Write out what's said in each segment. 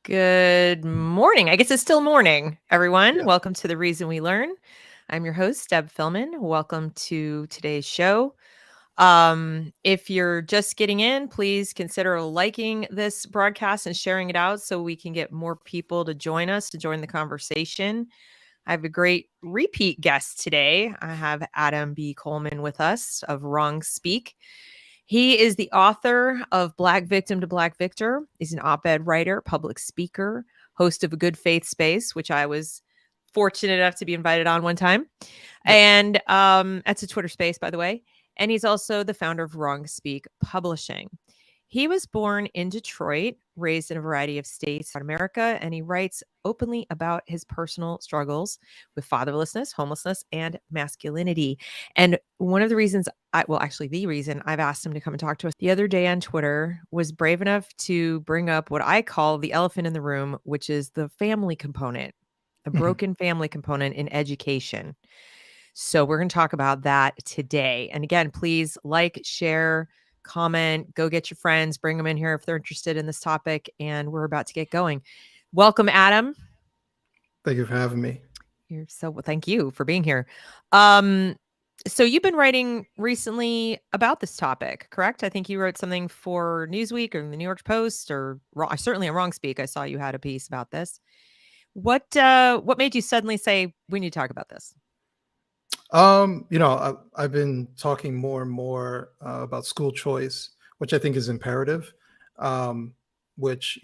Good morning. I guess it's still morning, everyone. Yeah. Welcome to The Reason We Learn. I'm your host, Deb Philman. Welcome to today's show. If you're just getting in, please consider liking this broadcast and sharing it out so we can get more people to join us, to join the conversation. I have a great repeat guest today. I have Adam B. Coleman with us of Wrong Speak. He is the author of Black Victim to Black Victor. He's an op-ed writer, public speaker, host of a Good Faith Space, which I was fortunate enough to be invited on one time. Yep. And that's a Twitter space, by the way. And he's also the founder of Wrong Speak Publishing. He was born in Detroit, raised in a variety of states in America, and he writes openly about his personal struggles with fatherlessness, homelessness, and masculinity. And one of the reasons the reason I've asked him to come and talk to us the other day on Twitter was brave enough to bring up what I call the elephant in the room, which is the family component, a broken family component in education. So we're going to talk about that today. And again, please like, share, comment, go get your friends, bring them in here if they're interested in this topic. And we're about to get going. Welcome, Adam. Thank you for having me. Thank you for being here. So you've been writing recently about this topic, correct? I think you wrote something for Newsweek or the New York Post, or certainly a Wrong Speak. I saw you had a piece about this. What made you suddenly say we need to talk about this? I've been talking more and more about school choice, which I think is imperative, which,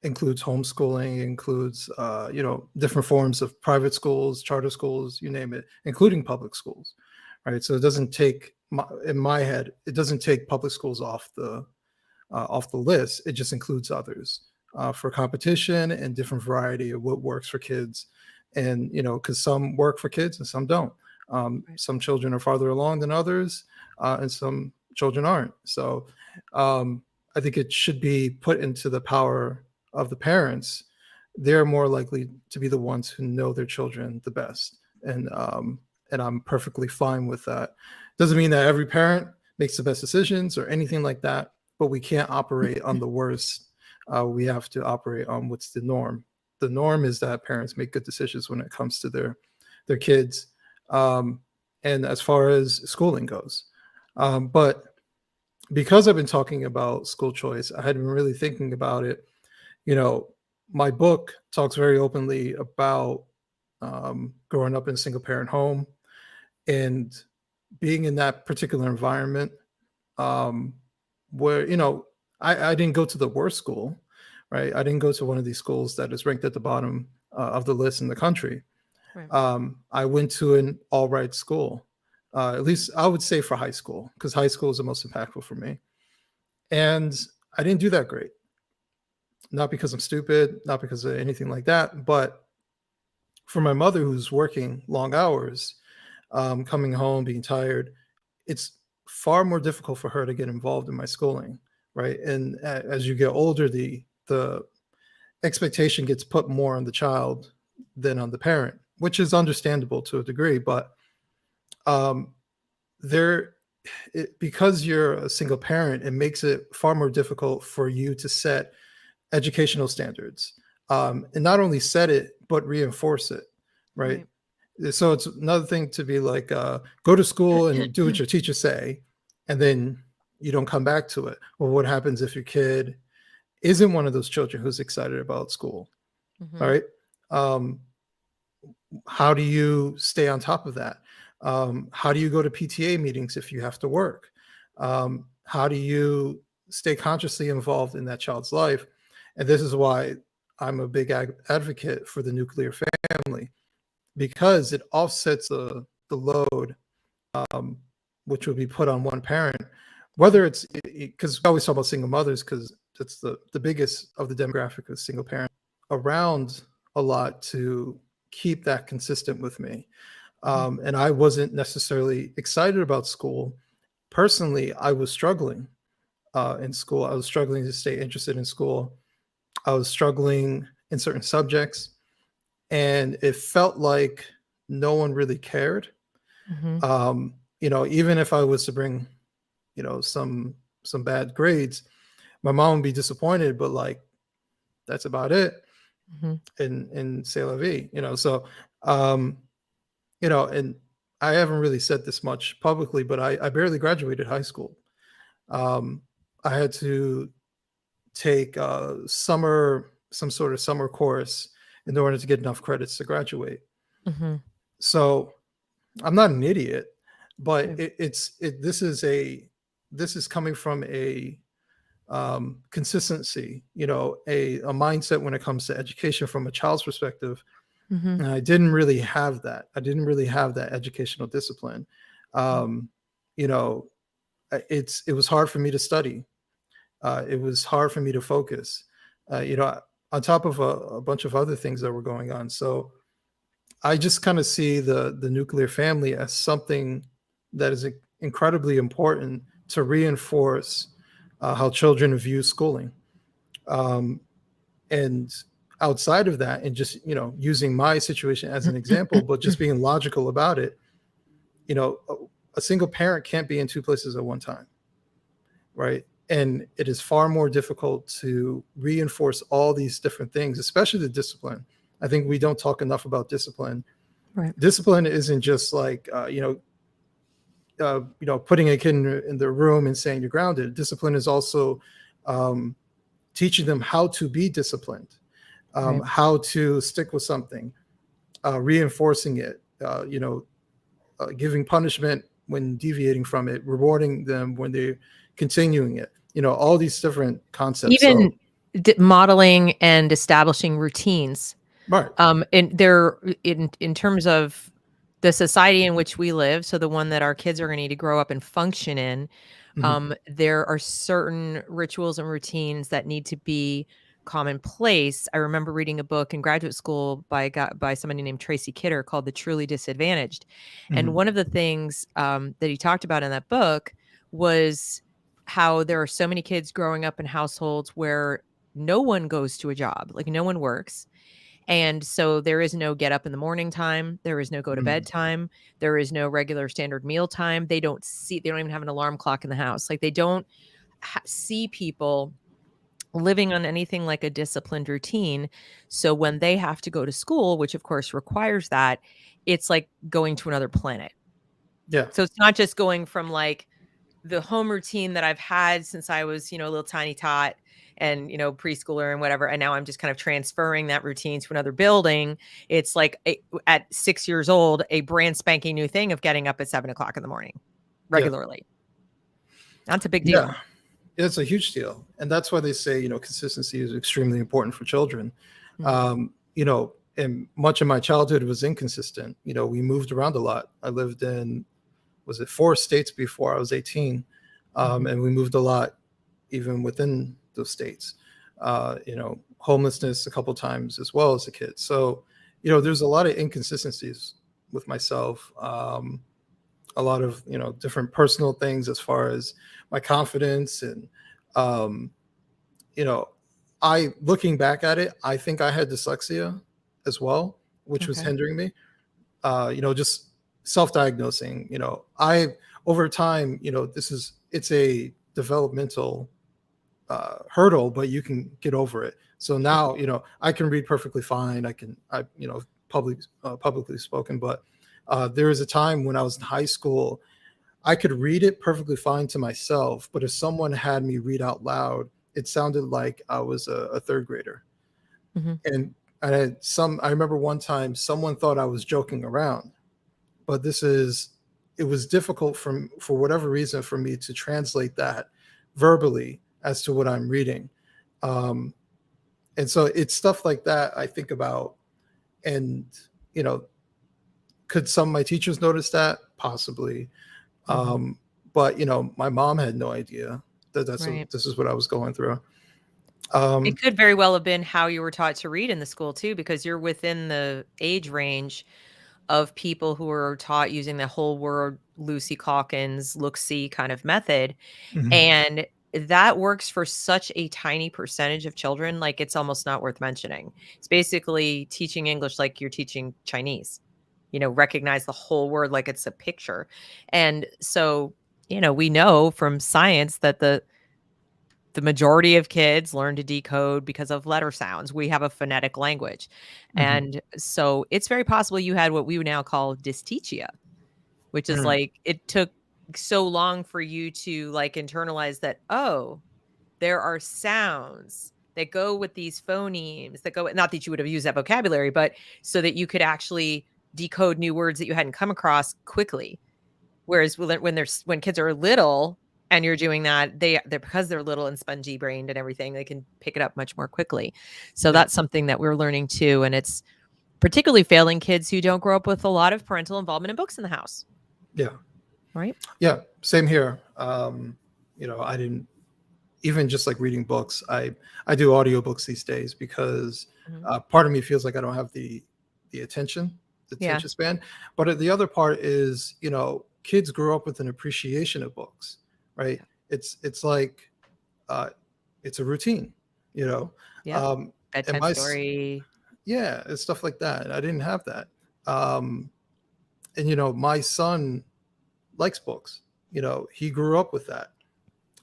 includes homeschooling, includes, different forms of private schools, charter schools, you name it, including public schools, right? So it doesn't take, in my head, it doesn't take public schools off the list. It just includes others for competition and different variety of what works for kids. And, because some work for kids and some don't. Some children are farther along than others, and some children aren't. So I think it should be put into the power of the parents. They're more likely to be the ones who know their children the best. And I'm perfectly fine with that. Doesn't mean that every parent makes the best decisions or anything like that, but we can't operate on the worst. We have to operate on what's the norm. The norm is that parents make good decisions when it comes to their kids. And as far as schooling goes. But because I've been talking about school choice, I had been really thinking about it. My book talks very openly about growing up in a single parent home and being in that particular environment where, I didn't go to the worst school, right? I didn't go to one of these schools that is ranked at the bottom of the list in the country. Right. I went to an all right school, at least I would say for high school, because high school is the most impactful for me. And I didn't do that great. Not because I'm stupid, not because of anything like that, but for my mother who's working long hours, coming home, being tired, it's far more difficult for her to get involved in my schooling, right? And as you get older, the expectation gets put more on the child than on the parent, which is understandable to a degree. But because you're a single parent, it makes it far more difficult for you to set educational standards, and not only set it but reinforce it, right? So it's another thing to be like, go to school and do what your teachers say, and then you don't come back to it. Well, what happens if your kid isn't one of those children who's excited about school? Mm-hmm. All right. How do you stay on top of that? How do you go to PTA meetings if you have to work? How do you stay consciously involved in that child's life? And this is why I'm a big advocate for the nuclear family, because it offsets the load, which would be put on one parent, whether it's, because we always talk about single mothers because it's the biggest of the demographic of single parent around a lot to keep that consistent with me. And I wasn't necessarily excited about school. Personally, I was struggling in school. I was struggling to stay interested in school. I was struggling in certain subjects, and it felt like no one really cared. Mm-hmm. Even if I was to bring, some bad grades, my mom would be disappointed, but like, That's about it. Mm-hmm. In c'est la vie, so um and I haven't really said this much publicly, but I barely graduated high school. um I had to take some sort of summer course in order to get enough credits to graduate. Mm-hmm. So I'm not an idiot, but Right. this is coming from a consistency, a mindset when it comes to education from a child's perspective. Mm-hmm. And I didn't really have that. I didn't really have that educational discipline. Um, you know, it was hard for me to study. It was hard for me to focus. On top of a bunch of other things that were going on. So I just kind of see the nuclear family as something that is incredibly important to reinforce how children view schooling. Um, and outside of that, and just using my situation as an example, but just being logical about it, you know, a, a single parent can't be in two places at one time, right? And it is far more difficult to reinforce all these different things, especially the discipline. I think we don't talk enough about discipline. Right. Discipline isn't just like putting a kid in the room and saying you're grounded. Discipline is also um, teaching them how to be disciplined, Right. how to stick with something, reinforcing it, giving punishment when deviating from it, rewarding them when they're continuing it. All these different concepts. So Even modeling and establishing routines. right. And they're in terms of the society in which we live, so the one that our kids are going to need to grow up and function in, Mhm. there are certain rituals and routines that need to be commonplace. I remember reading a book in graduate school by somebody named Tracy Kidder called The Truly Disadvantaged. And Mhm. one of the things that he talked about in that book was how there are so many kids growing up in households where no one goes to a job, like no one works. And so there is no get up in the morning time. There is no go to bed Mhm. time. There is no regular standard meal time. They don't even have an alarm clock in the house. Like they don't see people living on anything like a disciplined routine. So when they have to go to school, which of course requires that, it's like going to another planet. Yeah. So it's not just going from like the home routine that I've had since I was, a little tiny tot and, preschooler and whatever. And now I'm just kind of transferring that routine to another building. It's like at 6 years old, a brand spanking new thing of getting up at 7 o'clock in the morning Yeah. regularly. That's a big Yeah. deal. It's a huge deal. And that's why they say, consistency is extremely important for children. Mhm. And much of my childhood was inconsistent. We moved around a lot. I lived in, was it 4 states before I was 18? Mhm. And we moved a lot even within those states. Homelessness a couple times as well as a kid. So, there's a lot of inconsistencies with myself. A lot of different personal things as far as my confidence and um, you know I looking back at it, I think I had dyslexia as well, which was Okay. hindering me. Just self-diagnosing. I over time, it's a developmental hurdle, but you can get over it. So now, I can read perfectly fine. Publicly spoken, but there was a time when I was in high school, I could read it perfectly fine to myself, but if someone had me read out loud, it sounded like I was a third grader. Mhm. And I remember one time someone thought I was joking around, but it was difficult for whatever reason for me to translate that verbally as to what I'm reading. Um, and so it's stuff like that I think about. And, you know, could some of my teachers notice that? Possibly. Mhm. Um, but my mom had no idea that Right. this is what I was going through. It Um, could very well have been how you were taught to read in the school too, because you're within the age range of people who are taught using the whole word Lucy Calkins look-see kind of method. mhm. And that works for such a tiny percentage of children, like it's almost not worth mentioning. It's basically teaching English like you're teaching Chinese. Recognize the whole word like it's a picture. And so, we know from science that the the majority of kids learn to decode because of letter sounds. We have a phonetic language. Hmm. And so it's very possible you had what we would now call dysthesia, which is Hmm. like it took so long for you to like internalize that, oh, there are sounds that go with these phonemes that go, not that you would have used that vocabulary, but so that you could actually decode new words that you hadn't come across quickly. Whereas when kids are little and you're doing that, they're because they're little and spongy brained and everything, they can pick it up much more quickly. So Yeah. that's something that we're learning too. And it's particularly failing kids who don't grow up with a lot of parental involvement in books in the house. Yeah. Right. Yeah. Same here. I didn't even just like reading books. I do audiobooks these days because Mhm. part of me feels like I don't have the Yeah. attention span. But the other part is, kids grow up with an appreciation of books, right? Yeah. It's like uh, it's a routine, you know. Yep. Um, and Bedtime story. yeah, it's stuff like that. I didn't have that. Um, and my son likes books. He grew up with that.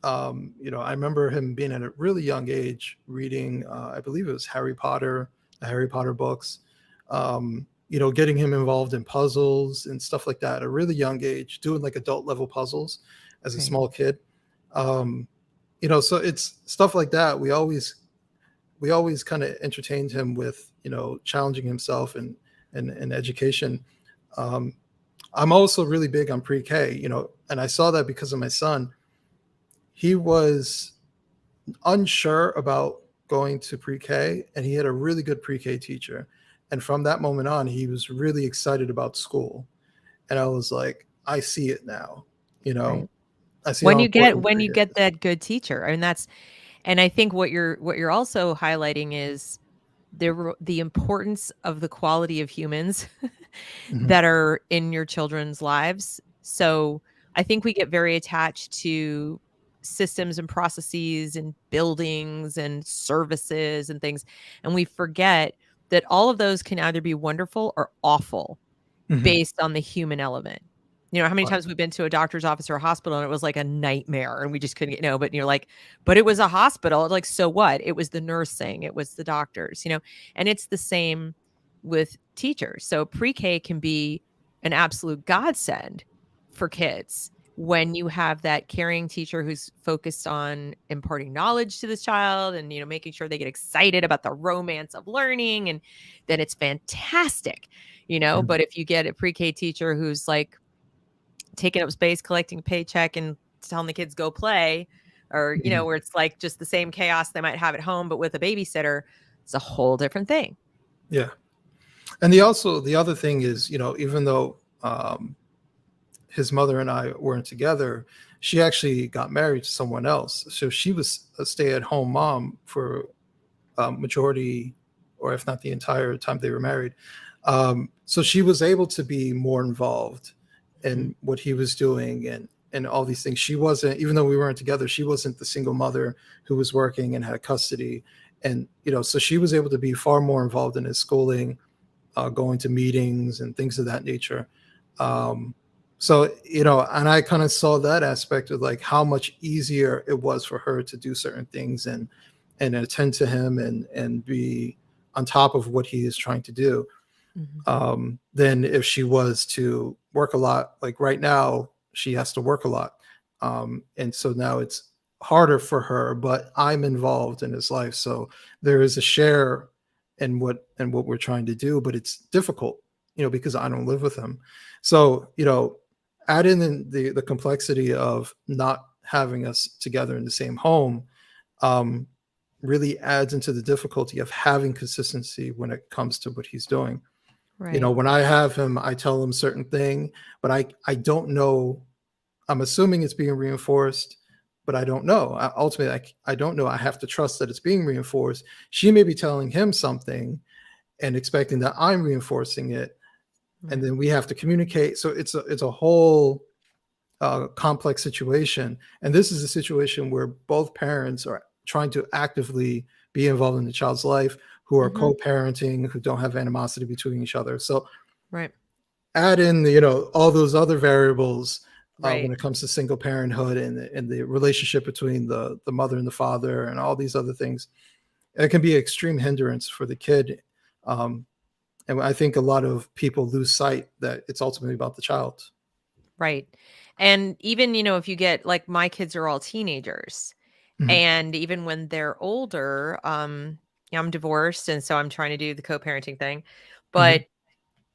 I remember him being at a really young age reading, I believe it was the Harry Potter books, getting him involved in puzzles and stuff like that at a really young age, doing like adult level puzzles as a Right. small kid. Um, so it's stuff like that. We always kind of entertained him with, challenging himself and education. Um, I'm also really big on pre-K, and I saw that because of my son. He was unsure about going to pre-K, and he had a really good pre-K teacher. And from that moment on, he was really excited about school. And I was like, I see it now. You Right. know, I see how important When you pre-K get is. that good teacher, I mean, and I think what you're also highlighting is the importance of the quality of humans Mhm. that are in your children's lives. So I think we get very attached to systems and processes and buildings and services and things, and we forget that all of those can either be wonderful or awful Mhm. based on the human element. You know, how many Right. times we've been to a doctor's office or a hospital and it was like a nightmare and we just couldn't get no, but you're like, but it was a hospital. Like, so what? It was the nursing, it was the doctors, and it's the same with teachers. So pre-K can be an absolute godsend for kids when you have that caring teacher who's focused on imparting knowledge to this child and making sure they get excited about the romance of learning, and then it's fantastic. Mhm. But if you get a pre-K teacher who's like taking up space, collecting a paycheck and telling the kids go play, or Mhm. where it's like just the same chaos they might have at home but with a babysitter, it's a whole different thing. Yeah. And the other thing is, even though his mother and I weren't together, she actually got married to someone else. So she was a stay-at-home mom for majority, or if not the entire time they were married. So she was able to be more involved Mhm. in what he was doing and all these things. She wasn't, even though we weren't together, she wasn't the single mother who was working and had custody. And, so she was able to be far more involved in his schooling, going to meetings and things of that nature. Um, so, and I kind of saw that aspect of like how much easier it was for her to do certain things and attend to him and be on top of what he is trying to do, Mhm. than if she was to work a lot. Like right now, she has to work a lot. And so now it's harder for her, but I'm involved in his life. So there is a share in what we're trying to do, but it's difficult, because I don't live with him. So, add in the complexity of not having us together in the same home, um, really adds into the difficulty of having consistency when it comes to what he's doing. Right. When I have him, I tell him certain thing, but I don't know. I'm assuming it's being reinforced, but I don't know. Ultimately, I don't know. I have to trust that it's being reinforced. She may be telling him something and expecting that I'm reinforcing it, and Right. then we have to communicate. So it's a whole complex situation. And this is a situation where both parents are trying to actively be involved in the child's life, who are Mhm. co-parenting, who don't have animosity between each other. So Right. add in all those other variables, when Right. it comes to single parenthood and the relationship between the mother and the father and all these other things. It can be an extreme hindrance for the kid. Um, and I think a lot of people lose sight that it's ultimately about the child. Right. And even, if you get like my kids are all teenagers. Mhm, And even when they're older, I'm divorced and so I'm trying to do the co-parenting thing. mhm, But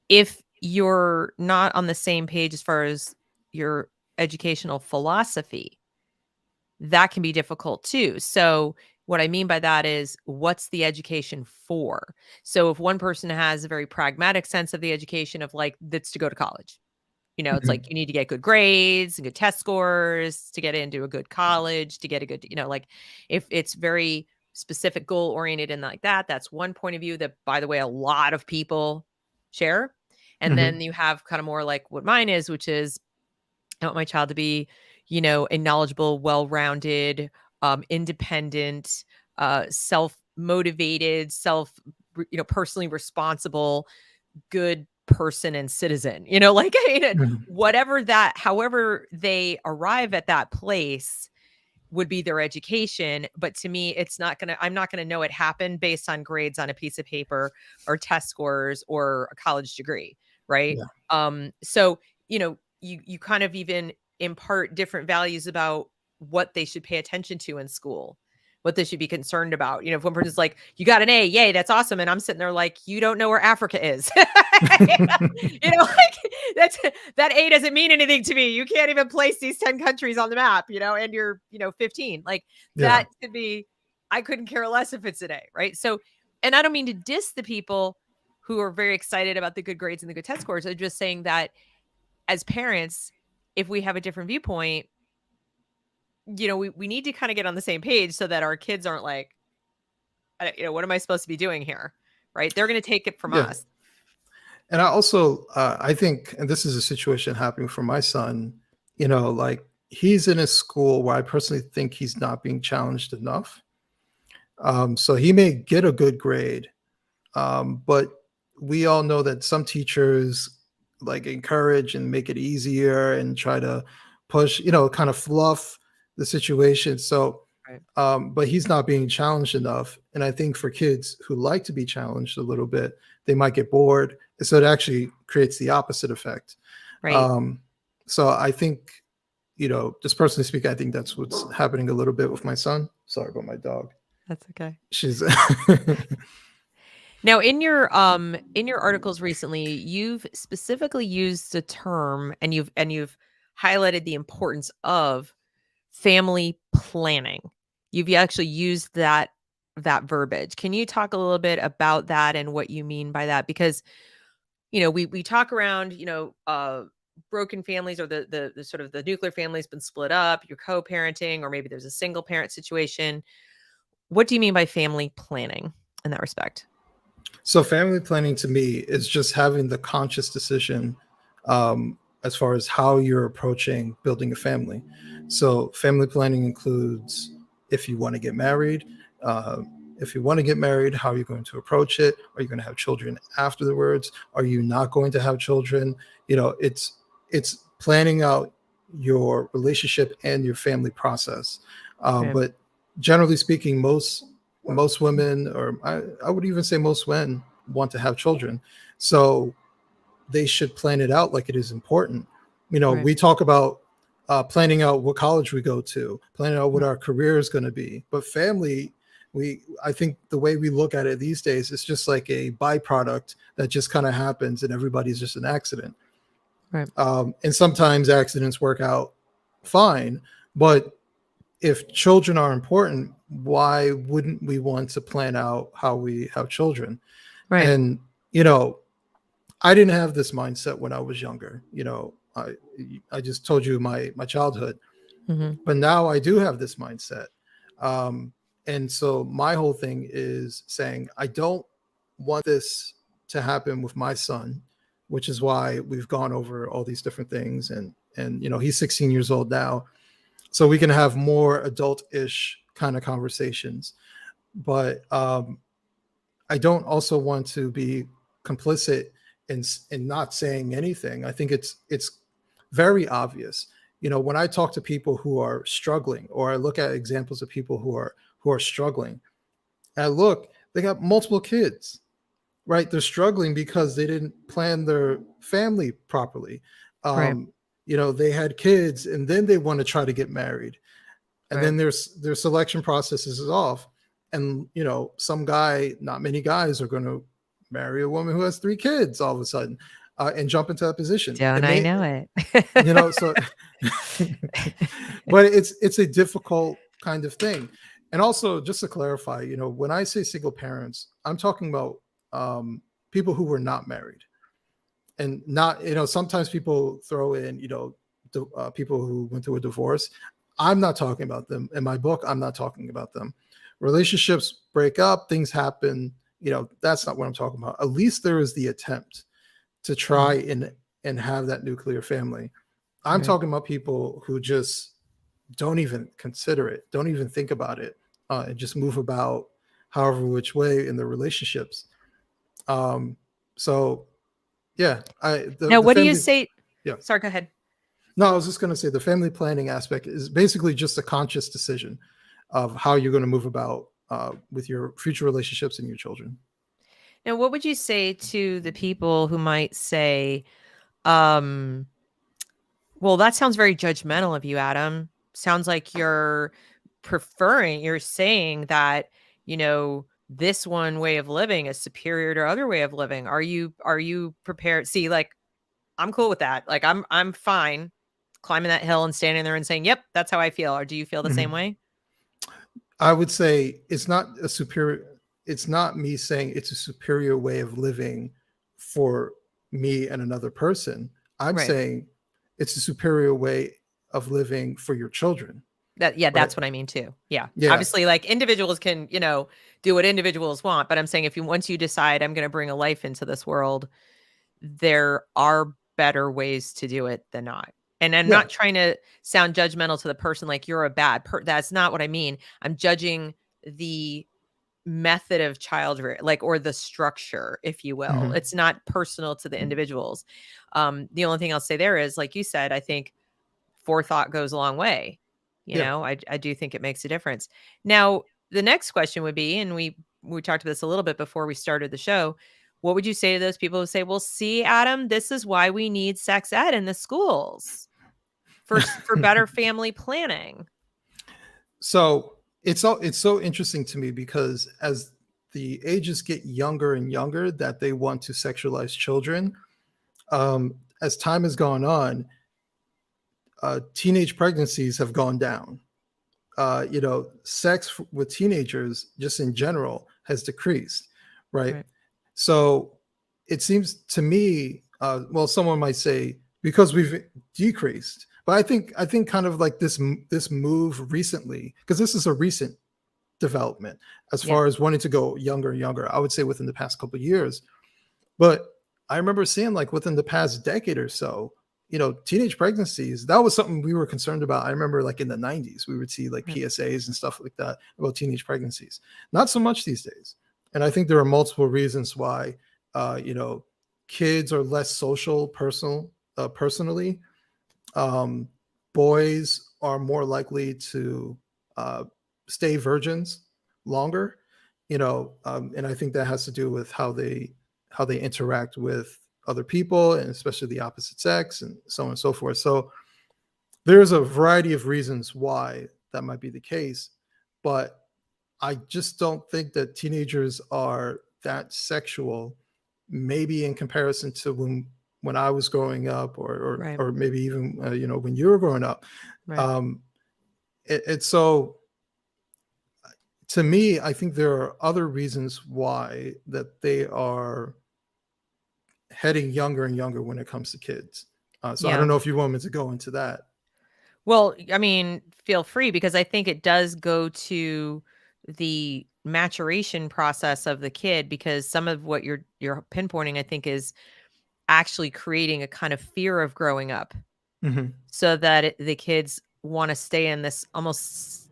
if you're not on the same page as far as your educational philosophy, that can be difficult too. So what I mean by that is what's the education for? So if one person has a very pragmatic sense of the education of like that's to go to college. It's mhm, like you need to get good grades and good test scores to get into a good college, to get a good, like if it's very specific goal oriented and like that, that's one point of view that, by the way, a lot of people share. And mhm, then you have kind of more like what mine is, which is I want my child to be, a knowledgeable, well-rounded, independent, self-motivated, personally responsible, good person and citizen, like mhm. whatever that, however they arrive at that place would be their education. But to me, I'm not gonna know it happened based on grades on a piece of paper or test scores or a college degree. Right. Yeah. So, you kind of even impart different values about what they should pay attention to in school, what they should be concerned about. If one person's like, you got an A, yay, that's awesome. And I'm sitting there like, you don't know where Africa is. Like that A doesn't mean anything to me. You can't even place these 10 countries on the map, and you're, 15. Like Yeah. that could be, I couldn't care less if it's an A, right? So, and I don't mean to diss the people who are very excited about the good grades and the good test scores. I'm just saying that as parents, if we have a different viewpoint, we need to kind of get on the same page so that our kids aren't like, what am I supposed to be doing here? Right? They're going to take it from Yeah. us. And I also, I think, and this is a situation happening for my son, like he's in a school where I personally think he's not being challenged enough. So he may get a good grade, but we all know that some teachers like encourage and make it easier and try to push, kind of fluff the situation. So, Right. but he's not being challenged enough. And I think for kids who like to be challenged a little bit, they might get bored. So it actually creates the opposite effect. Right. Um, so I think, just personally speaking, I think that's what's happening a little bit with my son. Sorry about my dog. That's okay. She's Now, in your articles recently, you've specifically used the term and you've highlighted the importance of family planning. You've actually used that verbiage. Can you talk a little bit about that and what you mean by that? Because we talk around broken families or the sort of the nuclear family's been split up. You're co-parenting, or maybe there's a single parent situation. What do you mean by family planning in that respect? So family planning to me is just having the conscious decision as far as how you're approaching building a family. So family planning includes if you want to get married, uh, if you want to get married, how are you going to approach it? Are you going to have children afterwards? Are you not going to have children? It's planning out your relationship and your family process. Right. But generally speaking, most women, or I would even say most men, want to have children. So they should plan it out like it is important. Right. We talk about planning out what college we go to, planning out what our career is going to be. But family, I think the way we look at it these days, it's just like a byproduct that just kind of happens and everybody's just an accident. Right. And sometimes accidents work out fine, but if children are important, why wouldn't we want to plan out how we have children? Right. And, you know, I didn't have this mindset when I was younger. I just told you my childhood, Mhm. but now I do have this mindset. Um, and so my whole thing is saying, I don't want this to happen with my son, which is why we've gone over all these different things. And, he's 16 years old now, so we can have more adult-ish kind of conversations. But I don't also want to be complicit in not saying anything. I think it's very obvious. When I talk to people who are struggling, or I look at examples of people who are struggling, and I look, they got multiple kids, right? They're struggling because they didn't plan their family properly. Right. Um, they had kids and then they want to try to get married, and Right. then their selection processes is off, and some guy, not many guys are going to marry a woman who has three kids all of a sudden, and jump into that position. It Don't I may, know it? so but it's a difficult kind of thing. And also, just to clarify, when I say single parents, I'm talking about people who were not married, and not, sometimes people throw in, people who went through a divorce. I'm not talking about them in my book. I'm not talking about them. Relationships break up, things happen. That's not what I'm talking about. At least there is the attempt to try and have that nuclear family. I'm Right. talking about people who just don't even consider it, don't even think about it, and just move about however which way in their relationships. So yeah, Now, the what do you family. say? Yeah, Sorry, go ahead. no, I was just going to say the family planning aspect is basically just a conscious decision of how you're going to move about with your future relationships and your children. Now, what would you say to the people who might say, um, well, that sounds very judgmental of you, Adam. Sounds like you're saying that, this one way of living is superior to other way of living. Are you prepared? See, like, I'm cool with that. Like, I'm fine climbing that hill and standing there and saying, "Yep, that's how I feel." Or do you feel the same Mhm. way? I would say it's not a superior. It's not me saying it's a superior way of living for me and another person. I'm Right. saying it's a superior way of living for your children, Yeah, right? that's what I mean too. Yeah. Yeah. Obviously, like, individuals can, do what individuals want, but I'm saying if you once you decide I'm going to bring a life into this world, there are better ways to do it than not. And I'm Yeah. not trying to sound judgmental to the person like you're a bad that's not what I mean. I'm judging the method of like, or the structure, if you will. Hmm. It's not personal to the individuals. The only thing I'll say there is, like you said, I think forethought goes a long way. Yeah. I do think it makes a difference. Now, the next question would be, and we talked about this a little bit before we started the show. What would you say to those people who say, "Well, see, Adam, this is why we need sex ed in the schools for better family planning." So it's so interesting to me because as the ages get younger and younger that they want to sexualize children, as time has gone on, teenage pregnancies have gone down. Sex with teenagers just in general has decreased, right? Right. So it seems to me, well, someone might say because we've decreased, but I think kind of like this move recently, because this is a recent development as Yeah. far as wanting to go younger and younger. I would say within the past couple of years, but I remember seeing like within the past decade or so, teenage pregnancies, that was something we were concerned about. I remember like in the 90s, we would see like Right. PSAs and stuff like that about teenage pregnancies. Not so much these days. And I think there are multiple reasons why, uh, you know, kids are less social, personally. Um, Boys are more likely to uh, stay virgins longer, and I think that has to do with how they interact with other people, and especially the opposite sex, and so on and so forth. So there's a variety of reasons why that might be the case, but I just don't think that teenagers are that sexual, maybe in comparison to when I was growing up, Right. or maybe even when you were growing up. Right. Um, it's so, to me, I think there are other reasons why that they are heading younger and younger when it comes to kids. So I don't Yeah. know if you want me to go into that. Well, I mean, feel free, because I think it does go to the maturation process of the kid, because some of what you're pinpointing, I think, is actually creating a kind of fear of growing up, Hmm. so that the kids want to stay in this almost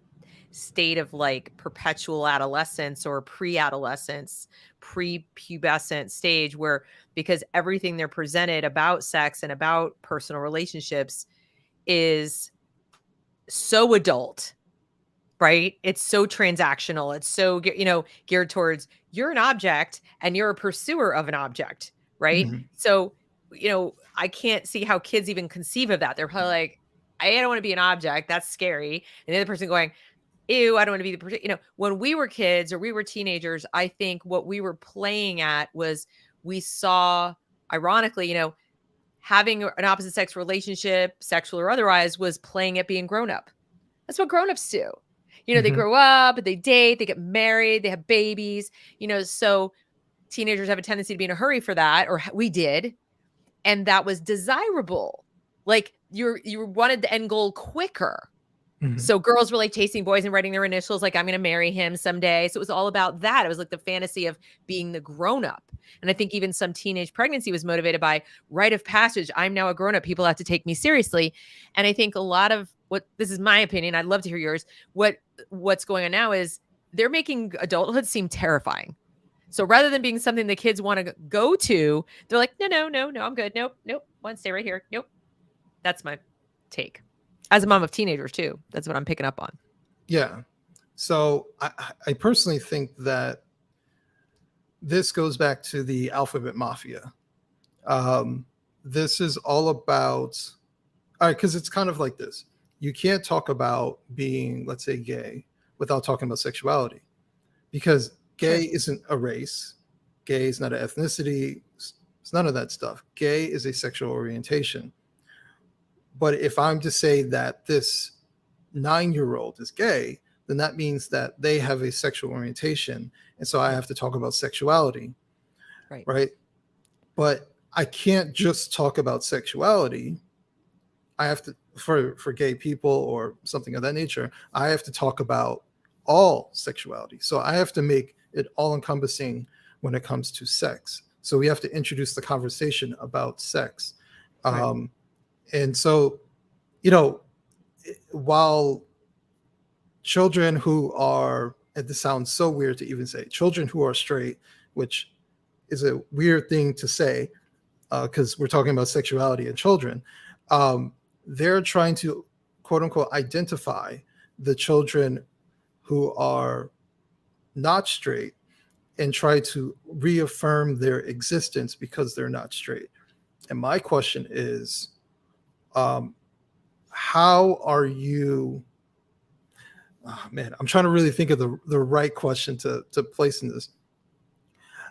state of like perpetual adolescence or pre-adolescence, pre-pubescent stage, where, because everything they're presented about sex and about personal relationships is so adult, right? It's so transactional. It's so, geared towards you're an object and you're a pursuer of an object, right? Mhm. So, I can't see how kids even conceive of that. They're probably like, I don't want to be an object. That's scary. And the other person going, ew, I don't want to be the person. When we were kids or we were teenagers, I think what we were playing at was we saw, ironically, having an opposite sex relationship, sexual or otherwise, was playing at being grown up. That's what grown-ups do. They Mhm. grow up, they date, they get married, they have babies, so teenagers have a tendency to be in a hurry for that, or we did, and that was desirable. Like you wanted the end goal quicker. Mhm. So girls were like chasing boys and writing their initials, like, I'm going to marry him someday. So it was all about that. It was like the fantasy of being the grown up. And I think even some teenage pregnancy was motivated by rite of passage. I'm now a grown up. People have to take me seriously. And I think a lot of this is my opinion. I'd love to hear yours. What's going on now is they're making adulthood seem terrifying. So rather than being something the kids want to go to, they're like, no, I'm good. Nope. Want to stay right here. Nope. That's my take. As a mom of teenagers too, that's what I'm picking up on. Yeah. So I personally think that this goes back to the alphabet mafia. This is all about, all right, because it's kind of like this. You can't talk about being, let's say, gay without talking about sexuality, because gay isn't a race. Gay is not an ethnicity. It's none of that stuff. Gay is a sexual orientation. But if I'm to say that this 9-year-old is gay, then that means that they have a sexual orientation. And so I have to talk about sexuality. Right. But I can't just talk about sexuality. I have to, for gay people or something of that nature, I have to talk about all sexuality. So I have to make it all encompassing when it comes to sex. So we have to introduce the conversation about sex. And so, while children who are, and this sounds so weird to even say, children who are straight, which is a weird thing to say because we're talking about sexuality and children, they're trying to, quote unquote, identify the children who are not straight and try to reaffirm their existence because they're not straight. And my question is, how are you? Oh, man, I'm trying to really think of the right question to place in this.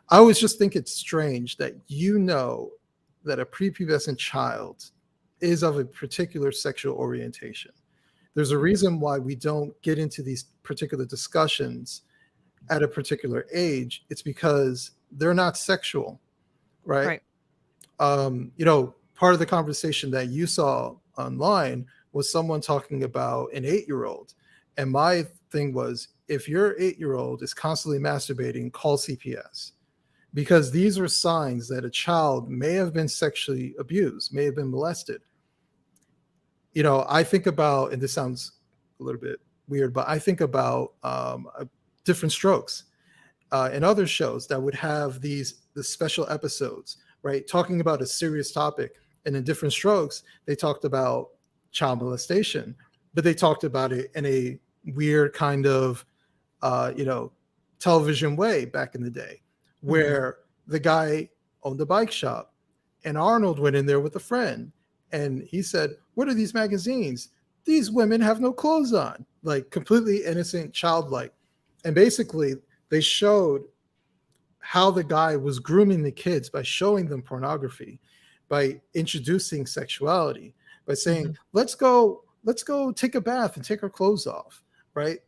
I always just think it's strange that that a prepubescent child is of a particular sexual orientation. There's a reason why we don't get into these particular discussions at a particular age. It's because they're not sexual, right? Part of the conversation that you saw online was someone talking about an 8-year-old. And my thing was, if your 8-year-old is constantly masturbating, call CPS. Because these are signs that a child may have been sexually abused, may have been molested. I think about, and this sounds a little bit weird, but I think about Different Strokes and other shows that would have the special episodes, right? Talking about a serious topic. And in Different Strokes, they talked about child molestation, but they talked about it in a weird kind of, television way back in the day, where the guy owned a bike shop and Arnold went in there with a friend and he said, "What are these magazines? These women have no clothes on," like completely innocent, childlike. And basically they showed how the guy was grooming the kids by showing them pornography, by introducing sexuality, by saying, let's go take a bath and take our clothes off, right?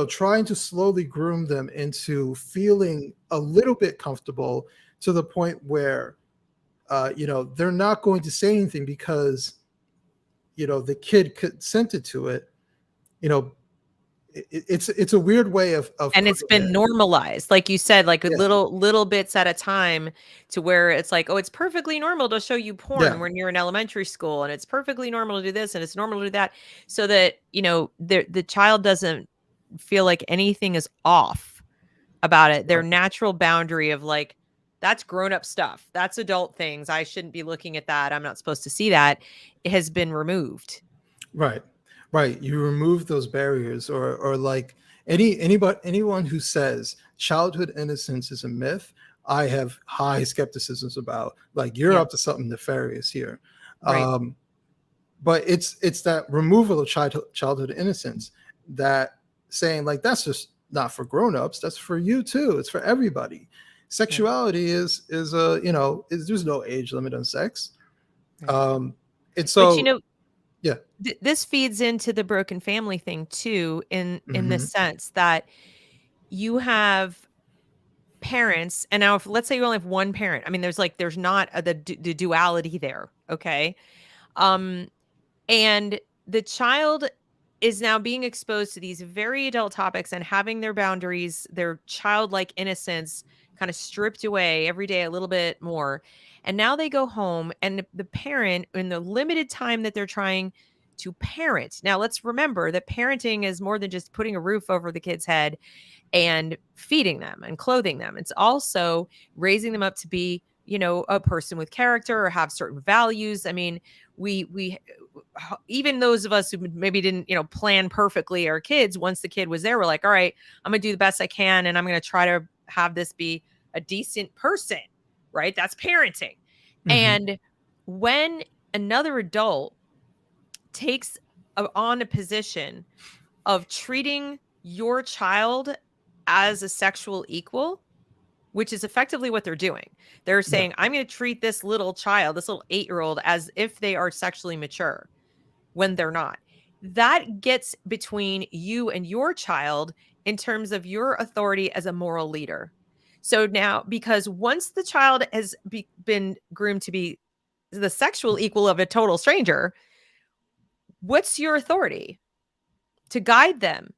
Trying to slowly groom them into feeling a little bit comfortable to the point where, they're not going to say anything because, the kid consented to it. It's a weird way of And it's been normalized, like you said, like little bits at a time, to where it's like, oh, it's perfectly normal to show you porn when you're in elementary school, and it's perfectly normal to do this, and it's normal to do that, so that the child doesn't feel like anything is off about it. Their natural boundary of like, that's grown up stuff, that's adult things, I shouldn't be looking at that, I'm not supposed to see that, it has been removed. Right. Right. You remove those barriers, or like anyone who says childhood innocence is a myth, I have high skepticisms about. Like, you're Yeah, up to something nefarious here. right, Um, but it's that removal of childhood innocence, that saying, like, that's just not for grown-ups, that's for you too, it's for everybody. right, Sexuality is a, there's no age limit on sex. right. um and But so yeah. this feeds into the broken family thing too, in the Hmm. sense that you have parents, and now if let's say you only have one parent, I mean, there's not the duality there, okay? Um, and the child is now being exposed to these very adult topics and having their boundaries, their childlike innocence kind of stripped away every day a little bit more. And now they go home, and the parent, in the limited time that they're trying to parent. Now, let's remember that parenting is more than just putting a roof over the kid's head and feeding them and clothing them. It's also raising them up to be, a person with character or have certain values. I mean, we even those of us who maybe didn't, plan perfectly our kids, once the kid was there, we're like, all right, I'm going to do the best I can and I'm going to try to have this be a decent person, right? That's parenting. Hmm. And when another adult takes on a position of treating your child as a sexual equal, which is effectively what they're doing. They're Yeah. saying, I'm going to treat this little child, this little 8-year-old, as if they are sexually mature when they're not. That gets between you and your child in terms of your authority as a moral leader. So now, because once the child has been groomed to be the sexual equal of a total stranger, what's your authority to guide them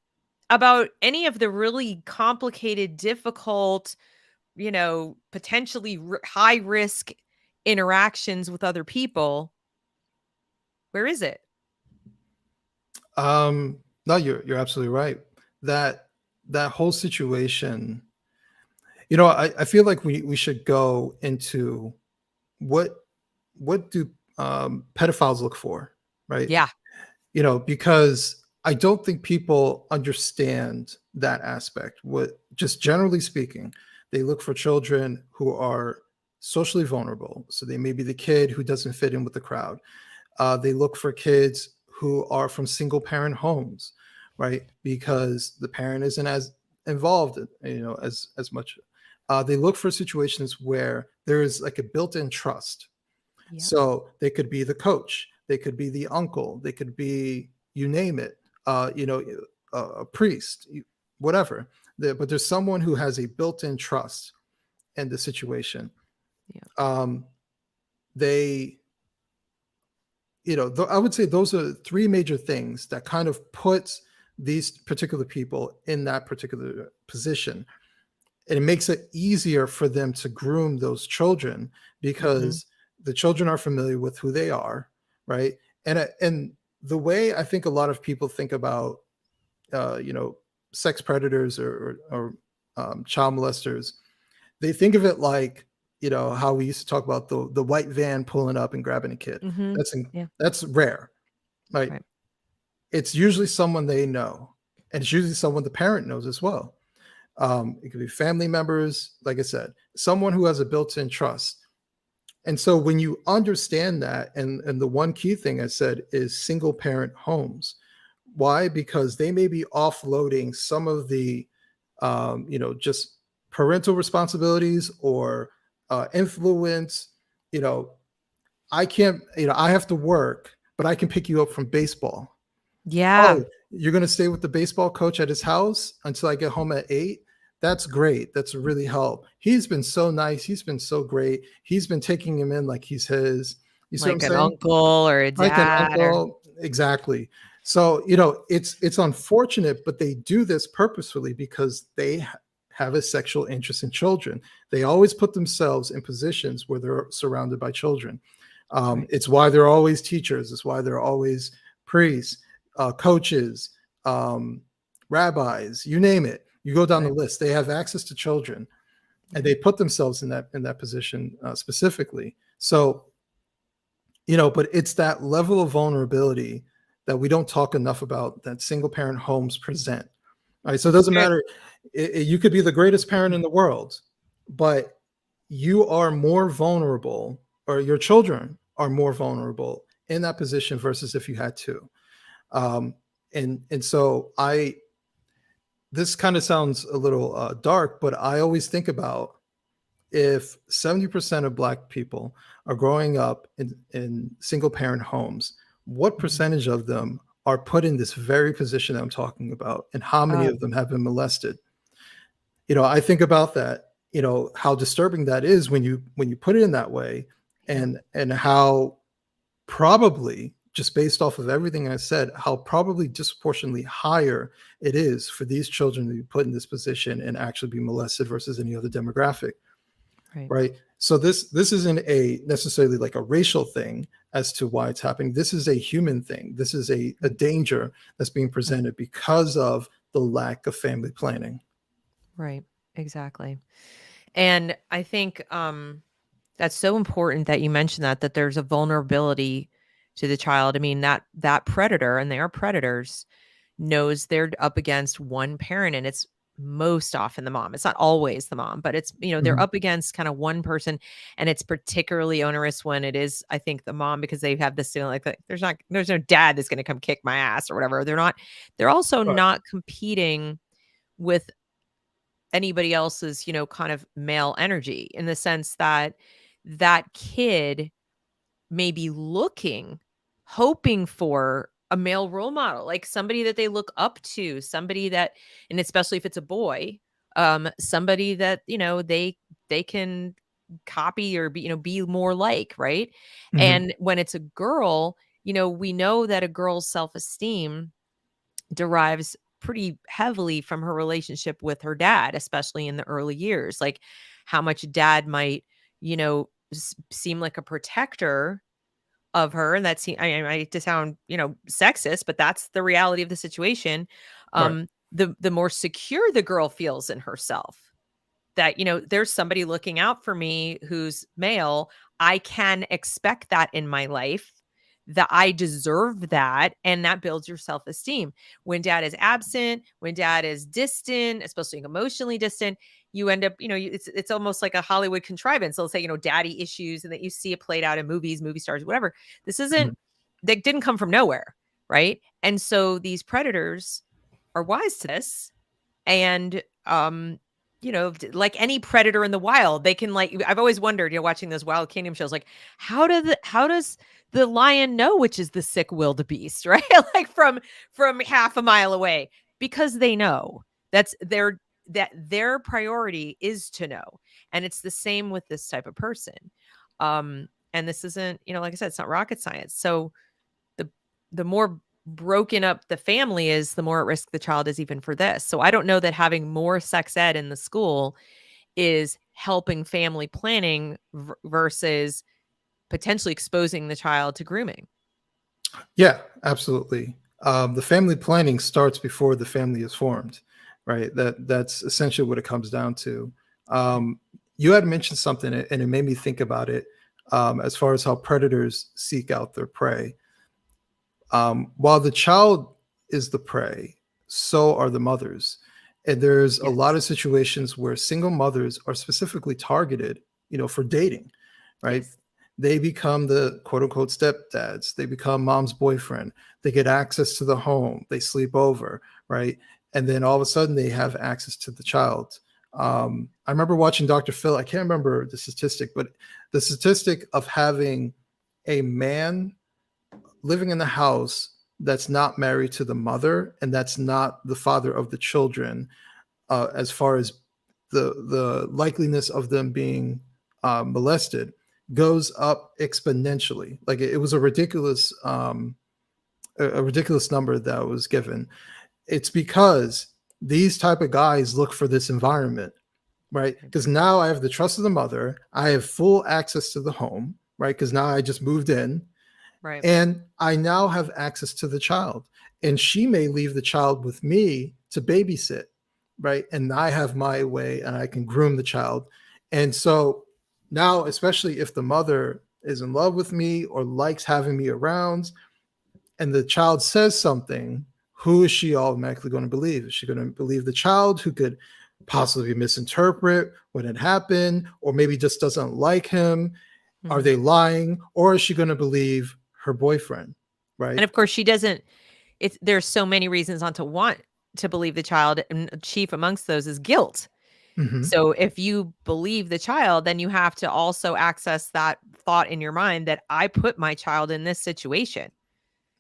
about any of the really complicated, difficult, potentially high risk interactions with other people? Where is it? No, you're absolutely right. That whole situation, I feel like we should go into what what do pedophiles look for, right? Yeah. Because I don't think people understand that aspect. What, just generally speaking, they look for children who are socially vulnerable. So they may be the kid who doesn't fit in with the crowd. They look for kids who are from single parent homes, right? Because the parent isn't as involved, as much. They look for situations where there is like a built-in trust. Yep. So they could be the coach, they could be the uncle, they could be, you name it, a priest, whatever. But there's someone who has a built-in trust in the situation. Yeah. Um, they I would say those are three major things that kind of puts these particular people in that particular position. And it makes it easier for them to groom those children, Mhm. because the children are familiar with who they are, right? And the way I think a lot of people think about, uh, you know, sex predators, or child molesters, they think of it like, how we used to talk about the white van pulling up and grabbing a kid. Mhm. That's Yeah. that's rare, right? Right. It's usually someone they know, and it's usually someone the parent knows as well. It could be family members, like I said, someone who has a built-in trust. And so when you understand that, and the one key thing I said is single parent homes. Why? Because they may be offloading some of the, just parental responsibilities, or influence. You know, I can't, I have to work, but I can pick you up from baseball. Yeah. Oh, you're gonna stay with the baseball coach at his house until I get home at 8? That's great. That's really help. He's been so nice. He's been so great. He's been taking him in like he's his. You see what I'm Like an saying? uncle or a Like an dad or uncle. Exactly. So, it's unfortunate, but they do this purposefully because they have a sexual interest in children. They always put themselves in positions where they're surrounded by children. right. It's why they're always teachers. It's why they're always priests, coaches, um, rabbis, you name it. You go down the Right. list. They have access to children, and Yeah. they put themselves in that position, specifically. So, but it's that level of vulnerability that we don't talk enough about that single parent homes present. All right. So it It's doesn't good. matter. You could be the greatest parent in the world, but you are more vulnerable, or your children are more vulnerable in that position versus if you had two. Um, and so this kind of sounds a little dark, but I always think about, if 70% of Black people are growing up in single parent homes, what Mhm. percentage of them are put in this very position that I'm talking about? And how many Uh, of them have been molested? I think about that, how disturbing that is when you put it in that way, yeah. and how probably, just based off of everything I said, how probably disproportionately higher it is for these children to be put in this position and actually be molested versus any other demographic. Right. Right. So this isn't a necessarily like a racial thing as to why it's happening. This is a human thing. This is a danger that's being Right. presented because of the lack of family planning. Right. Exactly. And I think that's so important that you mentioned that there's a vulnerability to the child. I mean, that predator, and they are predators, knows they're up against one parent, and it's most often the mom. It's not always the mom, but it's, they're Mhm. up against kind of one person, and it's particularly onerous when it is, I think, the mom, because they have this feeling like there's no dad that's going to come kick my ass or whatever. They're also Right. not competing with anybody else's, kind of male energy, in the sense that that kid may be hoping for a male role model, like somebody that they look up to, somebody that, and especially if it's a boy, somebody that, they can copy or be more like, right? Mhm. And when it's a girl, we know that a girl's self-esteem derives pretty heavily from her relationship with her dad, especially in the early years. Like, how much dad might, seem like a protector of her, and that's, I hate to sound, sexist, but that's the reality of the situation. Right. The more secure the girl feels in herself, that, there's somebody looking out for me who's male. I can expect that in my life, that I deserve that. And that builds your self esteem. When dad is absent, when dad is distant, especially emotionally distant, you end up, it's almost like a Hollywood contrivance. They'll say, daddy issues, and that you see it played out in movies, movie stars, whatever. This isn't, Mhm. that didn't come from nowhere. Right. And so these predators are wise to this. And like any predator in the wild, they can, like, I've always wondered, watching those Wild Kingdom shows, like, how does the lion know which is the sick wildebeest, right? Like, from half a mile away, because they know that their priority is to know. And it's the same with this type of person. And this isn't, like I said, it's not rocket science. So the the more broken up the family is, the more at risk the child is even for this. So I don't know that having more sex ed in the school is helping family planning versus potentially exposing the child to grooming. Yeah, absolutely. The family planning starts before the family is formed, right? That's essentially what it comes down to. Right. Um, you had mentioned something, and it made me think about it, as far as how predators seek out their prey. While the child is the prey, so are the mothers. And there's a lot Yes. of situations where single mothers are specifically targeted, for dating, right? Yes. They become the quote unquote stepdads. They become mom's boyfriend. They get access to the home. They sleep over, right? And then all of a sudden they have access to the child. I remember watching Dr. Phil. I can't remember the statistic, but the statistic of having a man living in the house that's not married to the mother and that's not the father of the children, as far as the likeliness of them being molested, goes up exponentially. Like it was a ridiculous number that was given. It's because these type of guys look for this environment, right? Right. Because now I have the trust of the mother, I have full access to the home, right? Because now I just moved in, Right. and I now have access to the child. And she may leave the child with me to babysit, right? And I have my way and I can groom the child. And so now, especially if the mother is in love with me or likes having me around, and the child says something, who is she automatically going to believe? Is she going to believe the child who could possibly misinterpret what had happened, or maybe just doesn't like him? Are Mhm. they lying, or is she going to believe her boyfriend? And Right. of course, she doesn't. There's so many reasons not to want to believe the child, and chief amongst those is guilt. Hmm. So if you believe the child, then you have to also access that thought in your mind that I put my child in this situation.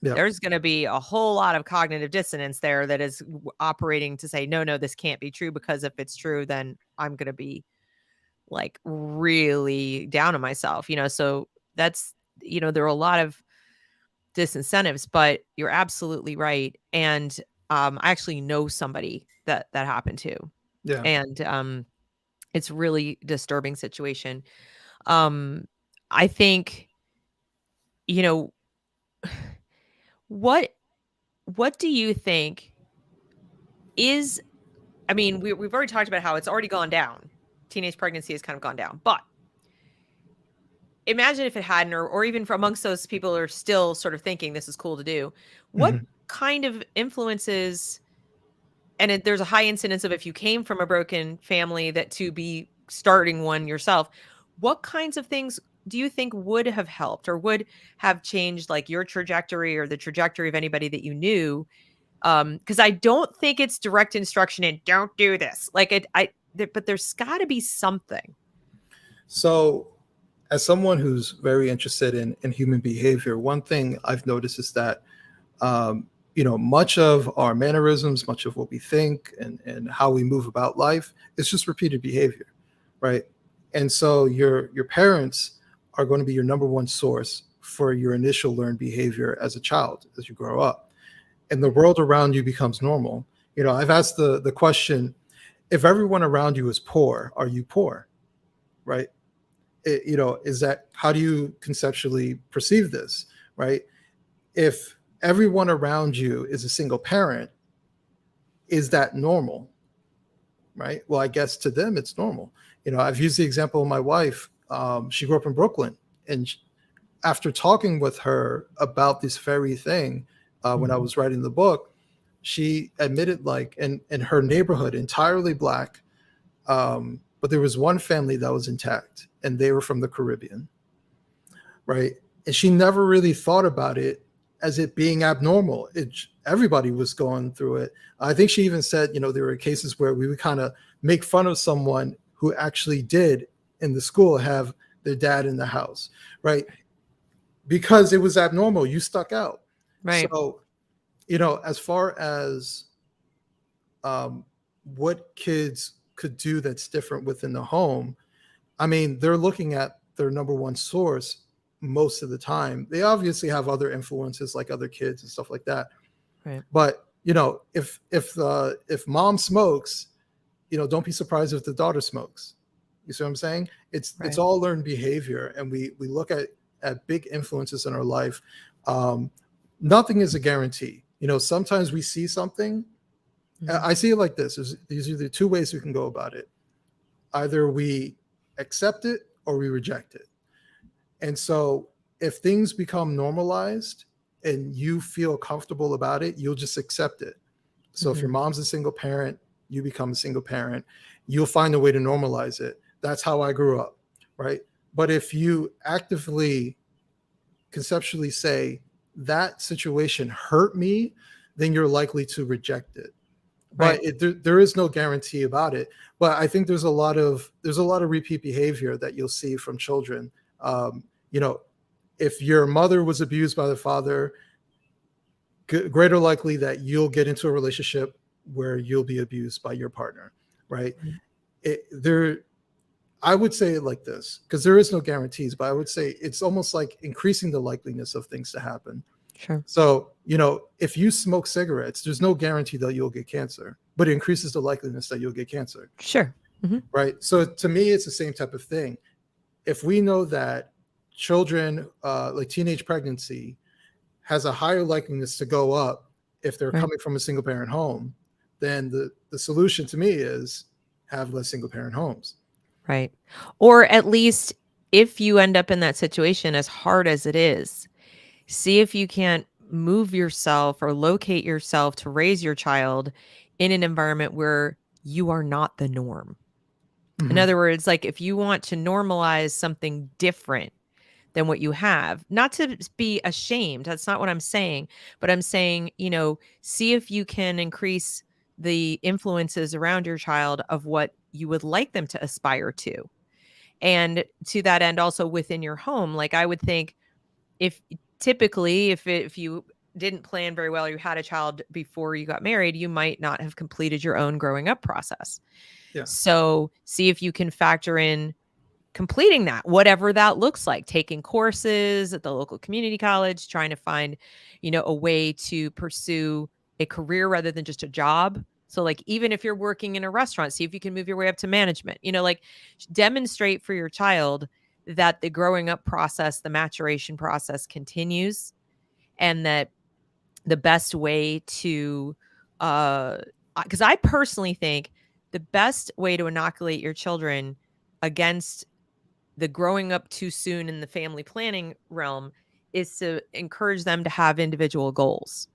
Yeah. There's going to be a whole lot of cognitive dissonance there that is operating to say, no, no, this can't be true, because if it's true, then I'm going to be like really down on myself, So that's, there are a lot of disincentives, but you're absolutely right. And I actually know somebody that happened to, Yeah. and it's really disturbing situation. Um, I think, you know, what what do you think is I mean, we've already talked about how it's already gone down. Teenage pregnancy has kind of gone down. But imagine if it hadn't, or even for amongst those people who are still sort of thinking this is cool to do. What Hmm. kind of influences, and there's a high incidence of, if you came from a broken family, that to be starting one yourself, what kinds of things do you think would have helped or would have changed like your trajectory or the trajectory of anybody that you knew? Because I don't think it's direct instruction and don't do this. Like but there's got to be something. So, as someone who's very interested in human behavior, one thing I've noticed is that um, much of our mannerisms, much of what we think, and how we move about life is just repeated behavior, right? And so your parents are going to be your number one source for your initial learned behavior as a child, as you grow up, and the world around you becomes normal. I've asked the question: if everyone around you is poor, are you poor? Right? Is that, how do you conceptually perceive this? Right? If everyone around you is a single parent, is that normal? Right? Well, I guess to them it's normal. I've used the example of my wife. She grew up in Brooklyn, and after talking with her about this very thing, when I Mhm. was writing the book, she admitted, like, in her neighborhood, entirely black, but there was one family that was intact, and they were from the Caribbean, right? And she never really thought about it as it being abnormal. Everybody was going through it. I think she even said, there were cases where we would kind of make fun of someone who actually did in the school have their dad in the house, right? Because it was abnormal. You stuck out. Right. So, as far as um, what kids could do that's different within the home, I mean, they're looking at their number one source most of the time. They obviously have other influences like other kids and stuff like that. Right. But if mom smokes, don't be surprised if the daughter smokes. You see what I'm saying? It's Right. all learned behavior, and we look at big influences in our life. Um, Nothing is a guarantee. Sometimes we see something. Mhm. I see it like this: these are the two ways we can go about it. Either we accept it or we reject it. And so if things become normalized and you feel comfortable about it, you'll just accept it. So if your Mhm. mom's a single parent, you become a single parent, you'll find a way to normalize it. That's how I grew up, right? But if you actively conceptually say that situation hurt me, then you're likely to reject it. Right. But there is no guarantee about it. But I think there's a lot of repeat behavior that you'll see from children. Um, you know, if your mother was abused by the father, greater likely that you'll get into a relationship where you'll be abused by your partner, right? Right. There, I would say it like this, because there is no guarantees, but I would say it's almost like increasing the likeliness of things to happen. Sure. So, if you smoke cigarettes, there's no guarantee that you'll get cancer, but it increases the likeliness that you'll get cancer, Sure. Mhm. right? So, to me, it's the same type of thing. If we know that children, like teenage pregnancy, has a higher likeliness to go up if they're Right. coming from a single parent home, then the solution to me is have less single parent homes. Right. Or at least, if you end up in that situation, as hard as it is, see if you can't move yourself or locate yourself to raise your child in an environment where you are not the norm. In Mhm. other words, like if you want to normalize something different than what you have, not to be ashamed, that's not what I'm saying, but I'm saying, see if you can increase the influences around your child of what you would like them to aspire to. And to that end, also within your home, like I would think if typically if you didn't plan very well, you had a child before you got married, you might not have completed your own growing up process. Yeah. So see if you can factor in completing that, whatever that looks like, taking courses at the local community college, trying to find, a way to pursue a career rather than just a job. So like even if you're working in a restaurant, see if you can move your way up to management, like demonstrate for your child that the growing up process, the maturation process continues, and that the best way to because I personally think the best way to inoculate your children against the growing up too soon in the family planning realm is to encourage them to have individual goals.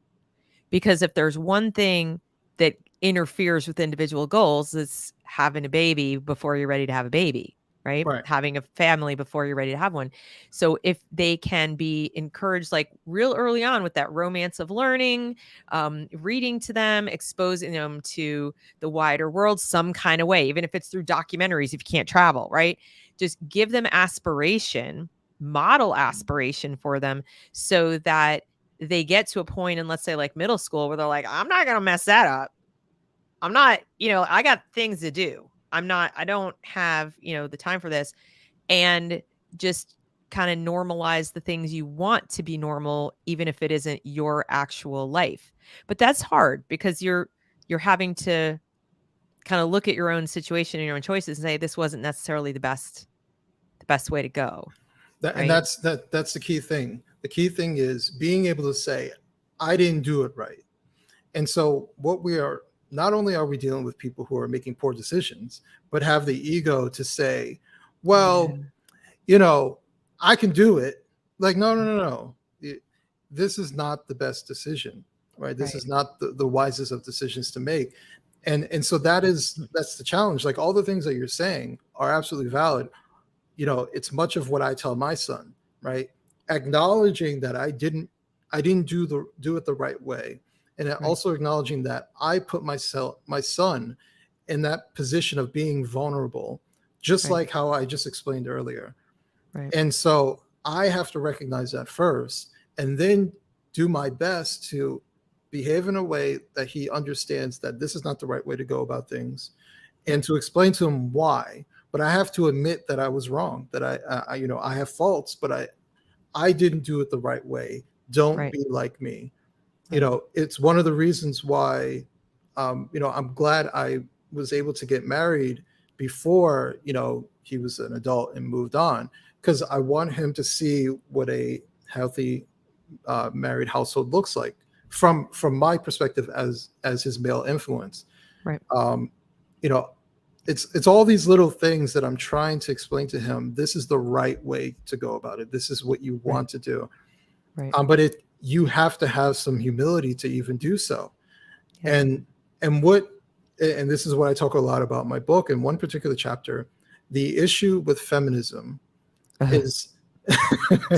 Because if there's one thing that interferes with individual goals, it's having a baby before you're ready to have a baby, right? Right. Having a family before you're ready to have one. So if they can be encouraged like real early on with that romance of learning, reading to them, exposing them to the wider world some kind of way, even if it's through documentaries, if you can't travel, right? Just give them aspiration, model aspiration for them so that they get to a point in, let's say, like middle school where they're like, I'm not going to mess that up. I'm not, I got things to do. I don't have, the time for this. And just kind of normalize the things you want to be normal, even if it isn't your actual life. But that's hard because you're having to kind of look at your own situation and your own choices and say, this wasn't necessarily the best way to go. And Right. that's the key thing. The key thing is being able to say, I didn't do it right. And so what we are, not only are we dealing with people who are making poor decisions, but have the ego to say, Yeah. well, I can do it. Like, no, no, no, no. This is not the best decision, right? This Right. is not the wisest of decisions to make. And so that's the challenge. Like all the things that you're saying are absolutely valid. It's much of what I tell my son, right? Acknowledging that I didn't do it the right way. And Right. also acknowledging that I put my son in that position of being vulnerable, just Right. like how I just explained earlier. Right. And so I have to recognize that first and then do my best to behave in a way that he understands that this is not the right way to go about things, and to explain to him why. But I have to admit that I was wrong, that I have faults, but I didn't do it the right way. Don't Right. be like me. Right. It's one of the reasons why, I'm glad I was able to get married before, he was an adult and moved on, because I want him to see what a healthy married household looks like from my perspective as his male influence. Right. Um, you know, it's all these little things that I'm trying to explain to him. This is the right way to go about it. This is what you Right. want to do. Right. But you have to have some humility to even do so. Yeah. And this is what I talk a lot about in my book. In one particular chapter, the issue with feminism is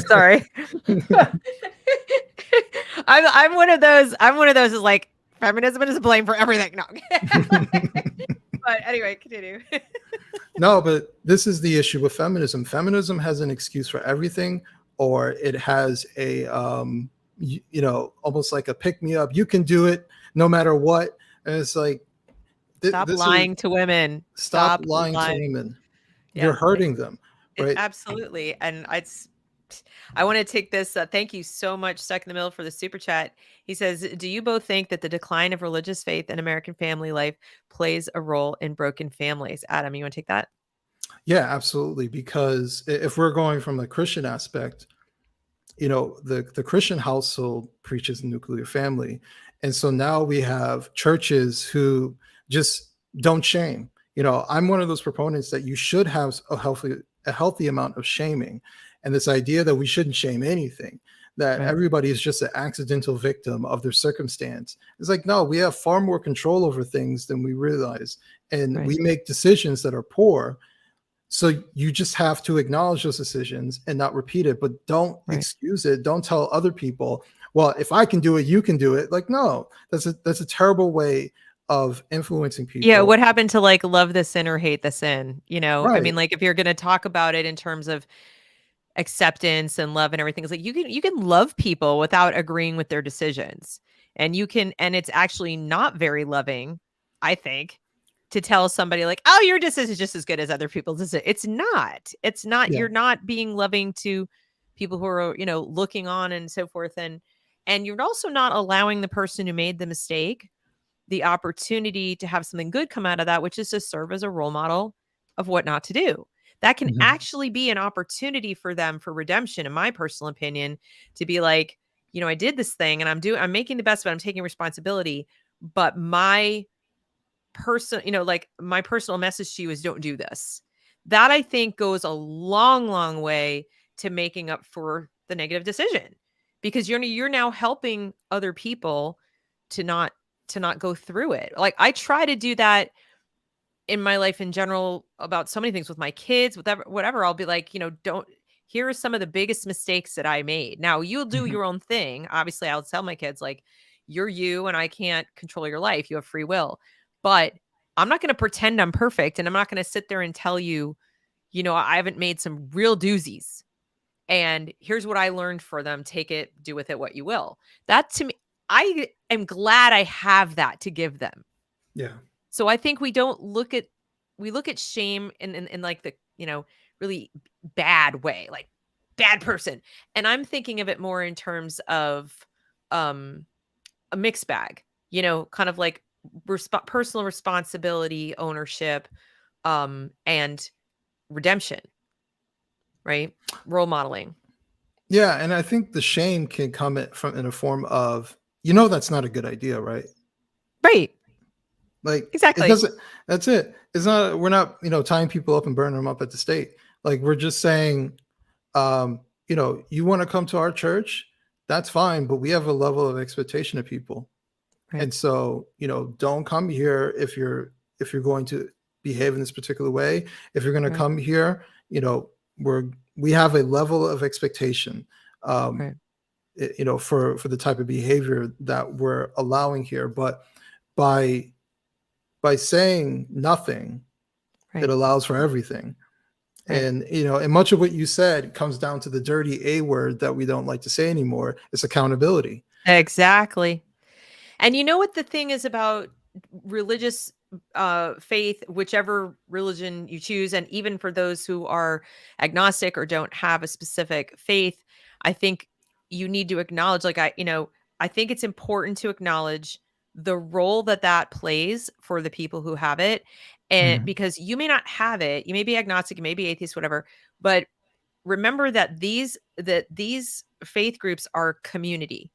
Sorry. I'm one of those. I'm one of those is like feminism is blamed for everything. No. But anyway, continue. no, but this is the issue with feminism. Feminism has an excuse for everything, or it has a almost like a pick me up. You can do it no matter what. And it's like Stop lying to women. Stop lying to women. You're Yeah. hurting them, It right? absolutely. And I want to take this. Thank you so much, Stuck in the Middle, for the super chat. He says, do you both think that the decline of religious faith in American family life plays a role in broken families? Adam, you want to take that? Yeah, absolutely. Because if we're going from the Christian aspect, the Christian household preaches nuclear family. And so now we have churches who just don't shame. I'm one of those proponents that you should have a healthy amount of shaming. And this idea that we shouldn't shame anything, that Right. everybody is just an accidental victim of their circumstance. It's like, no, we have far more control over things than we realize. And Right. we make decisions that are poor. So you just have to acknowledge those decisions and not repeat it, but don't Right. excuse it. Don't tell other people, well, if I can do it, you can do it. Like, no, that's a terrible way of influencing Yeah, people. what happened to, like, love the sin or hate the sin, you know? I Right. mean, like, if you're gonna talk about it in terms of acceptance and love and everything, it's like you can love people without agreeing with their decisions. And it's actually not very loving, I think, to tell somebody like, "Oh, your decision is just as good as other people's decision." It's not. It's not. Yeah. You're not being loving to people who are, looking on and so forth, and you're also not allowing the person who made the mistake the opportunity to have something good come out of that, which is to serve as a role model of what not to do. That can Mhm. actually be an opportunity for them for redemption, in my personal opinion, to be like, I did this thing and I'm making the best of it. I'm taking responsibility. But my personal message to you is don't do this. That I think goes a long, long way to making up for the negative decision because you're now helping other people to not go through it. Like I try to do that in my life in general about so many things with my kids, whatever. I'll be like, don't here are some of the biggest mistakes that I made. Now you'll do Mhm. your own thing. Obviously, I'll tell my kids like you're you and I can't control your life. You have free will. But I'm not going to pretend I'm perfect and I'm not going to sit there and tell you, I haven't made some real doozies. And here's what I learned for them. Take it, do with it what you will. That to me, I am glad I have that to give them. Yeah. So I think we look at shame in like the, really bad way, like bad person. And I'm thinking of it more in terms of um a mixed bag, kind of like personal responsibility, ownership, and redemption, right? Role modeling. Yeah, and I think the shame can come from in a form of, that's not a good idea, right? Right. Like it Exactly. doesn't. That's it. It's not. We're not, tying people up and burning them up at the stake. Like we're just saying, you want to come to our church, that's fine, but we have a level of expectation of people, Right. and so don't come here if you're going to behave in this particular way. If you're going to Right. come here, we have a level of expectation. Um, Right. for the type of behavior that we're allowing here, but by saying nothing, it Right. allows for everything. Right. And much of what you said comes down to the dirty A word that we don't like to say anymore. It's accountability. Exactly. And you know what the thing is about religious faith, whichever religion you choose, and even for those who are agnostic or don't have a specific faith, I think you need to acknowledge, like, I think it's important to acknowledge the role that that plays for the people who have it. And Mhm. because you may not have it, you may be agnostic, you may be atheist, whatever, but remember that these faith groups are community.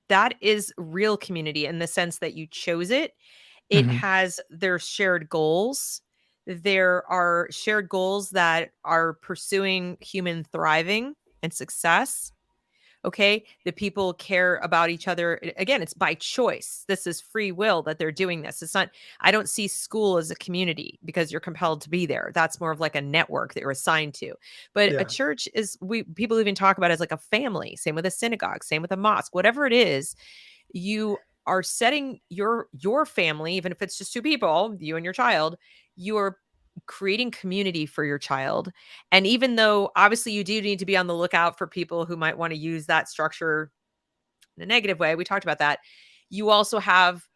That is real community in the sense that you chose it. It Mhm. has their shared goals. There are shared goals that are pursuing human thriving and success. Okay. The people care about each other. Again, it's by choice. This is free will that they're doing this. It's not, I don't see school as a community because you're compelled to be there. That's more of like a network that you're assigned to. But a Yeah. church is, people even talk about it as like a family. Same with a synagogue, same with a mosque, whatever it is. You are setting your family, even if it's just two people, you and your child, you are creating community for your child. And even though obviously you do need to be on the lookout for people who might want to use that structure in a negative way, we talked about that. You also have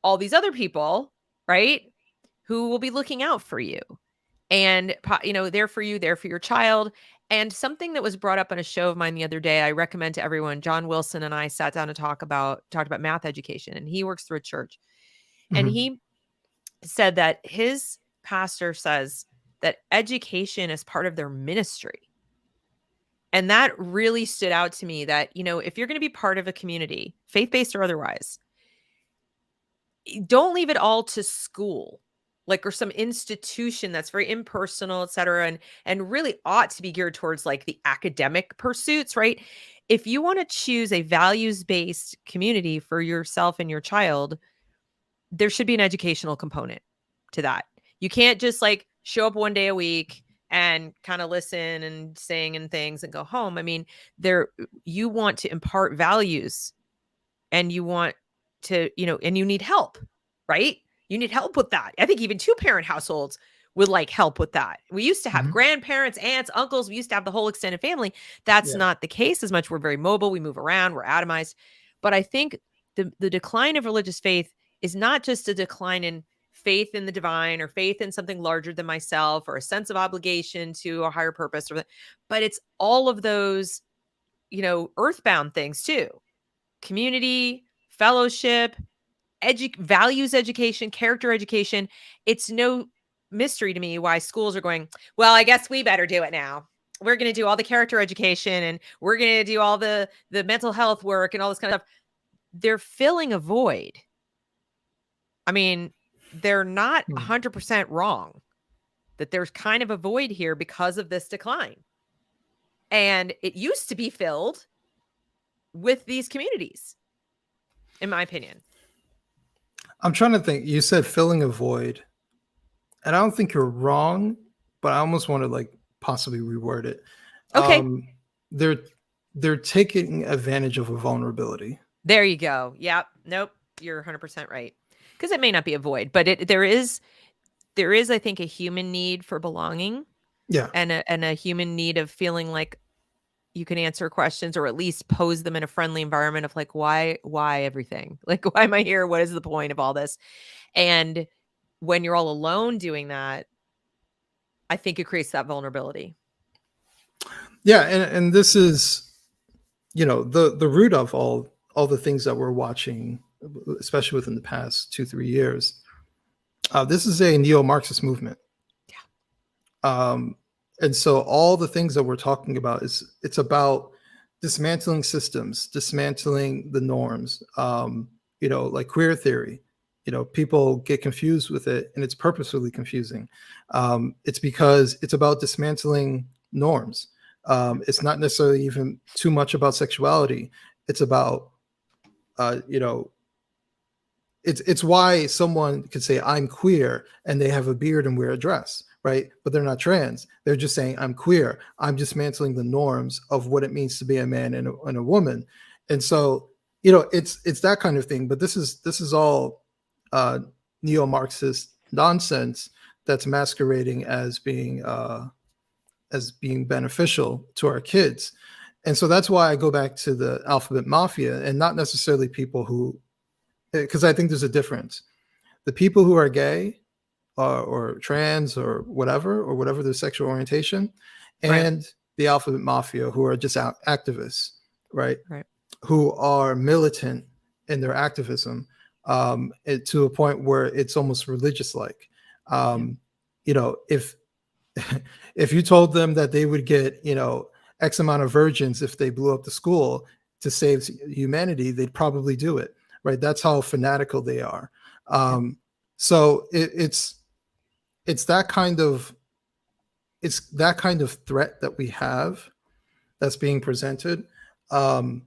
all these other people, right, who will be looking out for you and there for you, there for your child. And something that was brought up on a show of mine the other day, I recommend to everyone. John Wilson and I sat down to talked about math education, and he works through a church. And Mhm. he said that his pastor says that education is part of their ministry. And that really stood out to me that, if you're going to be part of a community, faith-based or otherwise, don't leave it all to school, like, or some institution that's very impersonal, et cetera, and really ought to be geared towards like the academic pursuits, right? if you want to choose a values-based community for yourself and your child, there should be an educational component to that. You can't just like show up one day a week and kind of listen and sing and things and go home. I mean, you want to impart values, and you want to, and you need help, right? You need help with that. I think even two-parent households would like help with that. We used to have grandparents, aunts, uncles. We used to have the whole extended family. That's not the case as much. We're very mobile. We move around. We're atomized. But I think the decline of religious faith is not just a decline in faith in the divine or faith in something larger than myself or a sense of obligation to a higher purpose, but it's all of those, earthbound things too. Community, fellowship, values education, character education. It's no mystery to me why schools are going, well, I guess we better do it now. We're going to do all the character education, and we're going to do all the mental health work and all this kind of stuff. They're filling a void. I mean, they're not 100% wrong that there's kind of a void here because of this decline. And it used to be filled with these communities, in my opinion. I'm trying to think. You said filling a void, and I don't think you're wrong, but I almost want to like possibly reword it. Okay. They're taking advantage of a vulnerability. There you go. Yep. Nope. You're 100% right. Because it may not be a void, but there is, I think, a human need for belonging. Yeah. And a human need of feeling like you can answer questions, or at least pose them in a friendly environment of like, why everything? Like, why am I here? What is the point of all this? And when you're all alone doing that, I think it creates that vulnerability. Yeah. And this is, the root of all the things that we're watching, especially within the past 2-3 years. This is a neo-Marxist movement. Yeah. And so all the things that we're talking about it's about dismantling systems, dismantling the norms, like queer theory. People get confused with it, and it's purposefully confusing. It's because it's about dismantling norms. It's not necessarily even too much about sexuality. It's about, it's why someone could say I'm queer and they have a beard and wear a dress, right? But they're not trans. They're just saying I'm queer. I'm dismantling the norms of what it means to be a man and a woman. And so, it's that kind of thing. But this is all neo-Marxist nonsense that's masquerading as being beneficial to our kids. And so that's why I go back to the alphabet mafia, and not necessarily people who, because I think there's a difference. The people who are gay or trans or whatever their sexual orientation, and right, the alphabet mafia who are just activists, right? Right. Who are militant in their activism, to a point where it's almost religious-like. If if you told them that they would get, X amount of virgins if they blew up the school to save humanity, they'd probably do it, right? That's how fanatical they are. So it's that kind of threat that we have that's being presented. I'd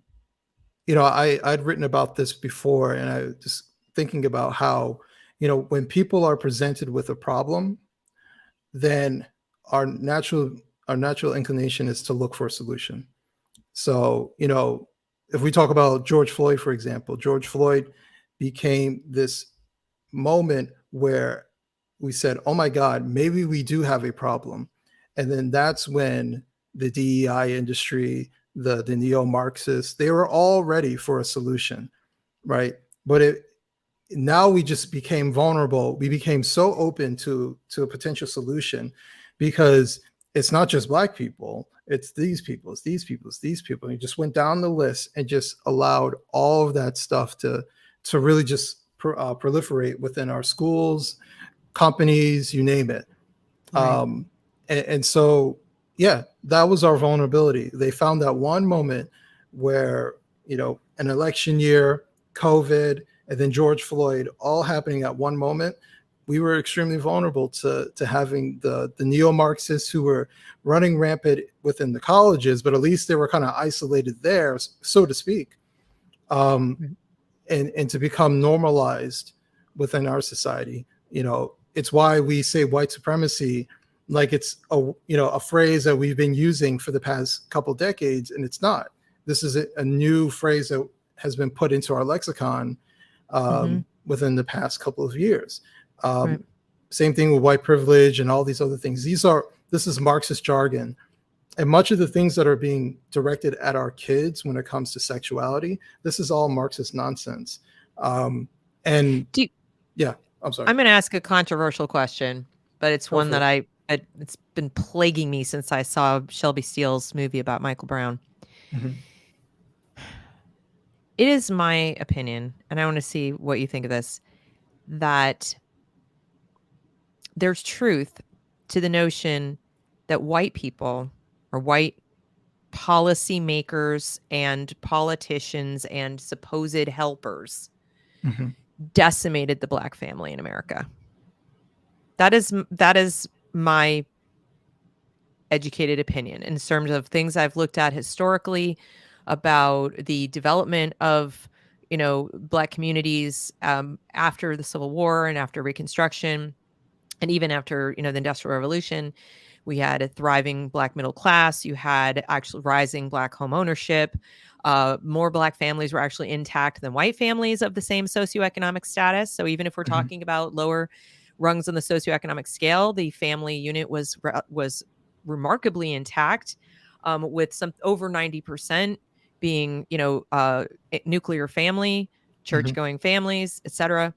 written about this before, and I was just thinking about how, when people are presented with a problem, then our natural inclination is to look for a solution. So, if we talk about George Floyd, for example, George Floyd became this moment where we said, oh my God, maybe we do have a problem. And then that's when the DEI industry, the neo-Marxists, they were all ready for a solution, right? But now we just became vulnerable. We became so open to a potential solution, because it's not just Black people, it's these people, it's these people, it's these people. And you just went down the list and just allowed all of that stuff to really just proliferate within our schools, companies, you name it. Right. And so, yeah, that was our vulnerability. They found that one moment where, an election year, COVID, and then George Floyd all happening at one moment. we were extremely vulnerable to having the neo-Marxists who were running rampant within the colleges, but at least they were kind of isolated there, so to speak, Right. and to become normalized within our society. It's why we say white supremacy like it's a phrase that we've been using for the past couple decades, and it's not. This is a new phrase that has been put into our lexicon within the past couple of years. Right. Same thing with white privilege and all these other things. This is Marxist jargon. And much of the things that are being directed at our kids when it comes to sexuality, this is all Marxist nonsense. And yeah, I'm sorry. I'm going to ask a controversial question, but it's Go one for that it. it's been plaguing me since I saw Shelby Steele's movie about Michael Brown. Mhm. It is my opinion, and I want to see what you think of this, that there's truth to the notion that white people or white policymakers and politicians and supposed helpers Mhm. decimated the Black family in America. That is my educated opinion in terms of things I've looked at historically about the development of Black communities after the Civil War and after Reconstruction, and even after the Industrial Revolution. We had a thriving Black middle class. You had actually rising Black home ownership. More Black families were actually intact than white families of the same socioeconomic status. So even if we're Mhm. talking about lower rungs on the socioeconomic scale, the family unit was remarkably intact, with some over 90% being nuclear family, church Mhm. going families, etc.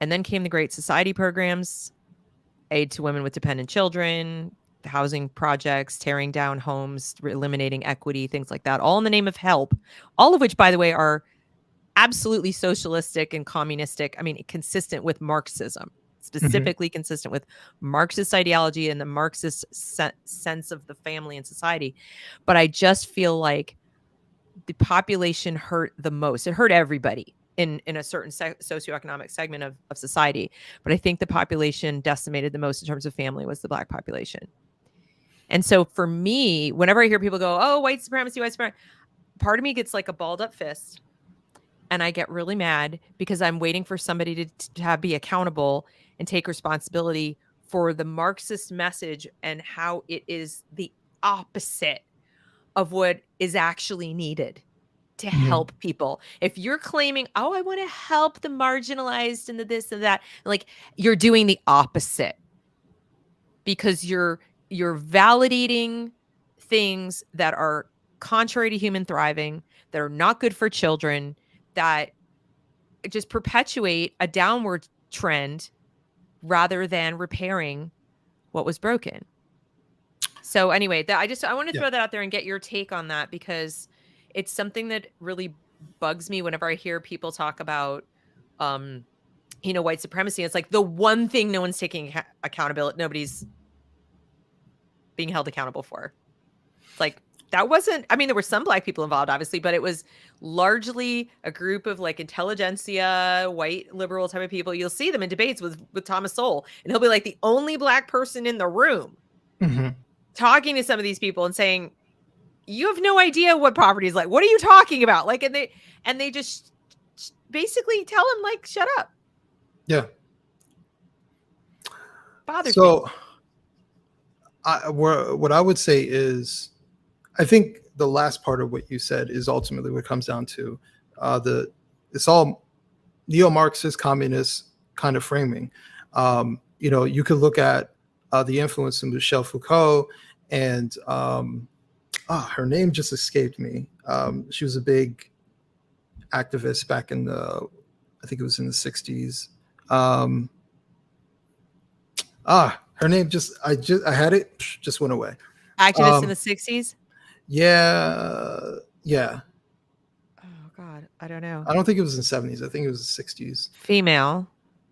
And then came the Great Society programs, aid to women with dependent children, housing projects, tearing down homes, eliminating equity, things like that, all in the name of help. All of which, by the way, are absolutely socialistic and communistic. I mean, consistent with Marxism, Mhm. specifically consistent with Marxist ideology and the Marxist sense of the family and society. But I just feel like the population hurt the most. It hurt everybody in a certain socioeconomic segment of society. But I think the population decimated the most in terms of family was the Black population. And so for me, whenever I hear people go, oh, white supremacy, part of me gets like a balled up fist. And I get really mad because I'm waiting for somebody to be accountable and take responsibility for the Marxist message and how it is the opposite of what is actually needed to Mhm. help people. If you're claiming, oh, I want to help the marginalized and the this and that, like, you're doing the opposite because you're validating things that are contrary to human thriving, that are not good for children, that just perpetuate a downward trend rather than repairing what was broken. So anyway, I want to Yeah. throw that out there and get your take on that, because it's something that really bugs me whenever I hear people talk about white supremacy. It's like the one thing no one's taking accountability, nobody's being held accountable for. It's like, that wasn't, I mean, there were some Black people involved, obviously, but it was largely a group of like intelligentsia, white liberal type of people. You'll see them in debates with Thomas Sowell, and he'll be like the only Black person in the room Mhm. talking to some of these people and saying, you have no idea what poverty is like. What are you talking about? Like, and they just basically tell him, like, shut up. Yeah. Bothers me. So what I would say is, I think the last part of what you said is ultimately what comes down to it's all neo-Marxist communist kind of framing. You could look at the influence of Michel Foucault, and her name just escaped me. She was a big activist back in I think it was in the 60s. Um, Her name I had it, just went away. Activists in the Um, 60s. yeah, yeah. Oh God, I don't know. I don't think it was in the 70s. I think it was the 60s. Female.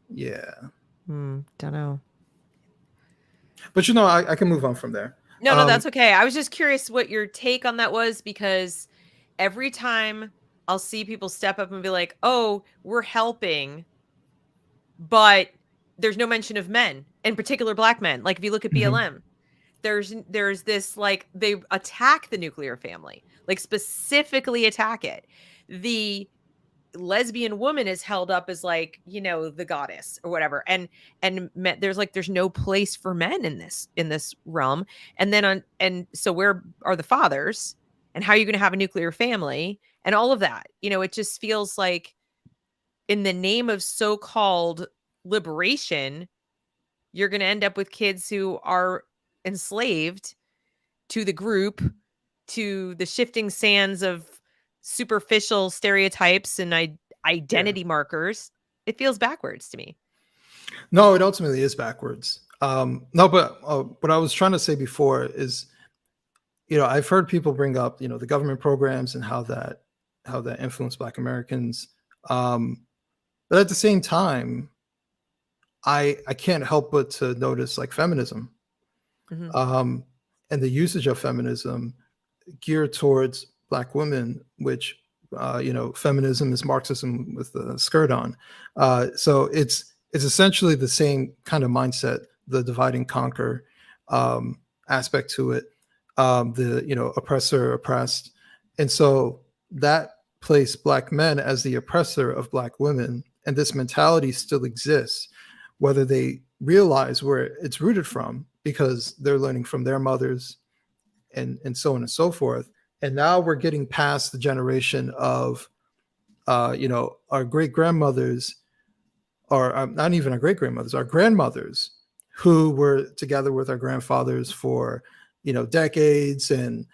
Yeah. Don't know. But I can move on from there. No, that's okay. I was just curious what your take on that was, because every time I'll see people step up and be like, "Oh, we're helping," but there's no mention of men, in particular black men. Like if you look at Hmm. BLM, there's this, like, they attack the nuclear family, like specifically attack it. The lesbian woman is held up as, like, the goddess or whatever, and there's no place for men in this realm. And then so where are the fathers, and how are you going to have a nuclear family and all of that? It just feels like, in the name of so-called liberation, you're going to end up with kids who are enslaved to the group, to the shifting sands of superficial stereotypes and Yeah. identity markers. It feels backwards to me. No, it ultimately is backwards. No, but what I was trying to say before is, I've heard people bring up, the government programs and how that influenced Black Americans. But at the same time, I can't help but to notice like feminism, Mhm. um, and the usage of feminism geared towards Black women, which feminism is Marxism with the skirt on. So it's essentially the same kind of mindset, the divide and conquer aspect to it, the oppressor oppressed, and so that placed Black men as the oppressor of Black women, and this mentality still exists, whether they realize where it's rooted from because they're learning from their mothers and so on and so forth. And now we're getting past the generation of our great grandmothers, or not even our great grandmothers, our grandmothers, who were together with our grandfathers for decades and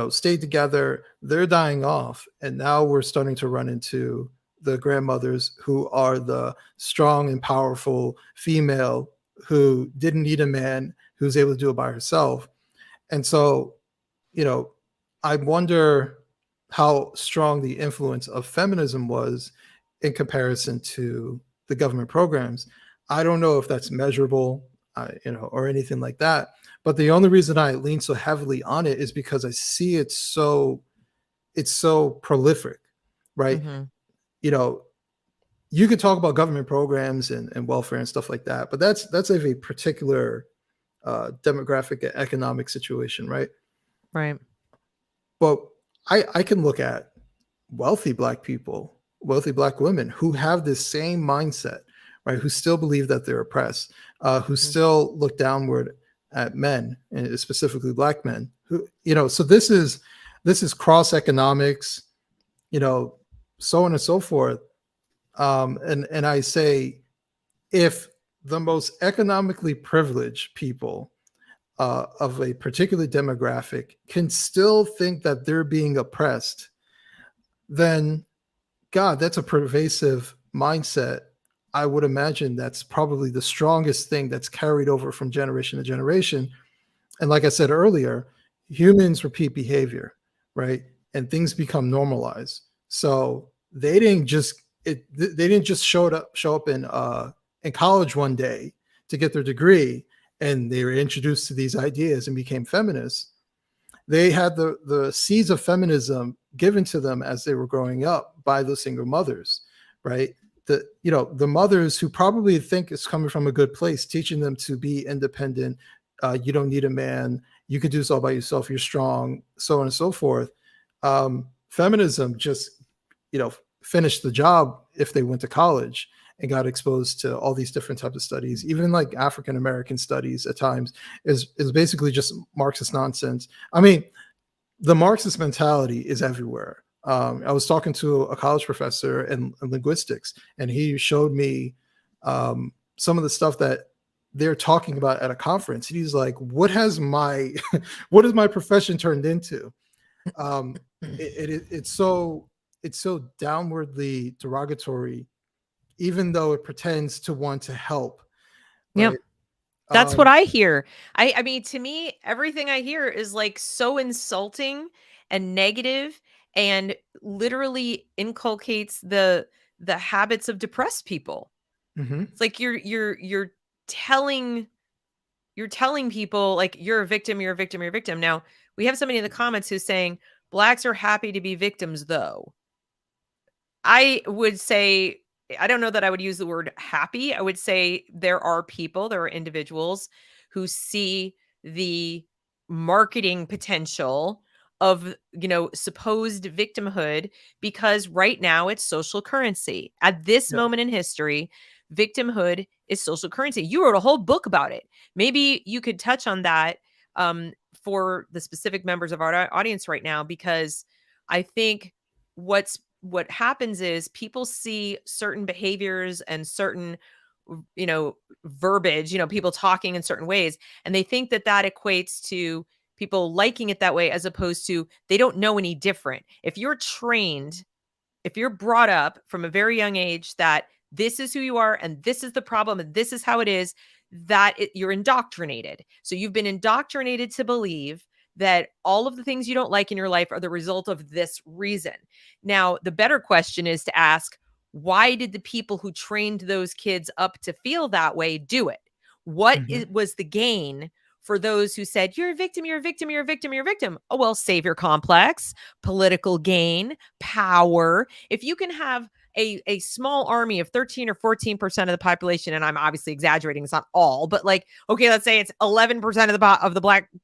stayed together. They're dying off, and now we're starting to run into the grandmothers who are the strong and powerful female who didn't need a man, who's able to do it by herself. And so, you know, I wonder how strong the influence of feminism was in comparison to the government programs. I don't know if that's measurable, or anything like that. But the only reason I lean so heavily on it is because I see it's so prolific, right? Mhm. You know, you could talk about government programs and welfare and stuff like that, but that's of a particular demographic and economic situation, right? Right. But I can look at wealthy Black people, wealthy Black women who have this same mindset, right? Who still believe that they're oppressed, who Mhm. still look downward at men, and specifically Black men. So this is cross economics, you know, so on and so forth. And I say, if the most economically privileged people of a particular demographic can still think that they're being oppressed, then God, that's a pervasive mindset. I would imagine that's probably the strongest thing that's carried over from generation to generation. And like I said earlier, humans repeat behavior, right? And things become normalized. So they didn't just show up in college one day to get their degree, and they were introduced to these ideas and became feminists. They had the seeds of feminism given to them as they were growing up by those single mothers, right? The mothers who probably think it's coming from a good place, teaching them to be independent. You don't need a man. You can do this all by yourself. You're strong, so on and so forth. Feminism just finished the job if they went to college and got exposed to all these different types of studies, even like African American studies at times, is basically just Marxist nonsense. I mean, the Marxist mentality is everywhere. I was talking to a college professor in linguistics, and he showed me some of the stuff that they're talking about at a conference. He's like, "What has my what has my profession turned into?" Um, it's so downwardly derogatory, even though it pretends to want to help, Yep. right? That's what Um, I hear. I mean, to me, everything I hear is like so insulting and negative, and literally inculcates the habits of depressed people. mhm. It's like telling you're telling people, like, you're a victim, you're a victim, you're a victim. Now, we have somebody in the comments who's saying blacks are happy to be victims though. I would say I don't know that I would use the word happy. I would say there are people, there are individuals who see the marketing potential of, supposed victimhood, because right now it's social currency. At this Yeah. moment in history, victimhood is social currency. You wrote a whole book about it. Maybe you could touch on that, for the specific members of our audience right now, because I think what happens is people see certain behaviors and certain, verbiage, people talking in certain ways, and they think that that equates to people liking it that way, as opposed to they don't know any different. If you're brought up from a very young age that this is who you are and this is the problem and this is how it is, you're indoctrinated. So you've been indoctrinated to believe that all of the things you don't like in your life are the result of this reason. Now, the better question is to ask, why did the people who trained those kids up to feel that way do it? Hmm. Was the gain for those who said, you're a victim, you're a victim, you're a victim, you're a victim? Oh, well, savior complex, political gain, power. If you can have a small army of 13 or 14% of the population, and I'm obviously exaggerating, it's not all, but like, okay, let's say it's 11%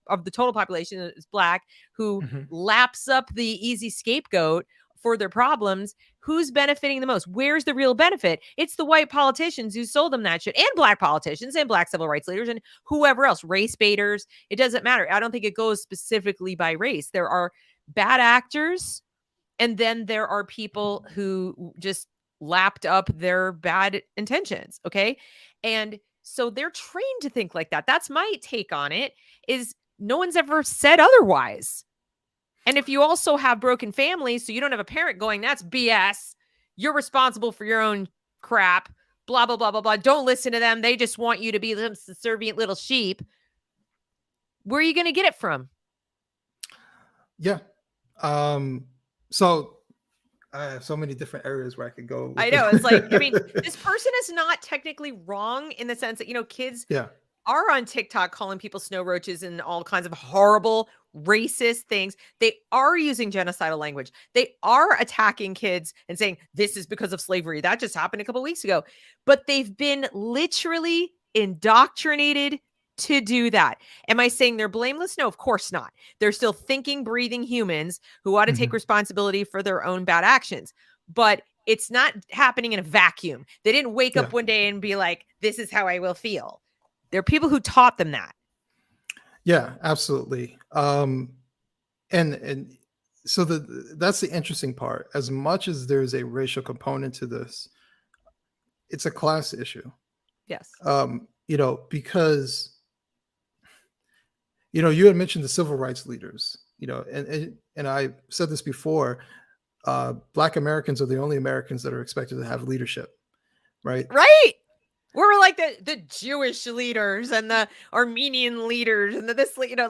of the total population is black, who Hmm. laps up the easy scapegoat for their problems. Who's benefiting the most? Where's the real benefit? It's the white politicians who sold them that shit, and black politicians and black civil rights leaders and whoever else, race baiters. It doesn't matter. I don't think it goes specifically by race. There are bad actors, and then there are people who just lapped up their bad intentions. Okay. And so they're trained to think like that. That's my take on it, is no one's ever said otherwise. And if you also have broken families, so you don't have a parent going, that's BS, you're responsible for your own crap, blah, blah, blah, blah, blah. Don't listen to them. They just want you to be them subservient little sheep. Where are you going to get it from? Yeah. Um, so I have so many different areas where I could go I with know. It's like, it. this person is not technically wrong in the sense that, kids Yeah. are on TikTok calling people snow roaches and all kinds of horrible racist things. They are using genocidal language. They are attacking kids and saying this is because of slavery. That just happened a couple weeks ago. But they've been literally indoctrinated to do that. Am I saying they're blameless? No, of course not. They're still thinking, breathing humans who ought to take Hmm. responsibility for their own bad actions. But it's not happening in a vacuum. They didn't wake Yeah. up one day and be like, this is how I will feel. There are people who taught them that. Yeah, absolutely. And so that's the interesting part. As much as there's a racial component to this, it's a class issue. Yes. Because you had mentioned the civil rights leaders, and I said this before. Black Americans are the only Americans that are expected to have leadership, right? Right. We're like the Jewish leaders and the Armenian leaders and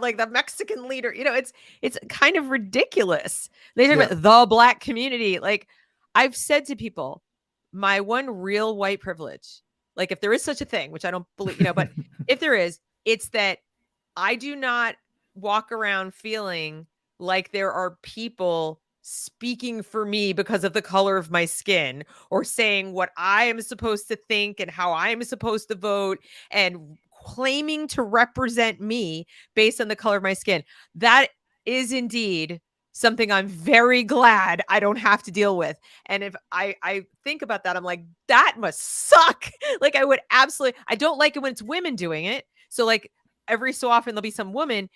like the Mexican leader. It's kind of ridiculous. They talk Yeah. about the black community. Like, I've said to people, my one real white privilege, like if there is such a thing, which I don't believe, but if there is, it's that I do not walk around feeling like there are people speaking for me because of the color of my skin, or saying what I am supposed to think and how I am supposed to vote and claiming to represent me based on the color of my skin. That is indeed something I'm very glad I don't have to deal with. And if I think about that, I'm like, that must suck. Like, I don't like it when it's women doing it. So like every so often there'll be some woman,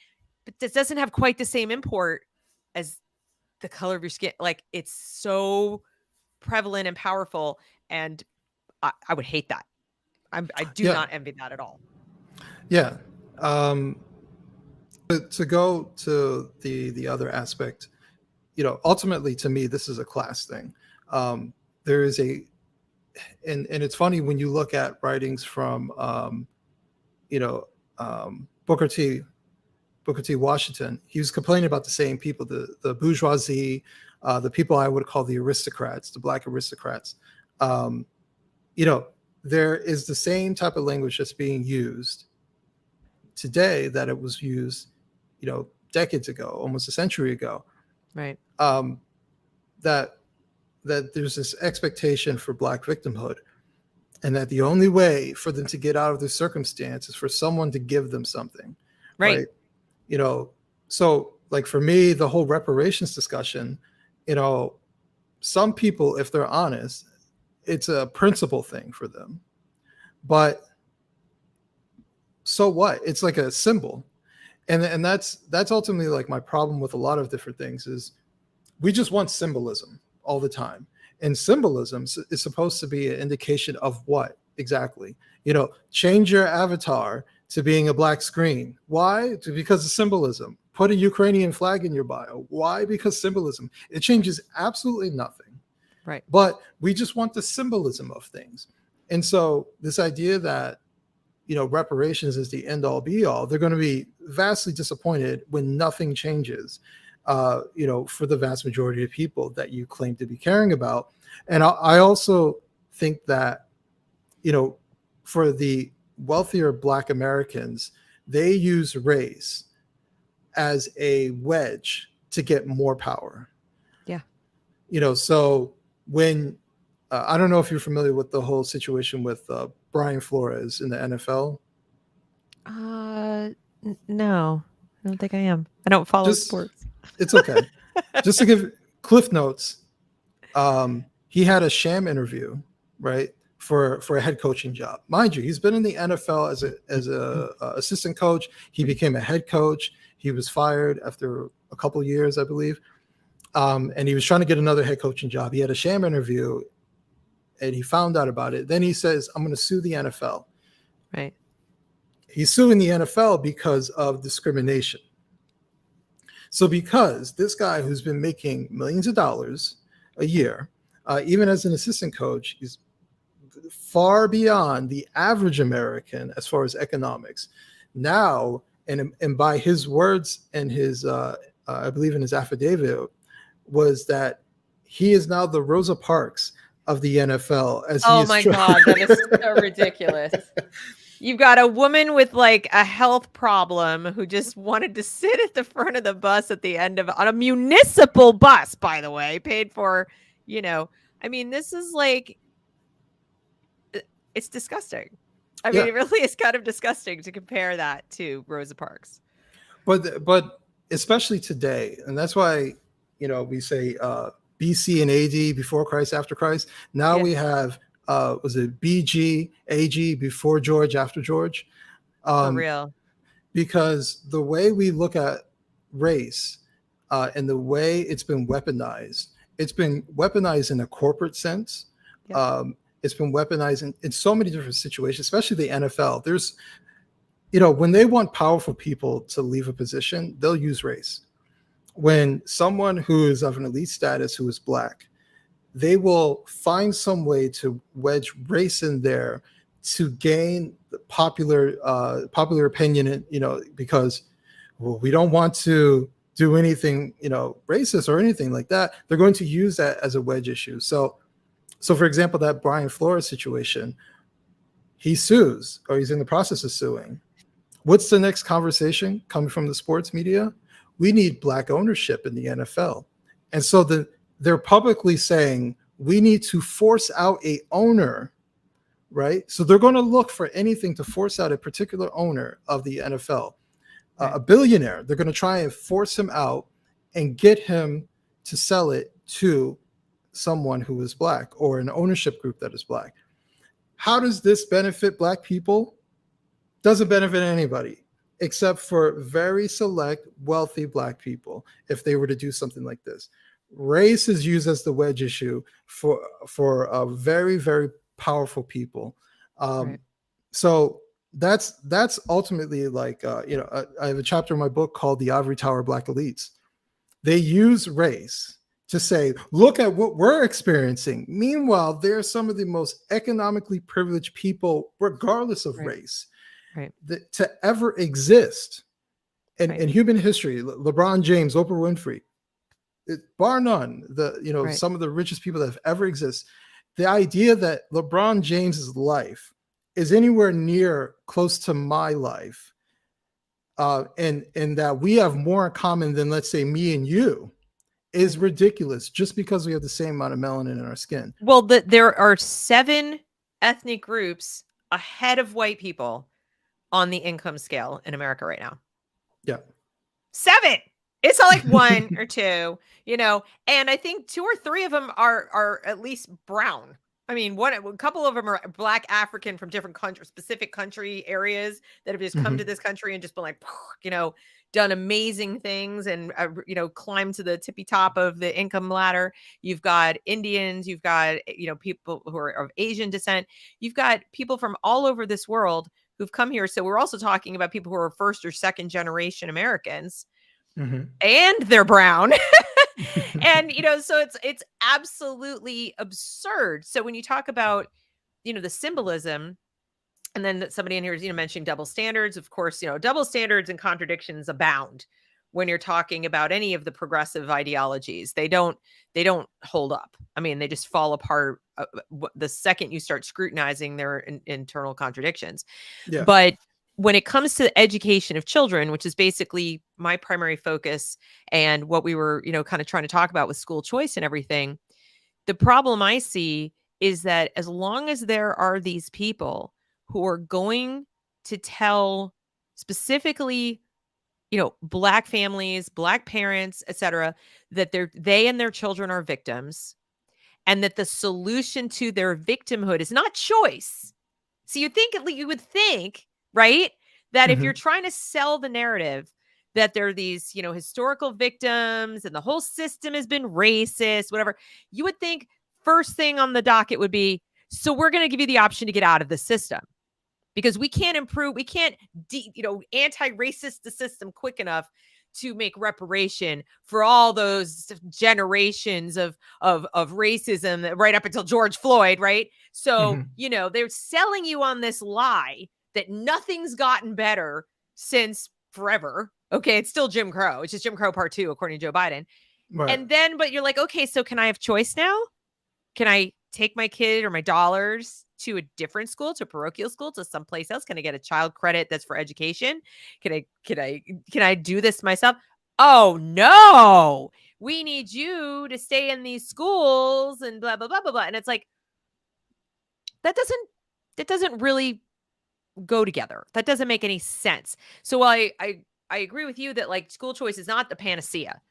but this doesn't have quite the same import as the color of your skin. Like, it's so prevalent and powerful, and I would hate that. I do Yeah. not envy that at all. Yeah. Um, to go to the other aspect, ultimately to me, this is a class thing. There is and it's funny when you look at writings from, you know, Booker T. Booker T. Washington. He was complaining about the same people, the bourgeoisie, the people I would call the aristocrats, the black aristocrats. Um, you know, there is the same type of language that's being used today that it was used, decades ago, almost a century ago. Right. Um, that that there's this expectation for Black victimhood, and that the only way for them to get out of this circumstance is for someone to give them something, Right. right? You know, so like for me, the whole reparations discussion, you know, some people, if they're honest, it's a principle thing for them. But so what? It's like a symbol. And that's ultimately like my problem with a lot of different things is we just want symbolism all the time. And symbolism is supposed to be an indication of what exactly? You know, change your avatar to being a black screen. Why? Because of symbolism. Put a Ukrainian flag in your bio. Why? Because symbolism. It changes absolutely nothing. Right. But we just want the symbolism of things. And so this idea that, you know, reparations is the end all be all, they're going to be vastly disappointed when nothing changes, you know, for the vast majority of people that you claim to be caring about. And I also think that, you know, for the wealthier Black Americans, they use race as a wedge to get more power. Yeah. You know, so when I don't know if you're familiar with the whole situation with Brian Flores in the NFL. No, I don't think I am. I don't follow Just, sports. it's okay. Just to give cliff notes, he had a sham interview, right, for a head coaching job. Mind you, he's been in the NFL as a assistant coach. He became a head coach. He was fired after a couple of years, I believe, and he was trying to get another head coaching job. He had a sham interview, and he found out about it. Then he says, "I'm going to sue the NFL." Right. He's suing the NFL because of discrimination. So because this guy who's been making millions of dollars a year, even as an assistant coach, he's far beyond the average American as far as economics. Now, and by his words and his, I believe in his affidavit, was that he is now the Rosa Parks of the NFL. As oh my God, that is so ridiculous. You've got a woman with like a health problem who just wanted to sit at the front of the bus at the end of on a municipal bus, by the way, paid for, you know. I mean, this is like it's disgusting. I mean, it really is kind of disgusting to compare that to Rosa Parks. But especially today, and that's why, you know, we say BC and AD, before Christ, after Christ. Now we have was it BG, AG, before George, after George? For real. Because the way we look at race and the way it's been weaponized in a corporate sense. Yep. It's been weaponized in so many different situations, especially the NFL. There's, you know, when they want powerful people to leave a position, they'll use race. When someone who is of an elite status, who is Black, they will find some way to wedge race in there to gain the popular opinion, you know, because we don't want to do anything, you know, racist or anything like that. They're going to use that as a wedge issue. So for example, that Brian Flores situation, he sues, or he's in the process of suing. What's the next conversation coming from the sports media? We need Black ownership in the NFL. And so they're publicly saying we need to force out a owner, right? So they're going to look for anything to force out a particular owner of the NFL, a billionaire. They're going to try and force him out and get him to sell it to someone who is Black or an ownership group that is Black. How does this benefit Black people? Doesn't benefit anybody except for very select, wealthy Black people if they were to do something like this. Race is used as the wedge issue for very, very powerful people. So that's ultimately like, you know, I have a chapter in my book called The Ivory Tower Black Elites. They use race to say, look at what we're experiencing. Meanwhile, they're some of the most economically privileged people, regardless of race, to ever exist in human history. LeBron James, Oprah Winfrey, bar none, some of the richest people that have ever existed. The idea that LeBron James's life is anywhere near close to my life, and that we have more in common than, let's say, me and you, is ridiculous just because we have the same amount of melanin in our skin. Well, there are 7 ethnic groups ahead of white people on the income scale in America right now. Yeah. 7. It's not like 1 or 2, and I think 2 or 3 of them are at least brown. I mean, a couple of them are Black African from different specific country areas that have just come to this country and just been like, done amazing things and, climbed to the tippy top of the income ladder. You've got Indians, you've got, people who are of Asian descent. You've got people from all over this world who've come here. So we're also talking about people who are first or second generation Americans, and they're brown. And, so it's absolutely absurd. So when you talk about, the symbolism, and then somebody in here is, mentioning double standards, of course, double standards and contradictions abound when you're talking about any of the progressive ideologies. They don't hold up. I mean, they just fall apart the second you start scrutinizing their internal contradictions. Yeah. But when it comes to the education of children, which is basically my primary focus and what we were, kind of trying to talk about with school choice and everything, the problem I see is that as long as there are these people who are going to tell specifically, Black families, Black parents, etc., that they and their children are victims, and that the solution to their victimhood is not choice. So you would think, right, that if you're trying to sell the narrative that there are these, historical victims and the whole system has been racist, whatever, you would think first thing on the docket would be, so we're going to give you the option to get out of the system because we can't improve, we can't, anti-racist the system quick enough to make reparation for all those generations of racism right up until George Floyd, right? So, they're selling you on this lie that nothing's gotten better since forever. Okay, it's still Jim Crow. It's just Jim Crow Part 2, according to Joe Biden. Right. And then, but you're like, okay, so can I have choice now? Can I take my kid or my dollars to a different school, to a parochial school, to someplace else? Can I get a child credit that's for education? Can I do this myself? Oh no, we need you to stay in these schools and blah, blah, blah, blah, blah. And it's like, that doesn't really go together. That doesn't make any sense. So while I agree with you that like school choice is not the panacea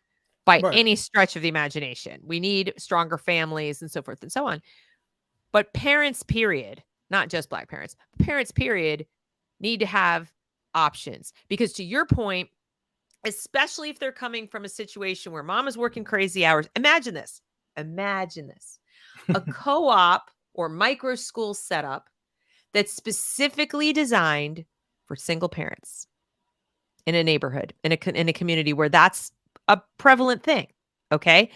by any stretch of the imagination. We need stronger families and so forth and so on. But parents, period, not just Black parents, parents, period, need to have options. Because to your point, especially if they're coming from a situation where mom is working crazy hours, imagine this, a co-op or micro school setup that's specifically designed for single parents in a neighborhood, in a community where that's a prevalent thing. Okay.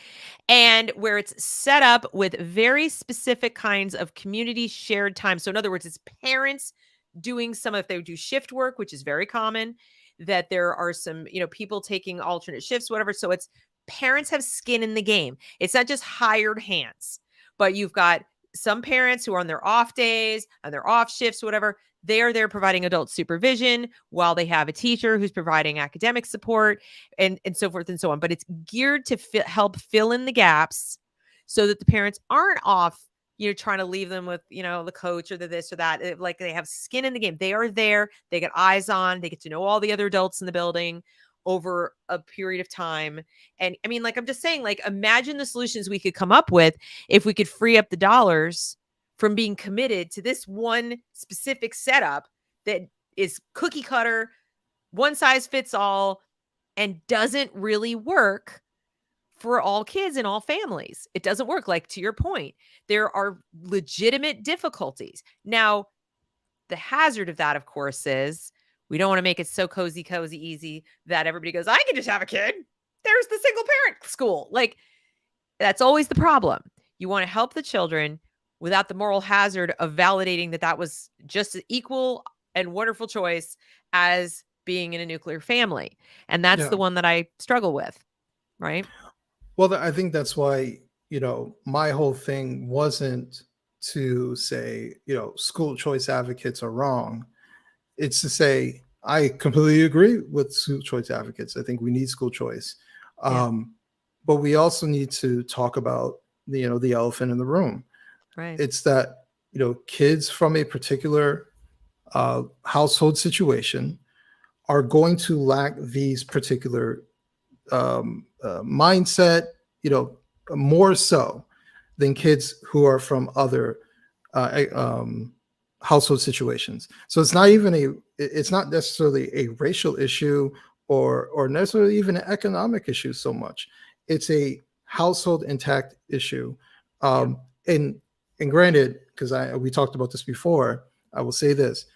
And where it's set up with very specific kinds of community shared time. So in other words, it's parents doing if they do shift work, which is very common, that there are some, people taking alternate shifts, whatever. So it's parents have skin in the game. It's not just hired hands, but you've got some parents who are on their off days and their off shifts, whatever. They are there providing adult supervision while they have a teacher who's providing academic support and so forth and so on. But it's geared to help fill in the gaps so that the parents aren't off, trying to leave them with, the coach or the this or that. Like they have skin in the game. They are there. They get eyes on. They get to know all the other adults in the building over a period of time. And I mean, like, I'm just saying, like, imagine the solutions we could come up with if we could free up the dollars from being committed to this one specific setup that is cookie cutter, one size fits all, and doesn't really work for all kids and all families. It doesn't work. Like, to your point, there are legitimate difficulties. Now, the hazard of that, of course, is we don't want to make it so cozy, easy that everybody goes, I can just have a kid. There's the single parent school. Like, that's always the problem. You want to help the children without the moral hazard of validating that was just an equal and wonderful choice as being in a nuclear family. And that's the one that I struggle with, right? Well, I think that's why, my whole thing wasn't to say, school choice advocates are wrong. It's to say, I completely agree with school choice advocates. I think we need school choice. but we also need to talk about the elephant in the room. Right. It's that kids from a particular household situation are going to lack these particular mindset, more so than kids who are from other household situations. So it's not necessarily a racial issue or necessarily even an economic issue so much. It's a household intact issue. And granted, because we talked about this before, I will say this: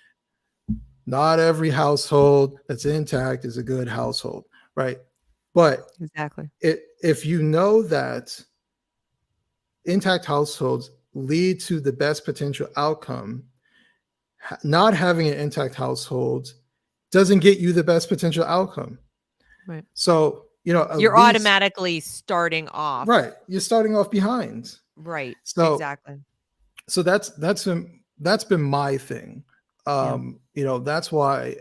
not every household that's intact is a good household, right? But Exactly. if you know that intact households lead to the best potential outcome, not having an intact household doesn't get you the best potential outcome. Right. So, at You're least, automatically starting off. right, you're starting off behind. Right. So, Exactly. so that's been my thing. Yeah. That's why